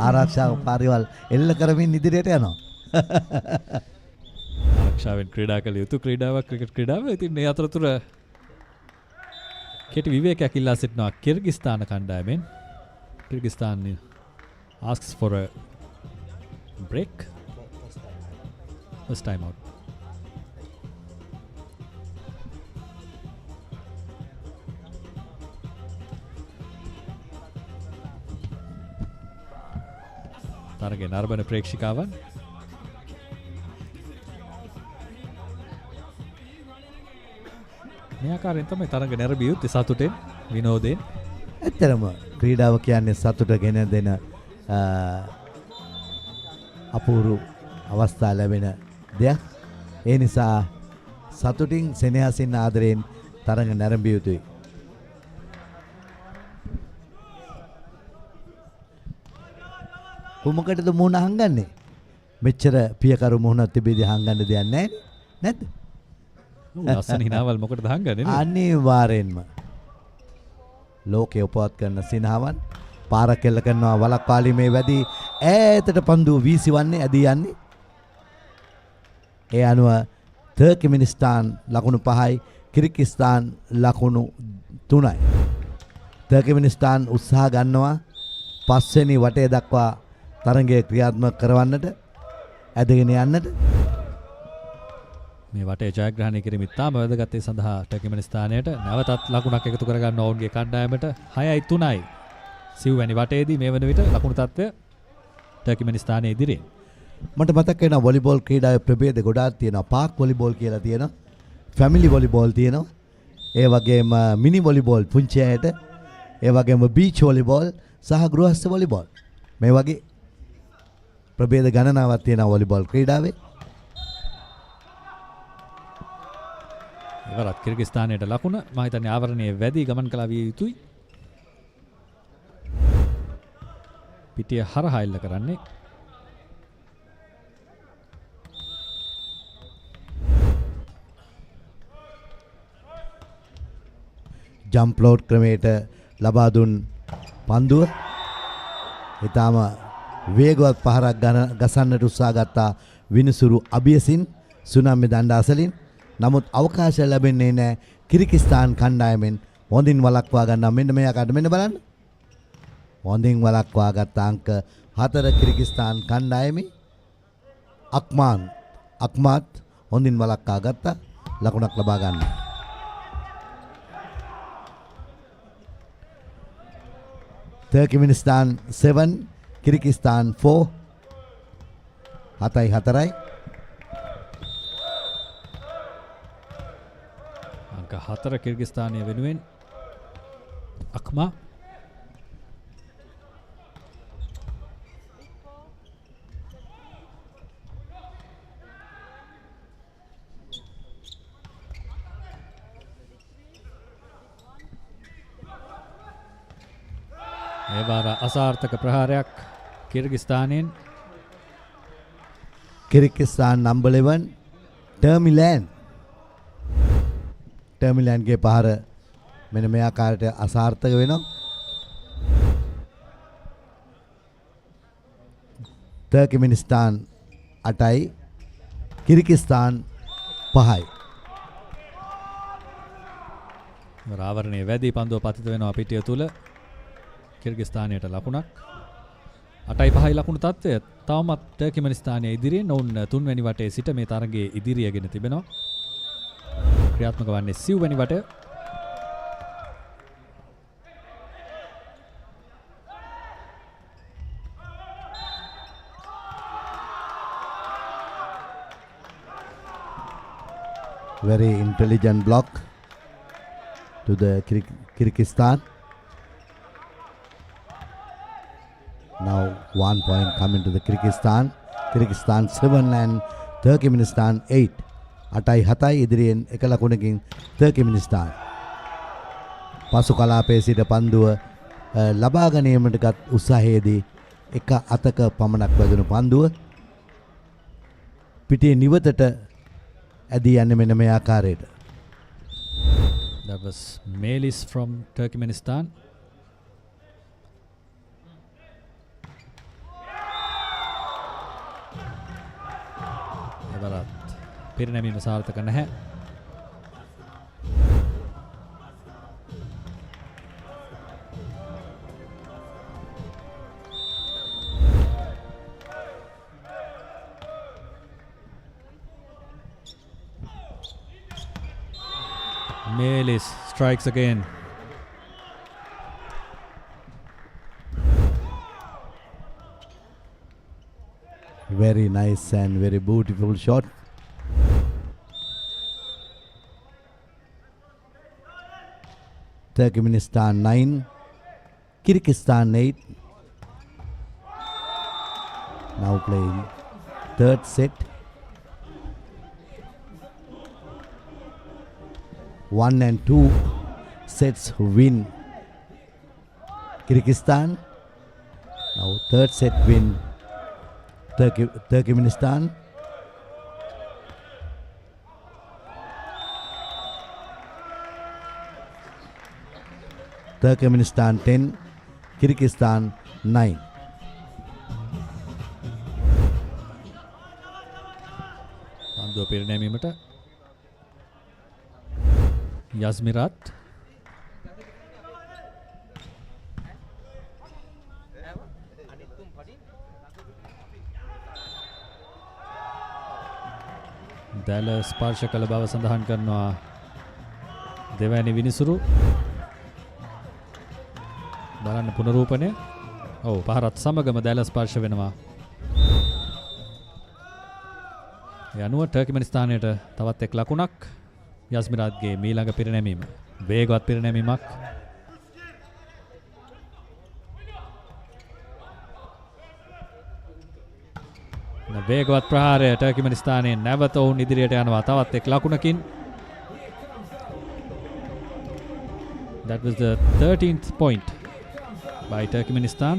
[SPEAKER 18] ආරක්ෂා කාර්යවල එල්ල කරමින් ඉදිරියට යනවා.
[SPEAKER 19] ආරක්ෂාවෙන් ක්‍රීඩා කළ යුතු ක්‍රීඩාවක් ක්‍රිකට් ක්‍රීඩාව. ඉතින් මේ අතරතුර කෙටි විවේකයක් ඉල්ලා සිටිනවා කිර්ගිස්තාන කණ්ඩායමෙන්. Kyrgyzstan asks for a break. First time out. තරගේ නර්බන ප්‍රේක්ෂිකාවන් මේ ආකාරයෙන් තමයි තරඟ නැරඹිය යුත්තේ සතුටෙන් විනෝදයෙන්.
[SPEAKER 18] ඇත්තටම ක්‍රීඩාව කියන්නේ සතුට ගෙන දෙන අපූර්ව අවස්ථා ලැබෙන දෙයක්. ඒ නිසා සතුටින් සෙනෙහසින් ආදරයෙන් තරඟ නැරඹිය යුතුයි. කොමකටද මුහුණ හංගන්නේ? මෙච්චර පියකරු මුහුණක් තිබෙදී හංගන්න දෙයක් නැහැ නේද?
[SPEAKER 19] ලස්සන හිනාවල් මොකටද හංගන්නේ?
[SPEAKER 18] අනිවාර්යෙන්ම ලෝකේ උපවත් කරන සිනහවන් පාර කෙල්ල කරනවා වලක්වාලීමේ වැඩි ඈතට පන්දු වීසිවන්නේ ඇදී යන්නේ. ඒ අනුව තර්කිමිනිස්තාන් ලකුණු 5යි, කිර්ගිස්තාන් ලකුණු 3යි. තර්කිමිනිස්තාන් උත්සාහ ගන්නවා පස්වෙනි වටේ දක්වා තරඟය ක්‍රියාත්මක කරවන්නට, ඇදගෙන යන්නට.
[SPEAKER 19] මේ වටේ ජයග්‍රහණය කිරීම ඉතාම වැදගත් ඒ සඳහා ටර්කිමනිස්තානයට නැවතත් ලකුණක් එකතු කරගන්න ඔවුන්ගේ කණ්ඩායමට 6යි 3යි. සිව්වැනි වටේදී මේ වන විට ලකුණු තත්ත්වය ටර්කිමනිස්තානයේ ඉදිරියෙන්.
[SPEAKER 18] මට මතක් වෙනවා වොලිබෝල් ක්‍රීඩාවේ ප්‍රභේද ගොඩාක් තියෙනවා. පාක් වොලිබෝල් කියලා තියෙනවා. ෆැමිලි වොලිබෝල් තියෙනවා. ඒ වගේම මිනි වොලිබෝල් පුංචි අයට, ඒ වගේම බීච් වොලිබෝල් සහ ගෘහස්ත වොලිබෝල්. මේ වගේ ප්‍රභේද ගණනාවක් තියෙනවා වොලිබෝල් ක්‍රීඩාවේ.
[SPEAKER 19] ඉවරත් කිර්ගිස්තානයට ලකුණ මම හිතන්නේ ආවරණයේ වැඩි ගමන් කළා විය යුතුයි. පිටිය හරහා එල්ල කරන්නේ.
[SPEAKER 18] ජම්ප් ලෝඩ් ක්‍රමයට ලබා දුන් පන්දුව ඊටාම වේගවත් පහරක් ගසන්නට උත්සාහ ගත්තා විනිසුරු අබියසින් සුනාමි දණ්ඩ අසලින්. නමුත් අවකාශය ලැබෙන්නේ නැහැ කිර්ගිස්තාන් කණ්ඩායමෙන්. හොඳින් වළක්වා ගන්නවා. මෙන්න මෙයාකට මෙන්න බලන්න. හොඳින් වළක්වා ගත්ත අංක 4 කිර්ගිස්තාන් කණ්ඩායමේ. අක්මාත් හොඳින් වළක්වා ගත්තා. ලකුණක් ලබා ගන්නවා. Turkmenistan 7, Kyrgyzstan 4. 7-4.
[SPEAKER 19] අංක 4 කිර්ගිස්තානය වෙනුවෙන් අක්මා. ඒ වාර අසාර්ථක ප්‍රහාරයක් කිර්ගිස්තානයෙන්.
[SPEAKER 18] කිර්ගිස්තාන් number 11 ටර්මිලන්ගේ පහර මෙන්න මේ ආකාරයට අසාර්ථක වෙනවා. තර්කිමිනිස්තාන් 8යි, කිර්ගිස්තාන් 5යි.
[SPEAKER 19] ආවරණයේ වැඩි පන්දුව පතිත වෙනවා පිටිය තුල. කිර්ගිස්තානයට ලකුණක් 8-5 ලකුණු තත්ත්වය තවමත් ටර්කිමනිස්තානයේ ඉදිරියෙන්. ඔවුන් 3 වෙනි වටේ සිට මේ තරගයේ ඉදිරියගෙන තිබෙනවා. ක්‍රියාත්මක වන්නේ සිව්වැනි වටය.
[SPEAKER 18] Very intelligent block to the Kyrgyzstan. Now 1 point coming to the Kyrgyzstan. Kyrgyzstan 7 and Turkmenistan 8. Atai hatai ඉදිරියෙන් එක ලකුණකින් Turkmenistan. පසු කලාපයේ සිට පන්දුව ලබා ගැනීමටගත් උත්සාහයේදී එක අතක පමණක් වැදුණු පන්දුව පිටේ නිවතට ඇදී යන්නේ මෙන්න මේ ආකාරයට.
[SPEAKER 19] That was Melis from Turkmenistan. එවරත් පිරිනැමීම සාර්ථක නැහැ. Melis strikes again.
[SPEAKER 18] Very nice and very beautiful shot. Turkmenistan 9, Kyrgyzstan 8. Now playing third set. 1 and 2 sets win Kyrgyzstan. Now third set win Turkmenistan. Turkmenistan 10, Kyrgyzstan 9.
[SPEAKER 19] පන්දුව පිරිනැමීමට යස්මිරත් දැල ස්පර්ශ කළ බව සඳහන් කරනවා දෙවැනි විනිසුරු. බලන්න පුනරූපණය. ඔව් පහරත් සමගම දැල ස්පර්ශ වෙනවා. ඒ අනුව ටර්කිමනිස්තානයට තවත් එක් ලකුණක්. යස්මිරාත්ගේ මීළඟ පිරිනැමීම වේගවත් පිරිනැමීමක්. වේගවත් ප්‍රහාරය ටර්කිමනිස්තානයේ නැවත ඔවුන් ඉදිරියට යනවා තවත් එක් ලකුණකින්. That was the 13th point by Turkmenistan.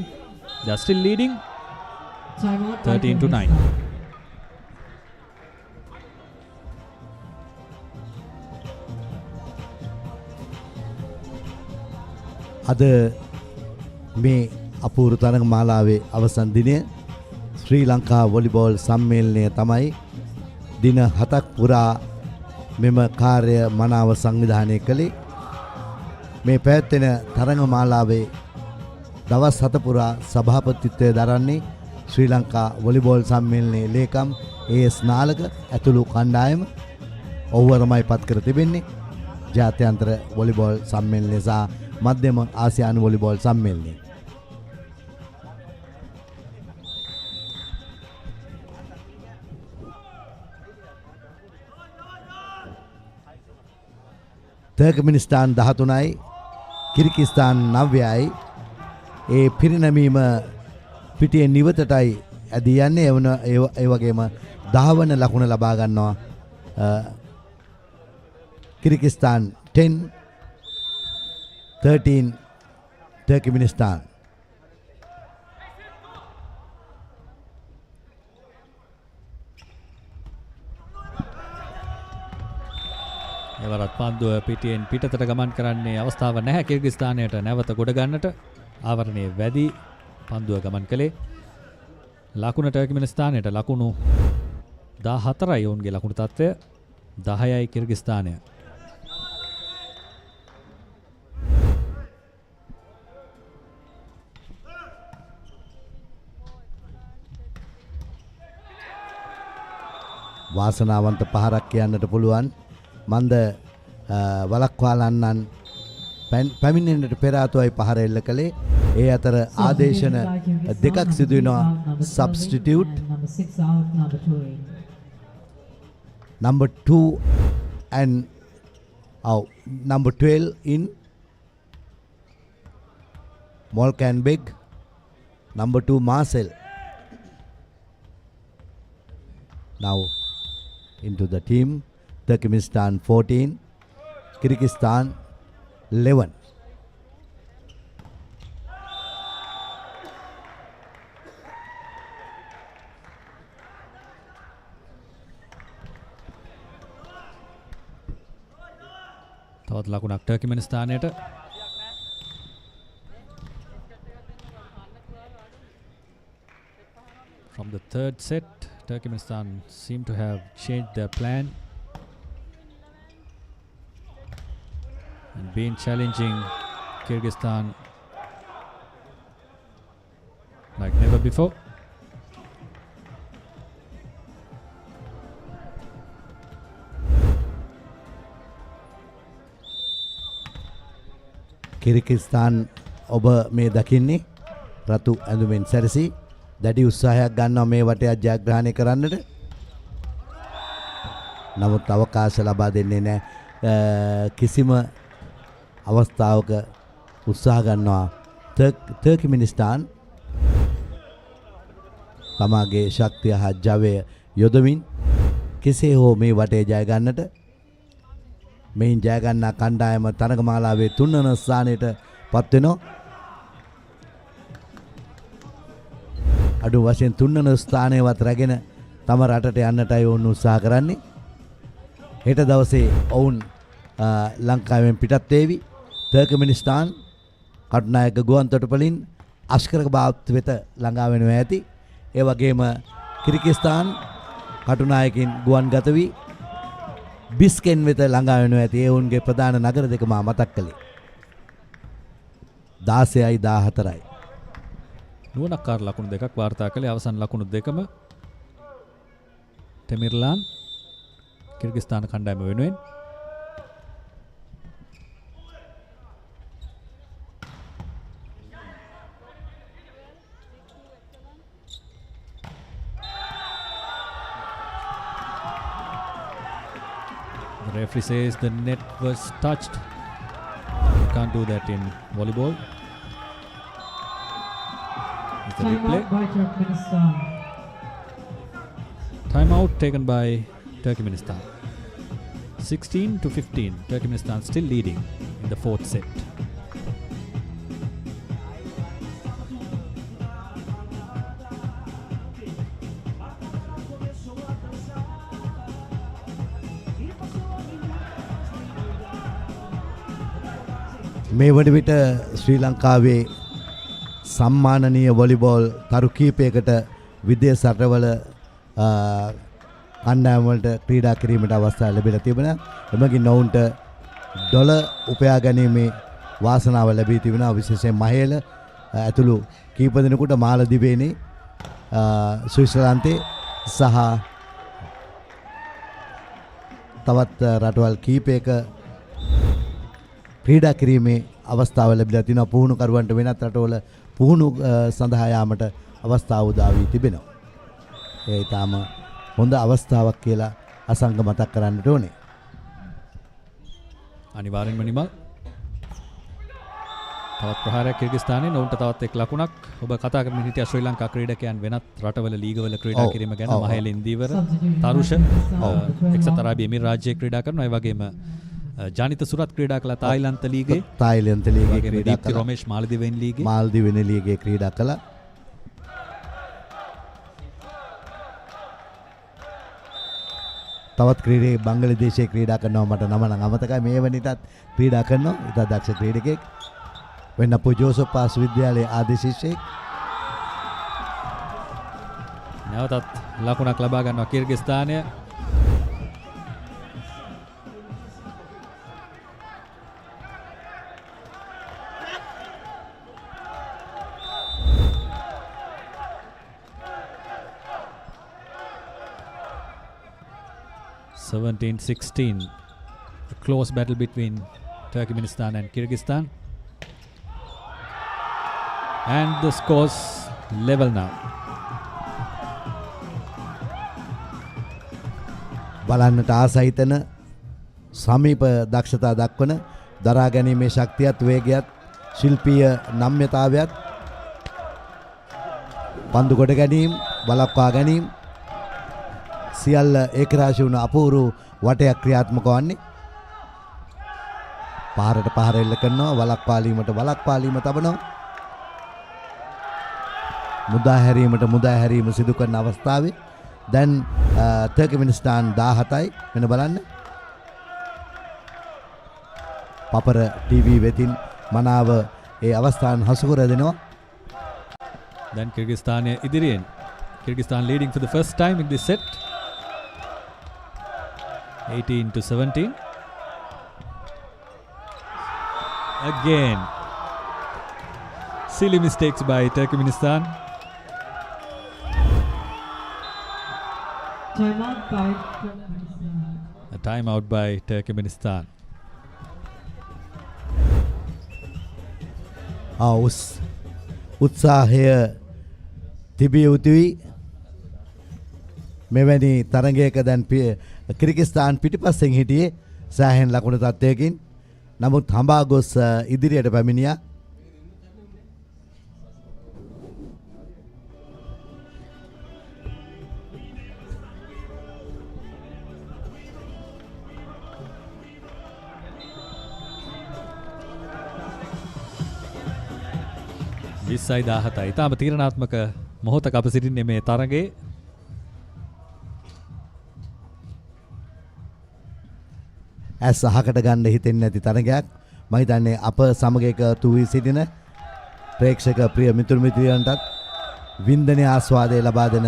[SPEAKER 19] They are still leading 13-9.
[SPEAKER 18] අද මේ අපූර්ව තරඟ මාලාවේ අවසන් දිනය ශ්‍රී ලංකා වොලිබෝල් සම්මේලනය තමයි දින 7ක් පුරා මෙම කාර්ය මනාව සංවිධානය කළේ. මේ පැවැත්වෙන තරඟ මාලාවේ දවස් 7 පුරා සභාපතිත්වය දරන්නේ ශ්‍රී ලංකා වොලිබෝල් සම්මේලනයේ ලේකම් AS නාලක ඇතුළු කණ්ඩායම ඔව්වරමයි පත් කර තිබෙන්නේ. ජාත්‍යන්තර වොලිබෝල් සම්මේලනය සහ මධ්‍යම ආසියානු වොලිබෝල් සම්මේලනය. තර්කමිනිස්තාන් 13යි කිර්ගිස්තාන් 9යි. ඒ පිරිනැමීම පිටියේ නිවතටයි ඇදී යන්නේ. ඒ වගේම 10 වන ලකුණ ලබා ගන්නවා කිර්ගිස්තාන් 10 13 Turkmenistan.
[SPEAKER 19] එවරත් පන්දුව පිටියෙන් පිටතට ගමන් කරන්නේ අවස්ථාව නැහැ කිර්ගිස්තානයට නැවත ගොඩ ගන්නට. ආවරණයේ වැඩි පන්දුව ගමන් කළේ ලකුණ ටර්කිමනිස්තානයට ලකුණු 14යි ඔවුන්ගේ ලකුණු තත්ත්වය 10යි කිර්ගිස්තානය.
[SPEAKER 18] වාසනාවන්ත පහරක් කියන්නට පුළුවන්. මන්ද වලක්වාලන්නන් පැමිණෙන්නට පෙර ආතුවයි පහර එල්ල කළේ. ඒ අතර ආදේශන දෙකක් සිදු වෙනවා. සබ්ස්ටිටියුට් number 2 and number 12 in Molkanbeg, number 2 Marcel. Now into the team, Turkmenistan 14, Kyrgyzstan 11.
[SPEAKER 19] තවත් ලකුණක් ටර්කිමනිස්තානයට. From the third set, Turkmenistan seem to have changed their plan and been challenging Kyrgyzstan like never before.
[SPEAKER 18] Kyrgyzstan ඔබ මේ දකින්නේ රතු ඇඳුමෙන් සැරසි දැඩි උත්සාහයක් ගන්නවා මේ වටයක් ජයග්‍රහණය කරන්නට. නමුත් අවකාශ ලබා දෙන්නේ නැහැ. කිසිම අවස්ථාවක උත්සාහ ගන්නවා තර්කිමිනිස්තාන් තමාගේ ශක්තිය හා ජවය යොදමින් කෙසේ හෝ මේ වටේ ජය ගන්නට. මෙයින් ජය ගන්නා කණ්ඩායම තරගමාලාවේ 3 වන ස්ථානයට පත් වෙනවා. අඩු වශයෙන් 3 වන ස්ථානයවත් රැගෙන තම රටට යන්නටයි ඔවුන් උත්සාහ කරන්නේ. හෙට දවසේ ඔවුන් ලංකාවෙන් පිටත් වේවි. තර්කමිනිස්තාන් කටුනායක ගුවන්තොටුපළින් අෂ්කරබාද් වෙත ළඟා වෙනවා ඇති. ඒ වගේම කිර්ගිස්තාන් කටුනායකින් ගුවන්ගත වී බිස්කෙන් වෙත ළඟා වෙනවා ඇති. ඒ ඔවුන්ගේ ප්‍රධාන නගර දෙක මා මතක් කළේ 16යි 14යි.
[SPEAKER 19] නුවණක්කාර ලකුණු දෙකක් වාර්තා කළේ. අවසන් ලකුණු දෙකම තෙමිර්ලාන් කිර්ගිස්තාන කණ්ඩායම වෙනුවෙන්. The referee says the net was touched. You can't do that in volleyball. It's a replay.
[SPEAKER 17] Timeout by Turkmenistan.
[SPEAKER 19] Timeout taken by Turkmenistan. 16-15. Turkmenistan still leading in the fourth set.
[SPEAKER 18] මේ වන විට ශ්‍රී ලංකාවේ සම්මානනීය වොලිබෝල් තරු කීපයකට විදේශ රටවල කණ්ඩායම් වලට ක්‍රීඩා කිරීමට අවස්ථාව ලැබිලා තිබෙනවා. එමගින් ඔවුන්ට ඩොලර් උපයා ගැනීමේ වාසනාව ලැබී තිබෙනවා. විශේෂයෙන් මහේල ඇතුළු කීප දෙනෙකුට මාලදිවයිනේ ස්විට්සර්ලන්තේ සහ තවත් රටවල් කීපයක ක්‍රීඩා කිරීමේ අවස්ථාව ලැබිලා තිනවා. පුහුණුකරුවන්ට වෙනත් රටවල පුහුණු සඳහා යාමට අවස්ථාව උදා වී තිබෙනවා. ඒ ඊටාම හොඳ අවස්ථාවක් කියලා අසංග මතක් කරන්නට ඕනේ.
[SPEAKER 19] අනිවාර්යෙන්ම නිමල්. තවත් ප්‍රහාරයක් කිර්ගිස්තානයේ නොවුන්ට තවත් එක් ලකුණක්. ඔබ කතා කරමින් හිටිය ශ්‍රී ලංකා ක්‍රීඩකයන් වෙනත් රටවල ලීගවල ක්‍රීඩා කිරීම ගැන. මහේල ඉන්දීවර, තරුෂ එක්සත් අරාබි එමිරාත් රාජ්‍යයේ ක්‍රීඩා කරනවා. ඒ වගේම ජානිත සුරත් ක්‍රීඩා කළා තායිලන්ත ලීගේ.
[SPEAKER 18] තායිලන්ත ලීගේ ක්‍රීඩා කළා.
[SPEAKER 19] රොමේෂ් මාලදිවෙන් ලීගේ.
[SPEAKER 18] මාලදිවෙන් ලීගේ ක්‍රීඩා කළා. තවත් ක්‍රීඩකයෙක් බංග්ලාදේශයේ ක්‍රීඩා කරනවා. මට නම නම් අමතකයි. මේ වෙනිටත් ක්‍රීඩා කරනවා. ඉතා දක්ෂ ක්‍රීඩකයෙක්. වෙන්නපු ජෝසප් පාස් විද්‍යාලයේ ආදී ශිෂ්‍යෙක්.
[SPEAKER 19] නැවතත් ලකුණක් ලබා ගන්නවා කිර්ගිස්තානය. A close battle between Turkmenistan and Kyrgyzstan. And the scores level now.
[SPEAKER 18] බලන්නට ආසයිතන සමීප දක්ෂතා දක්වන දරා ගැනීමේ ශක්තියත් වේගයත් ශිල්පීය නම්‍යතාවයත් පන්දු කොට ගැනීම වළක්වා ගැනීම සියල්ල ඒකරාශී වුණ අපූර්ව වටයක් ක්‍රියාත්මක වන්නේ. පහරට පහර එල්ල කරනවා වළක්වාලීමට වළක්වාලීම තබනවා. මුදා හැරීම සිදු කරන අවස්ථාවේ දැන් තර්කමෙනිස්තාන් 17යි වෙන බලන්න. පපර TV වෙතින් මනාව ඒ අවස්ථාන් හසු කර දෙනවා.
[SPEAKER 19] Then Kyrgyzstan ඉදිරියෙන්. Kyrgyzstan leading for the first time in this set. 18-17. Again. Silly mistakes by Turkmenistan.
[SPEAKER 17] Timeout by Turkmenistan.
[SPEAKER 19] A timeout by Turkmenistan.
[SPEAKER 18] උත්සාහය තිබිය යුතුයි. මෙවැනි තරගයක දැන් කිර්ගිස්තාන් පිටිපස්සෙන් හිටියේ සෑහෙන ලකුණු තත්ත්වයකින්. නමුත් හඹා ගොස් ඉදිරියට පැමිණියා.
[SPEAKER 19] විස්සයි 17යි. තාම තීරණාත්මක මොහොතක අප සිටින්නේ මේ තරගයේ.
[SPEAKER 18] ඇස් අහකට ගන්න හිතෙන්නේ නැති තරගයක්. මම හිතන්නේ අප සමග එකතු වී සිටින ප්‍රේක්ෂක ප්‍රිය මිතුරු මිත්‍රයන්ටත් වින්දනීය ආස්වාදය ලබා දෙන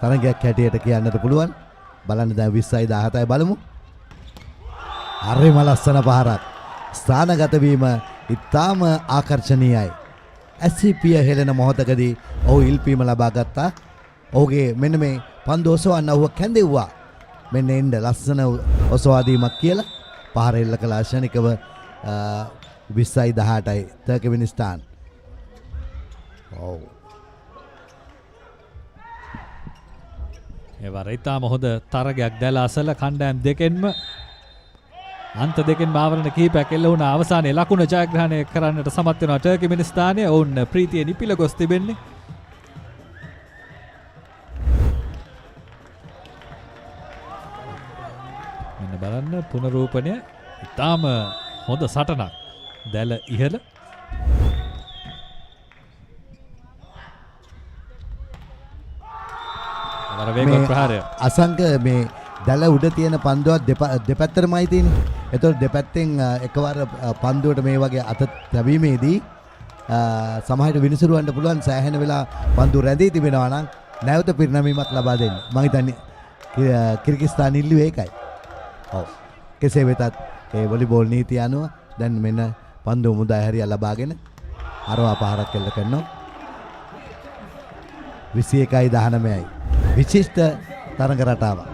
[SPEAKER 18] තරගයක් හැටියට කියන්නට පුළුවන්. බලන්න දැන් 20යි 17යි බලමු. හරිම ලස්සන පහරක්. ස්ථානගත වීම ඉතාම ආකර්ෂණීයයි. ඇසිපිය හෙළෙන මොහොතකදී ඔහු ඉල්පීම ලබා ගත්තා. ඔහුගේ මෙන්න මේ පන්දු ඔසවන්න ඔහුව කැඳෙව්වා. මෙන්න එන්න ලස්සන ඔසවාදීමක් කියලා පහර එල්ල කළ ක්ෂණිකව 20යි 18යි තර්කමෙනිස්තාන්. ඔව්.
[SPEAKER 19] ඒ වර ඉතාම හොඳ තරගයක් දැල අසල කණ්ඩායම් දෙකෙන්ම අන්ත දෙකෙන් ආවරණ කිහිපයක් එල්ල වුණා. අවසානයේ ලකුණ ජයග්‍රහණය කරන්නට සමත් වෙනවා ටර්කිමිනිස්තානය. ඔවුන් ප්‍රීතිය නිපිල ගොස් තිබෙන්නේ. මෙන්න බලන්න පුනරූපණය. ඉතාම හොඳ සටනක්. දැල ඉහළ. වර වේගවත් ප්‍රහාරය.
[SPEAKER 18] අසංක මේ දැල උඩ තියෙන පන්දුවක් දෙපැත්තටමයි තියෙන්නේ. එතකොට දෙපැත්තෙන් එකවර පන්දුවට මේ වගේ අත තැබීමේදී සමහරට විනිසුරුවන්න පුළුවන්. සෑහෙන වෙලා පන්දු රැඳී තිබෙනවා නම් නැවත පිරිනැමීමක් ලබා දෙන්න. මම හිතන්නේ කිර්ගිස්තාන ඉල්ලුවේ ඒකයි. ඔව්. කෙසේ වෙතත් ඒ වොලිබෝල් නීතිය අනුව දැන් මෙන්න පන්දුව මුදා හැරියා ලබාගෙන අරවා පහරක් එල්ල කරනවා. 21යි 19යි. විශිෂ්ට තරඟ රටාවක්.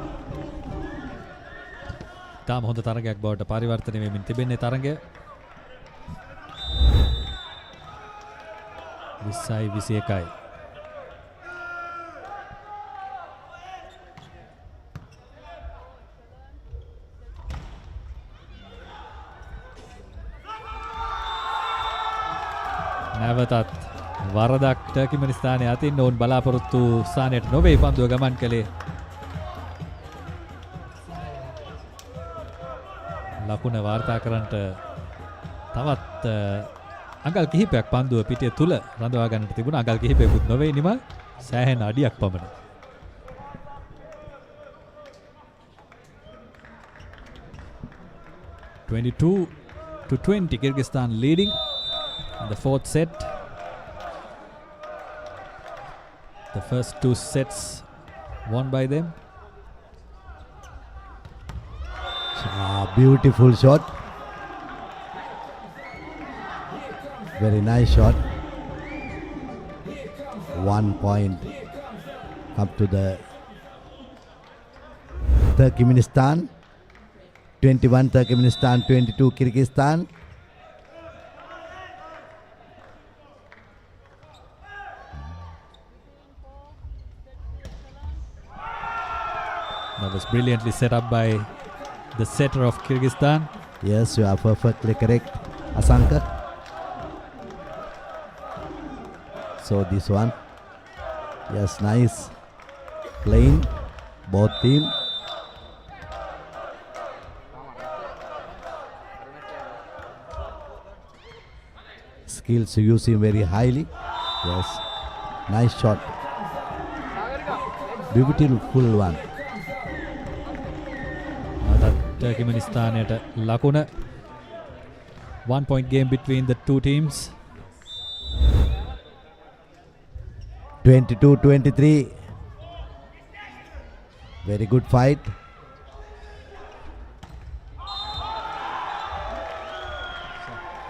[SPEAKER 19] තාම හොඳ තරගයක් බවට පරිවර්තනය වෙමින් තිබෙන්නේ තරගය. 20යි 21යි. නැවතත් වරදක් ටර්කිමිනිස්තානයේ අතින් ඔවුන් බලාපොරොත්තු ස්ථානයට නොවේ පන්දුව ගමන් කළේ. ලකුණ වාර්තා කරන්නට තවත් අඟල් කිහිපයක් පන්දුව පිටිය තුල රඳවා ගන්නට තිබුණා. අඟල් කිහිපයකුත් නොවේ නිමල්. සෑහෙන අඩියක් පමණ. (22-20) Kyrgyzstan leading in the fourth set. The first two sets won by them.
[SPEAKER 18] Beautiful shot. Very nice shot. 1 point up to the Turkmenistan. 21 Turkmenistan, 22 Kyrgyzstan.
[SPEAKER 19] That was brilliantly set up by the setter of Kyrgyzstan.
[SPEAKER 18] Yes, you are perfectly correct, Asanka. So this one, yes, nice playing, both team. Skills using very highly. Yes, nice shot. Beautiful one.
[SPEAKER 19] Turkmenistan at Lakuna. 1 point game between the two teams.
[SPEAKER 18] 22-23. Very good fight.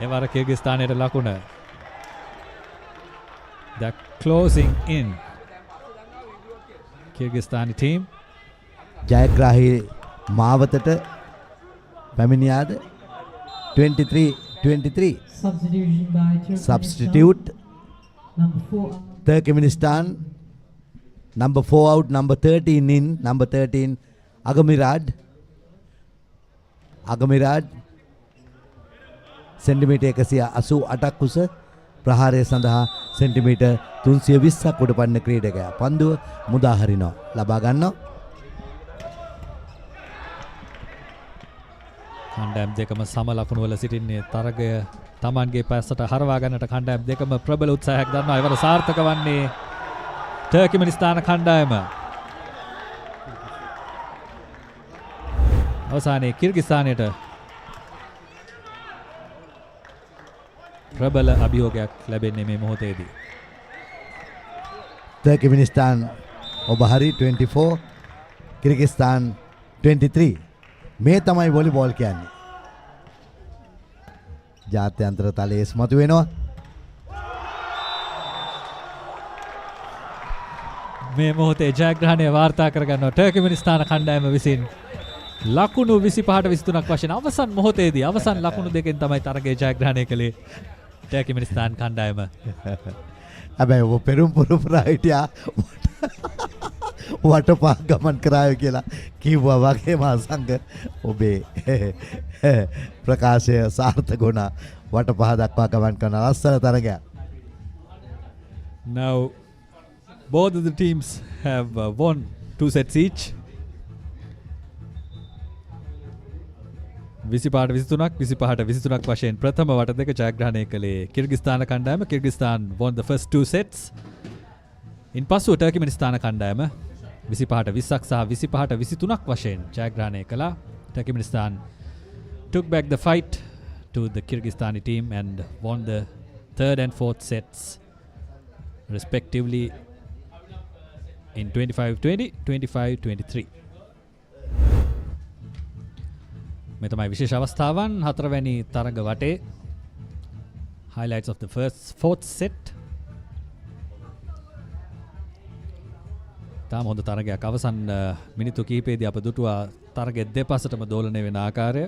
[SPEAKER 19] Evara Kyrgyzstan at Lakuna. They're closing in. Kyrgyzstani team.
[SPEAKER 18] Jayagrahi Mawatata Paminiyada 23-23.
[SPEAKER 17] Substitution by Turkmenistan.
[SPEAKER 18] Substitute.
[SPEAKER 17] Number 4.
[SPEAKER 18] Turkmenistan. Number 4 out, number 13 in. Number 13 Agamirad. Agamirad. Centimetre 188ක් උස ප්‍රහාරය සඳහා centimetre 320ක් උඩ පන්න ක්‍රීඩකයා පන්දුව මුදා හරිනවා ලබා ගන්නවා.
[SPEAKER 19] කණ්ඩායම් දෙකම සම ලකුණු වල සිටින්නේ තරගය Tamanගේ පැත්තට හරවා ගන්නට කණ්ඩායම් දෙකම ප්‍රබල උත්සාහයක් දරනවා. ඒවල සාර්ථක වන්නේ ටර්කිමනිස්තාන කණ්ඩායම. අවසානයේ කිර්ගිස්තානයට ප්‍රබල අභියෝගයක් ලැබෙන්නේ මේ මොහොතේදී.
[SPEAKER 18] Turkmenistan ඔබ හරි 24 Kyrgyzstan 23. මේ තමයි වොලිබෝල් කියන්නේ. ජාත්‍යන්තර තලයේ ඉස්මතු වෙනවා.
[SPEAKER 19] මේ මොහොතේ ජයග්‍රහණය වාර්තා කරගන්නවා ටර්කිමනිස්තාන කණ්ඩායම විසින්. ලකුණු 25ට 23ක් වශයෙන් අවසන් මොහොතේදී අවසන් ලකුණු දෙකෙන් තමයි තරගයේ ජයග්‍රහණය කළේ ටර්කිමනිස්තාන් කණ්ඩායම.
[SPEAKER 18] හැබැයි ඔබ පෙරම් පුරපුරා හිටියා වටපා ගමන් කරාය කියලා කිව්වා වගේම අසංග ඔබේ ප්‍රකාශය සාර්ථක වුණා. වටපහ දක්වා ගමන් කරන ලස්සන තරගයක්.
[SPEAKER 19] Now both of the teams have won 2 sets each. 25-23ක් වශයෙන් ප්‍රථම වට දෙක ජයග්‍රහණය කළේ කිර්ගිස්තාන කණ්ඩායම. Kyrgyzstan won the first 2 sets. ඉන්පසු ටර්කිමනිස්තාන කණ්ඩායම 25-20ක් සහ 25-23ක් වශයෙන් ජයග්‍රහණය කළා. Turkmenistan took back the fight to the Kyrgyzstani team and won the 3rd and 4th sets respectively in 25-20, 25-23. මේ තමයි විශේෂ අවස්ථාවන් හතරවැනි තරග වටේ. Highlights of the fourth set. තාම හොඳ තරගයක් අවසන් මිනිත්තු කිහිපයේදී අප දුටුවා තරගයේ දෙපසටම දෝලනය වෙන ආකාරය.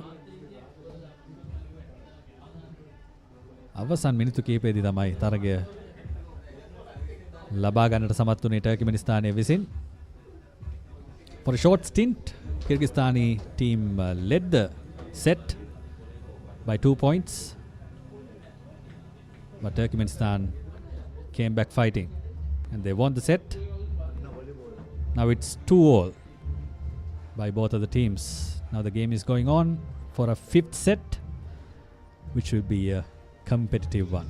[SPEAKER 19] අවසන් මිනිත්තු කිහිපයේදී තමයි තරගය ලබා ගන්නට සමත් වුණේ ටර්කිමනිස්තානය විසින්. For a short stint, Kyrgyzstani team led the set by 2 points, but Turkmenistan came back fighting and they won the set. Now it's 2-all by both of the teams. Now the game is going on for a 5th set, which will be a competitive one.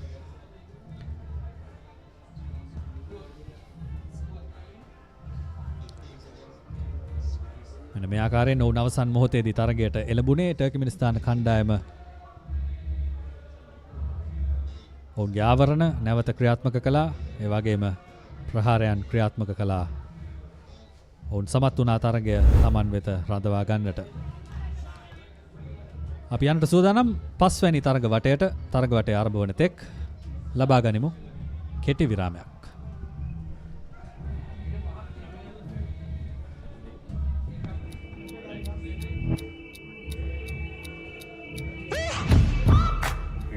[SPEAKER 19] මෙන්න මේ ආකාරයෙන් ඔවුන් අවසන් මොහොතේදී තරගයට එළඹුණේ ටර්කිමනිස්තාන කණ්ඩායම. ඔවුන්ගේ ආවරණ නැවත ක්‍රියාත්මක කළා. ඒ වගේම ප්‍රහාරයන් ක්‍රියාත්මක කළා. ඔවුන් සමත් වුණා තරගය Taman වෙත රඳවා ගන්නට. අපි යන්නට සූදානම් 5 වැනි තරග වටයට. තරග වටය ආරම්භ වන තෙක් ලබා ගනිමු කෙටි විරාමයක්.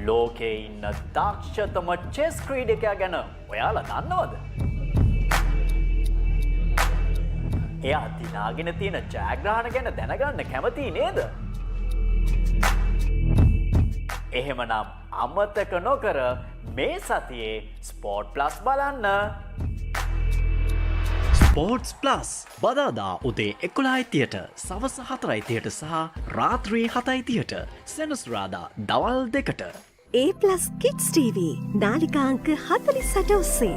[SPEAKER 16] ලෝකේ ඉන්න දක්ෂතම චෙස් ක්‍රීඩකයා ගැන ඔයාලා දන්නවද? එයා දිනාගෙන තියෙන ජයග්‍රහණ ගැන දැනගන්න කැමති නේද? එහෙමනම් අමතක නොකර මේ සතියේ ස්පෝර්ට් ප්ලස් බලන්න. ස්පෝර්ට්ස් ප්ලස් බදාදා උදේ 11:30ට සවස 4:30ට සහ රාත්‍රී 7:30ට සෙනසුරාදා දවල් 2ට
[SPEAKER 5] A+ Kids TV නාලිකාංක 48 ඔස්සේ.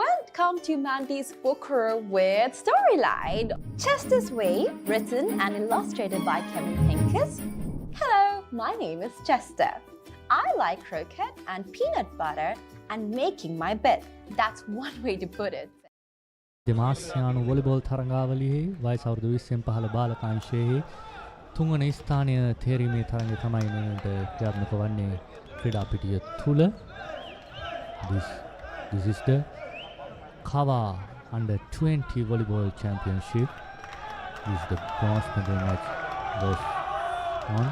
[SPEAKER 20] Welcome to Mandy's Booker with Storyline. Chester's Way, written and illustrated by Kevin Pincus. Hello, my name is Chester. I like croquet and peanut butter and making my bed. That's one way to put it.
[SPEAKER 2] දෙමාස්යානු volleyball තරඟාවලියෙහි වයස අවුරුදු 20න් පහළ බාලකාංශයේ තුන්වන ස්ථානය තේරීමේ තරඟය තමයි මෙන්නට ක්‍රියාත්මක වන්නේ ක්‍රීඩා පිටිය තුල. This is the CAVA U20 Volleyball Championship. This is the bronze medal match goes on.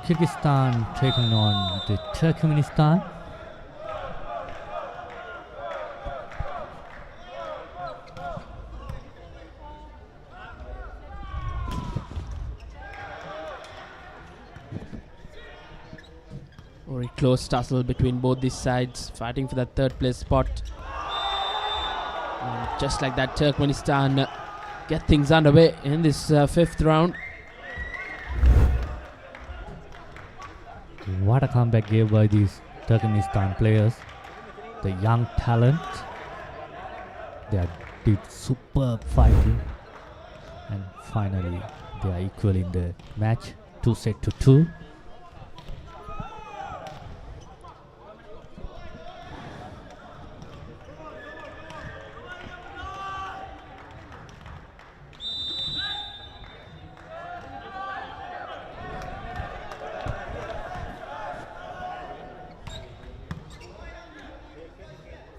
[SPEAKER 2] Kyrgyzstan taking on the Turkmenistan.
[SPEAKER 1] Very close tussle between both these sides, fighting for that third place spot. And just like that, Turkmenistan get things underway in this fifth round.
[SPEAKER 2] What a comeback gave by these Turkmenistan players. The young talent. They did superb fighting. And finally, they are equal in the match. 2-2.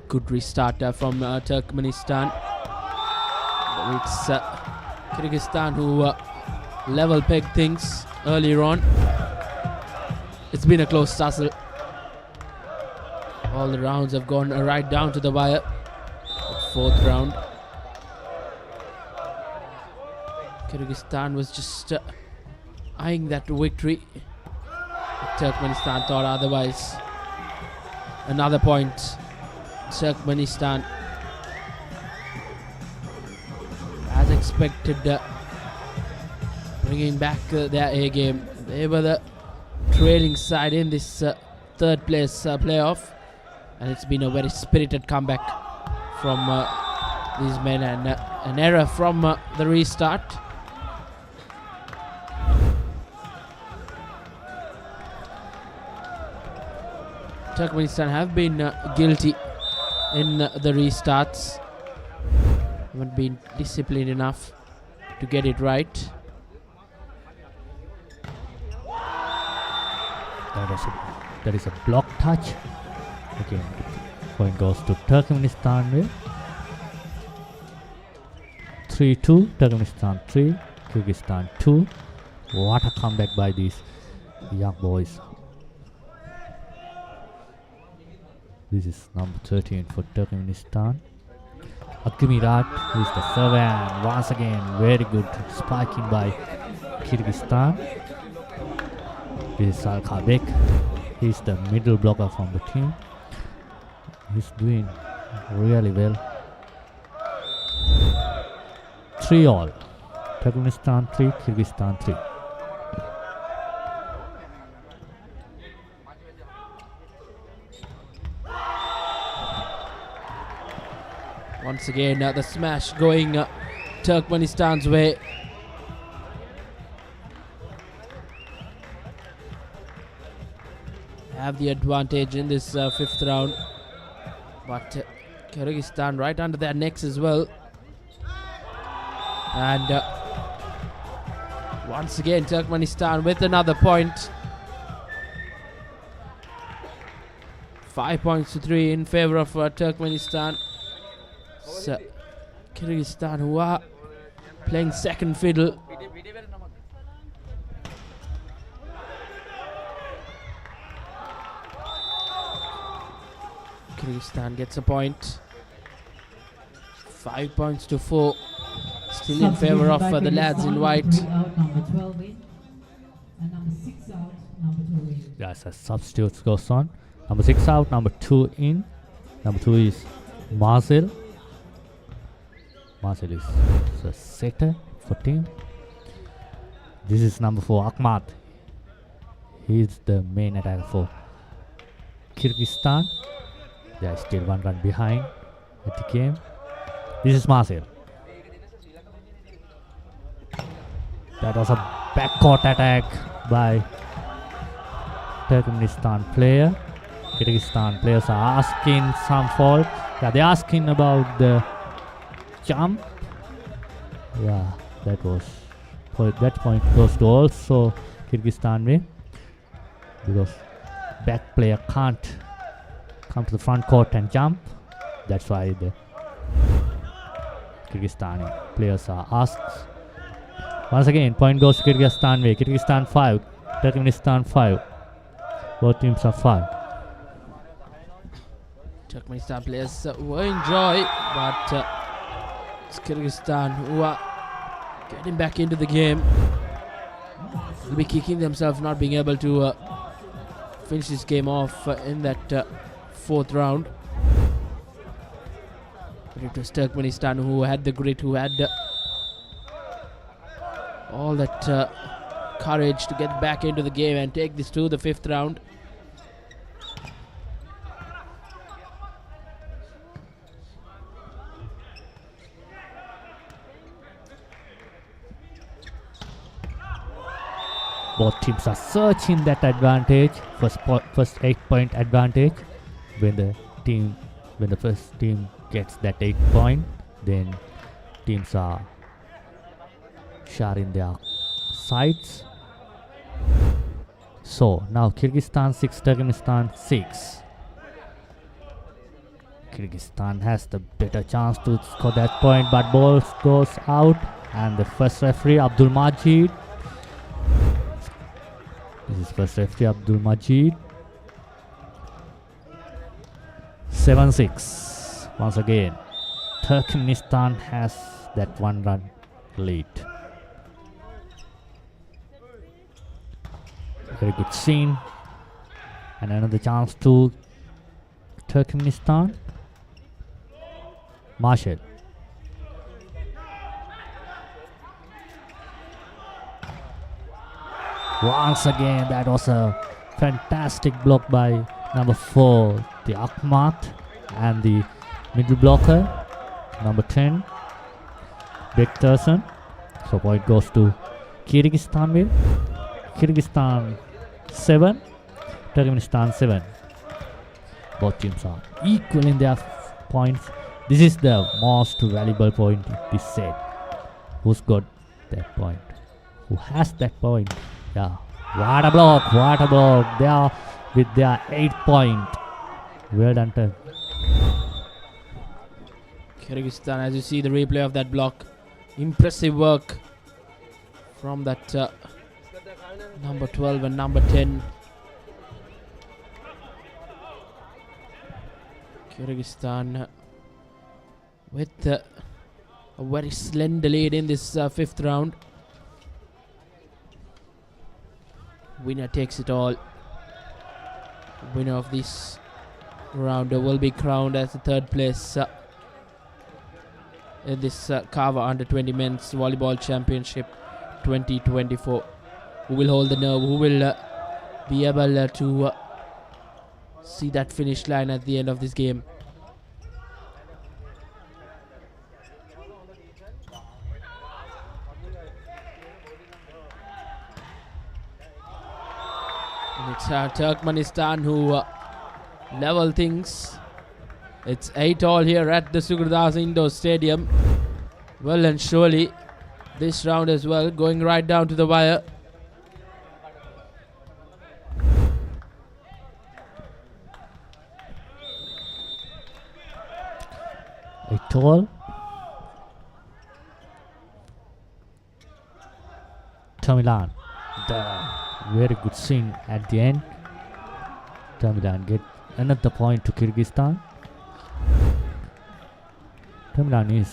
[SPEAKER 1] Good restart from Turkmenistan. It's Kyrgyzstan who level pegged things earlier on. It's been a close tussle. All the rounds have gone right down to the wire. Fourth round. Kyrgyzstan was just eyeing that victory. Turkmenistan thought otherwise. Another point. Turkmenistan, as expected, bringing back their A game. They were the trailing side in this third place playoff, and it's been a very spirited comeback from these men, and an error from the restart. Turkmenistan have been guilty in the restarts. Haven't been disciplined enough to get it right.
[SPEAKER 2] That is a block touch. Again, point goes to Turkmenistan. 3-2. Turkmenistan 3. Kyrgyzstan 2. What a comeback by these young boys. This is number 13 for Turkmenistan. Akimirat is the server, and once again very good spiking by Kyrgyzstan. This is Salkabek. He's the middle blocker from the team. He's doing really well. 3-all. Turkmenistan 3, Kyrgyzstan 3.
[SPEAKER 1] Once again, the smash going Turkmenistan's way. Have the advantage in this fifth round, but Kyrgyzstan right under their necks as well. And once again, Turkmenistan with another point. 5 points to 3 in favor of Turkmenistan. Kyrgyzstan who are playing second fiddle. Kyrgyzstan gets a point. 5 points to 4. Still in favor of the lads in white.
[SPEAKER 17] Number 12 in. And number 6 out, number 2 in.
[SPEAKER 2] Yes, as substitutes goes on. Number 6 out, number 2 in. Number 2 is Marcel. Marcel is the setter for team. This is number 4, Ahmad. He is the main attacker for Kyrgyzstan. They are still 1 run behind at the game. This is Marcel. That was a backcourt attack by Turkmenistan player. Kyrgyzstan players are asking some fault. Yeah, they're asking about the jump. Yeah, that point goes to also Kyrgyzstan way, because back player can't come to the front court and jump. That's why the Kyrgyzstani players are asked. Once again, point goes to Kyrgyzstan way. Kyrgyzstan 5, Turkmenistan 5. Both teams are 5.
[SPEAKER 1] Turkmenistan players were in joy, but it's Kyrgyzstan who are getting back into the game. Will be kicking themselves not being able to finish this game off in that 4th round. But it was Turkmenistan who had the grit, who had all that courage to get back into the game and take this to the 5th round.
[SPEAKER 2] Both teams are searching that advantage, first 8-point advantage. When the first team gets that 8 point, then teams are sharing their sides. So now Kyrgyzstan 6, Turkmenistan 6. Kyrgyzstan has the better chance to score that point, but ball goes out, and the first referee Abdul Majid. This is first referee Abdul Majid. 7-6. Once again, Turkmenistan has that 1 run lead. Very good scene. And another chance to Turkmenistan. Marshall. Once again, that was a fantastic block by number 4, the Ahmad, and the middle blocker, number 10, Bekterson. So point goes to Kyrgyzstan. Kyrgyzstan 7, Turkmenistan 7. Both teams are equal in their points. This is the most valuable point in this set. Who's got that point? Who has that point? Yeah. What a block. They are with their 8 point. Well done, Turk.
[SPEAKER 1] Kyrgyzstan, as you see the replay of that block, impressive work from that number 12 and number 10. Kyrgyzstan with a very slender lead in this 5th round. Winner takes it all. Winner of this round will be crowned as the 3rd place in this CAVA Under 20 Men's Volleyball Championship 2024. Who will hold the nerve? Who will be able to see that finish line at the end of this game? And it's Turkmenistan who level things. It's 8-all here at the Sugathadasa Indoor Stadium. Well and surely this round as well, going right down to the wire.
[SPEAKER 2] Tall. Tamilan. Very good scene at the end. Tamilan get another point to Kyrgyzstan. Turkmenistan is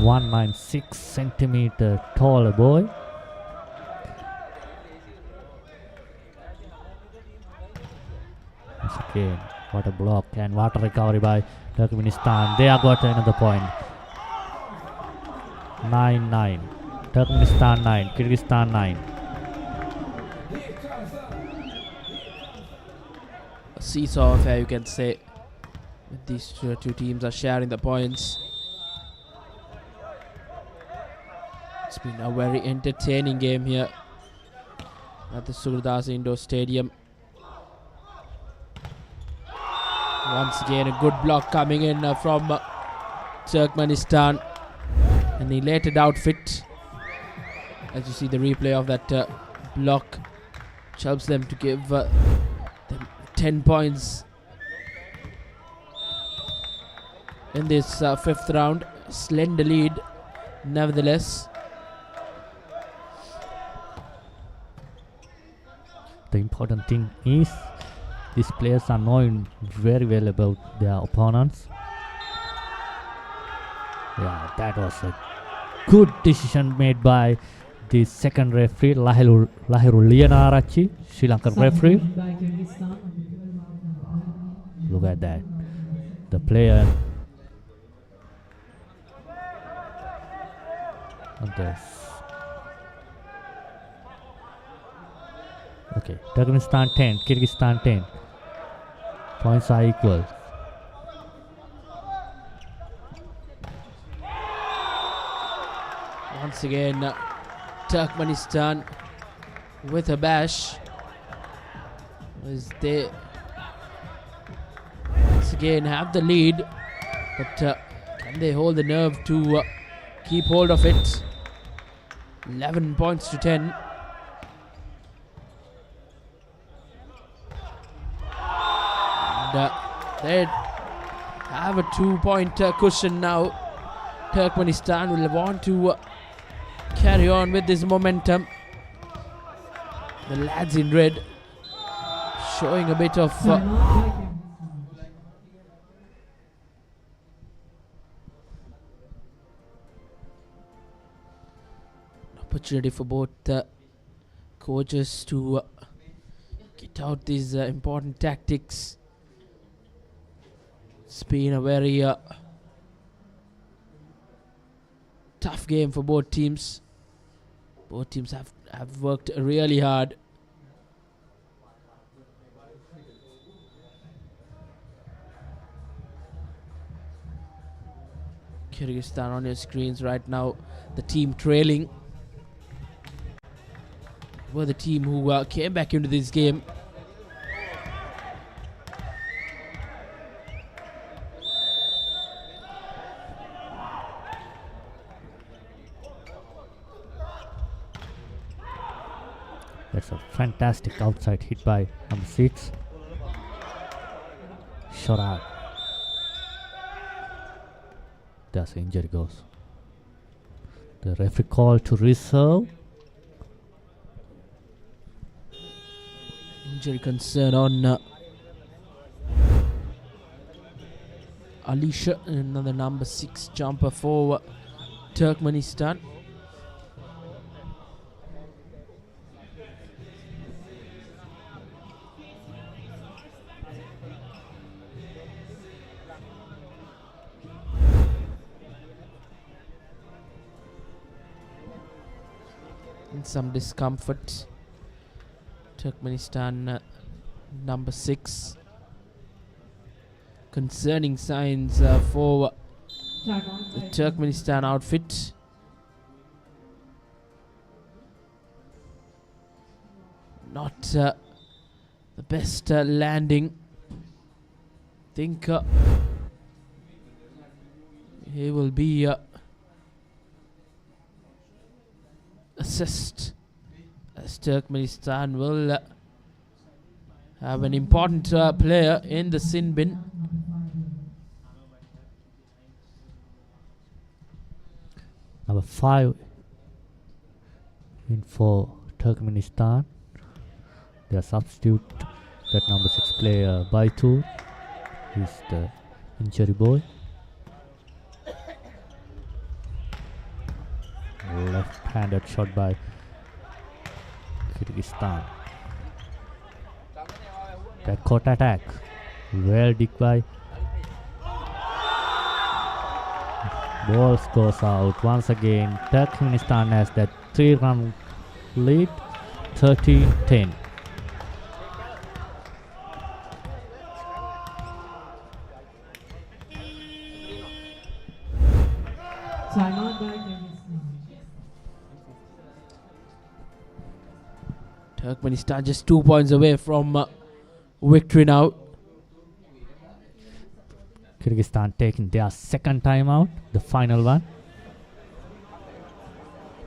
[SPEAKER 2] 196 centimeter taller boy. Once again, what a block and what a recovery by Turkmenistan. They have got another point. 9-9. Turkmenistan 9, Kyrgyzstan 9.
[SPEAKER 21] A seesaw affair, you can say. These two teams are sharing the points. It's been a very entertaining game here at the Sugathadasa Indoor Stadium. Once again, a good block coming in from Turkmenistan. An elated outfit. As you see the replay of that block, which helps them to give them 10 points in this fifth round. Slender lead, nevertheless.
[SPEAKER 2] The important thing is these players are knowing very well about their opponents. Yeah, that was a good decision made by the second referee, Lahiru Lianarachi, Sri Lankan referee. Look at that. The player on this. Okay, Turkmenistan 10, Kyrgyzstan 10. Points are equal.
[SPEAKER 21] Once again, Turkmenistan with a bash. As they once again have the lead, but can they hold the nerve to keep hold of it? 11 points to 10. And they have a 2-point cushion now. Turkmenistan will want to carry on with this momentum. The lads in red showing a bit of opportunity for both coaches to get out these important tactics. It's been a very tough game for both teams. Both teams have worked really hard. Kyrgyzstan on your screens right now. The team trailing were the team who came back into this game.
[SPEAKER 2] That's a fantastic outside hit by number 6. Shorad. That's the injury goes. The referee called to reserve.
[SPEAKER 21] Injury concern on Alisha, another number 6 jumper for Turkmenistan. Some discomfort. Turkmenistan number 6. Concerning signs for the Turkmenistan outfit. Not the best landing. Think he will be assist, as Turkmenistan will have an important player in the sin bin.
[SPEAKER 2] Number 5 in for Turkmenistan. Their substitute, that number 6 player Baitu, He's the injury boy. Left-handed shot by Kyrgyzstan. Backcourt attack. Well digged by. Ball goes out once again. Turkmenistan has that 3-run lead, 13-10.
[SPEAKER 17] Timeout by Kyrgyzstan.
[SPEAKER 21] Turkmenistan just 2 points away from victory now.
[SPEAKER 2] Kyrgyzstan taking their second timeout, the final one.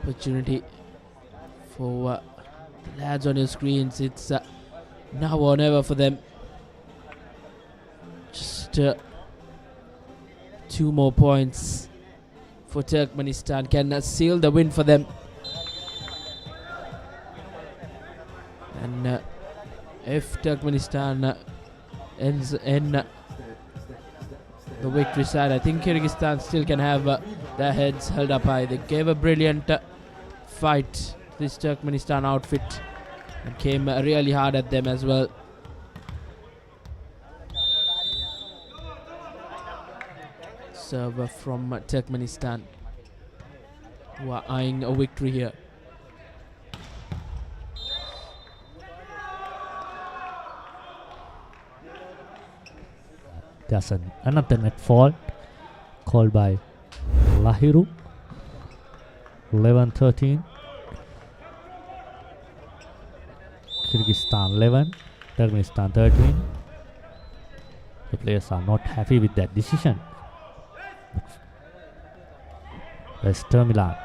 [SPEAKER 21] Opportunity for the lads on your screens. It's now or never for them. Just 2 more points for Turkmenistan can seal the win for them. And if Turkmenistan ends in the victory side, I think Kyrgyzstan still can have their heads held up high. They gave a brilliant fight to this Turkmenistan outfit and came really hard at them as well. Server from Turkmenistan, who are eyeing a victory here.
[SPEAKER 2] There's another net fault called by Lahiru. 11-13. Kyrgyzstan 11, Turkmenistan 13. The players are not happy with that decision. West Milan.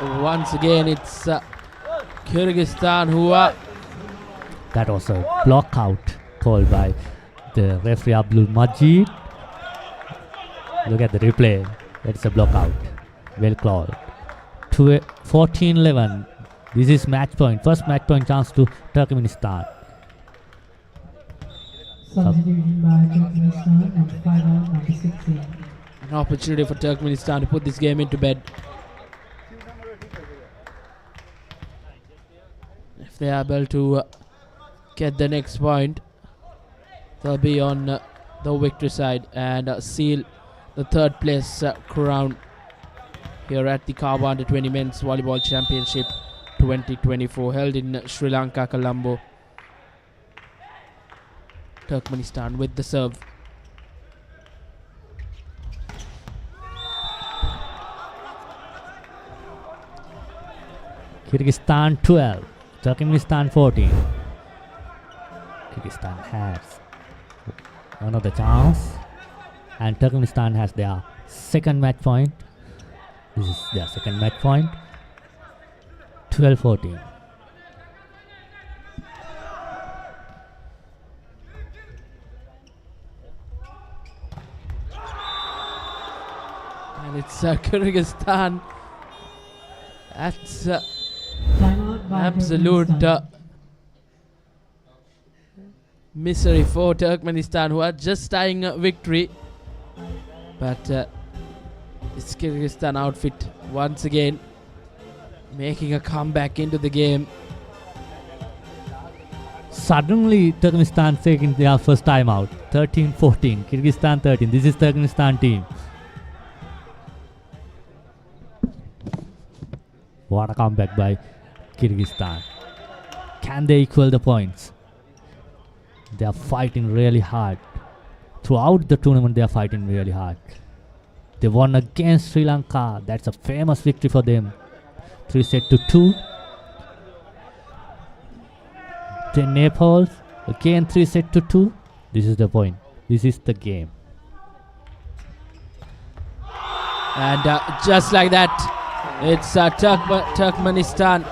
[SPEAKER 21] And once again it's Kyrgyzstan who are...
[SPEAKER 2] That was a block out called by the referee Abdul Majid. Look at the replay. That's a block out. Well called. 14-11. This is match point. First match point chance to Turkmenistan.
[SPEAKER 17] Substitution by Turkmenistan, number 5 out, number 16.
[SPEAKER 21] An opportunity for Turkmenistan to put this game into bed. If they are able to get the next point, they'll be on the victory side and seal the third place crown here at the CAVA U20 Men's Volleyball Championship 2024 held in Sri Lanka, Colombo. Turkmenistan with the serve.
[SPEAKER 2] Kyrgyzstan 12, Turkmenistan 14. Kyrgyzstan has another chance, and Turkmenistan has their second match point. This is their second match point. 12-14.
[SPEAKER 21] And it's Kyrgyzstan. That's absolute misery for Turkmenistan, who are just tying a victory. But this Kyrgyzstan outfit once again making a comeback into the game.
[SPEAKER 2] Suddenly Turkmenistan taking their first time out. 13-14. Kyrgyzstan 13. This is Turkmenistan team. What a comeback by Kyrgyzstan. Can they equal the points? They are fighting really hard. Throughout the tournament they are fighting really hard. They won against Sri Lanka. That's a famous victory for them. 3-2. Then Nepal again 3-2. This is the point. This is the game.
[SPEAKER 21] And just like that, it's Turkmenistan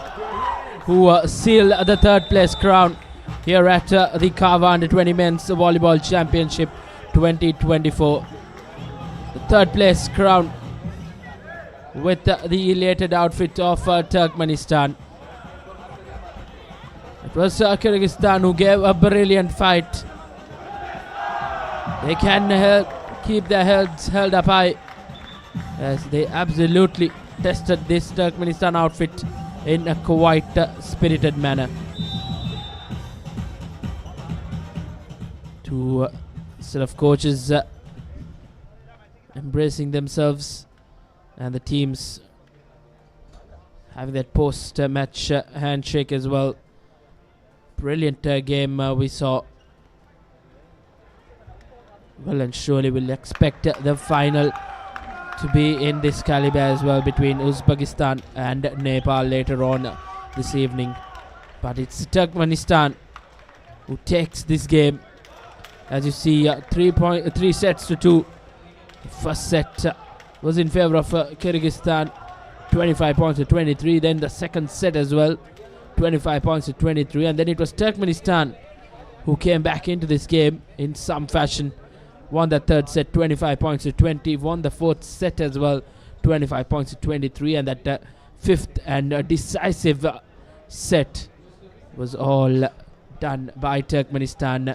[SPEAKER 21] who seal the third place crown here at the CAVA U20 Men's Volleyball Championship 2024. third place crown with the elated outfit of Turkmenistan. It was Kyrgyzstan who gave a brilliant fight. They can keep their heads held up high as they absolutely tested this Turkmenistan outfit in a quite spirited manner. Two set of coaches embracing themselves, and the teams having that post-match handshake as well. Brilliant game we saw. Well and surely we'll expect the final to be in this caliber as well between Uzbekistan and Nepal later on this evening. But it's Turkmenistan who takes this game. As you see, 3 sets to 2. The first set was in favor of Kyrgyzstan, 25 points to 23. Then the second set as well, 25 points to 23. And then it was Turkmenistan who came back into this game in some fashion. Won the third set, 25 points to 20. Won the fourth set as well, 25 points to 23. And that fifth and decisive set was all done by Turkmenistan,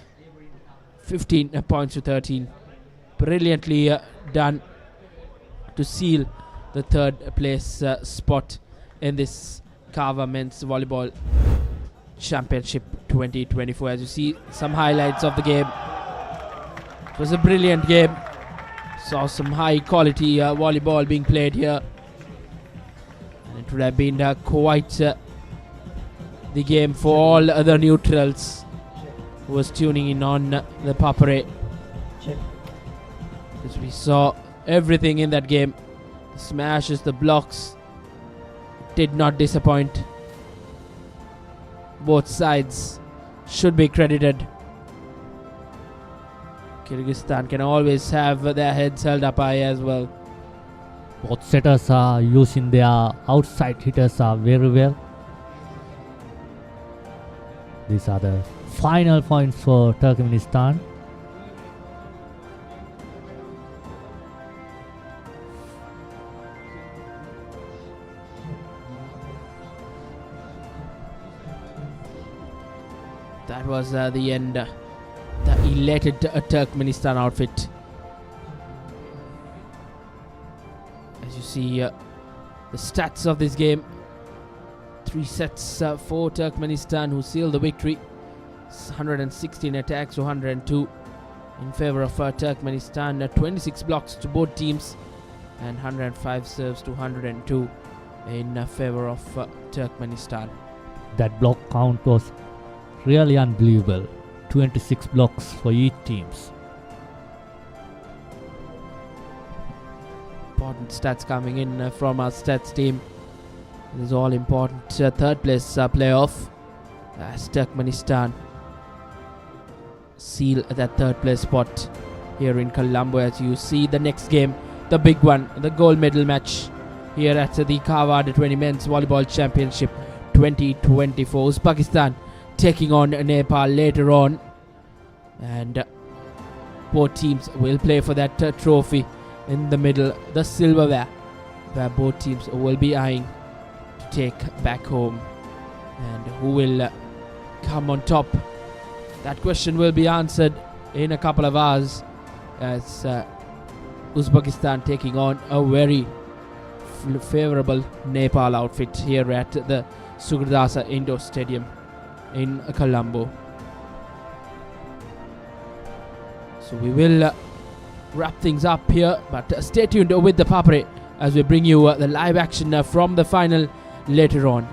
[SPEAKER 21] 15 points to 13. Brilliantly done to seal the third place spot in this CAVA Men's Volleyball Championship 2024. As you see some highlights of the game. It was a brilliant game. Saw some high quality volleyball being played here. And it would have been quite the game for all other neutrals who was tuning in on the Papare. Because we saw everything in that game. The smashes, the blocks did not disappoint. Both sides should be credited. Kyrgyzstan can always have their heads held up high as well.
[SPEAKER 2] Both setters are using their outside hitters very well. These are the final points for Turkmenistan.
[SPEAKER 21] That was the end. The elated Turkmenistan outfit. As you see the stats of this game. 3 sets for Turkmenistan, who sealed the victory. 116 attacks to 102 in favor of Turkmenistan. 26 blocks to both teams and 105 serves to 102 in favor of Turkmenistan.
[SPEAKER 2] That block count was really unbelievable. 26 blocks for each teams.
[SPEAKER 21] Important stats coming in from our stats team. It is all important third place playoff as Turkmenistan seal that third place spot here in Colombo. As you see the next game, the big one, the gold medal match here at the CAVA U20 Men's Volleyball Championship 2024. Uzbekistan taking on Nepal later on, and both teams will play for that trophy in the middle, the silverware, where both teams will be eyeing to take back home. And who will come on top? That question will be answered in a couple of hours, as Uzbekistan taking on a very favorable Nepal outfit here at the Sugathadasa Indoor Stadium in Colombo. So we will wrap things up here, but stay tuned with the Papare as we bring you the live action from the final later on.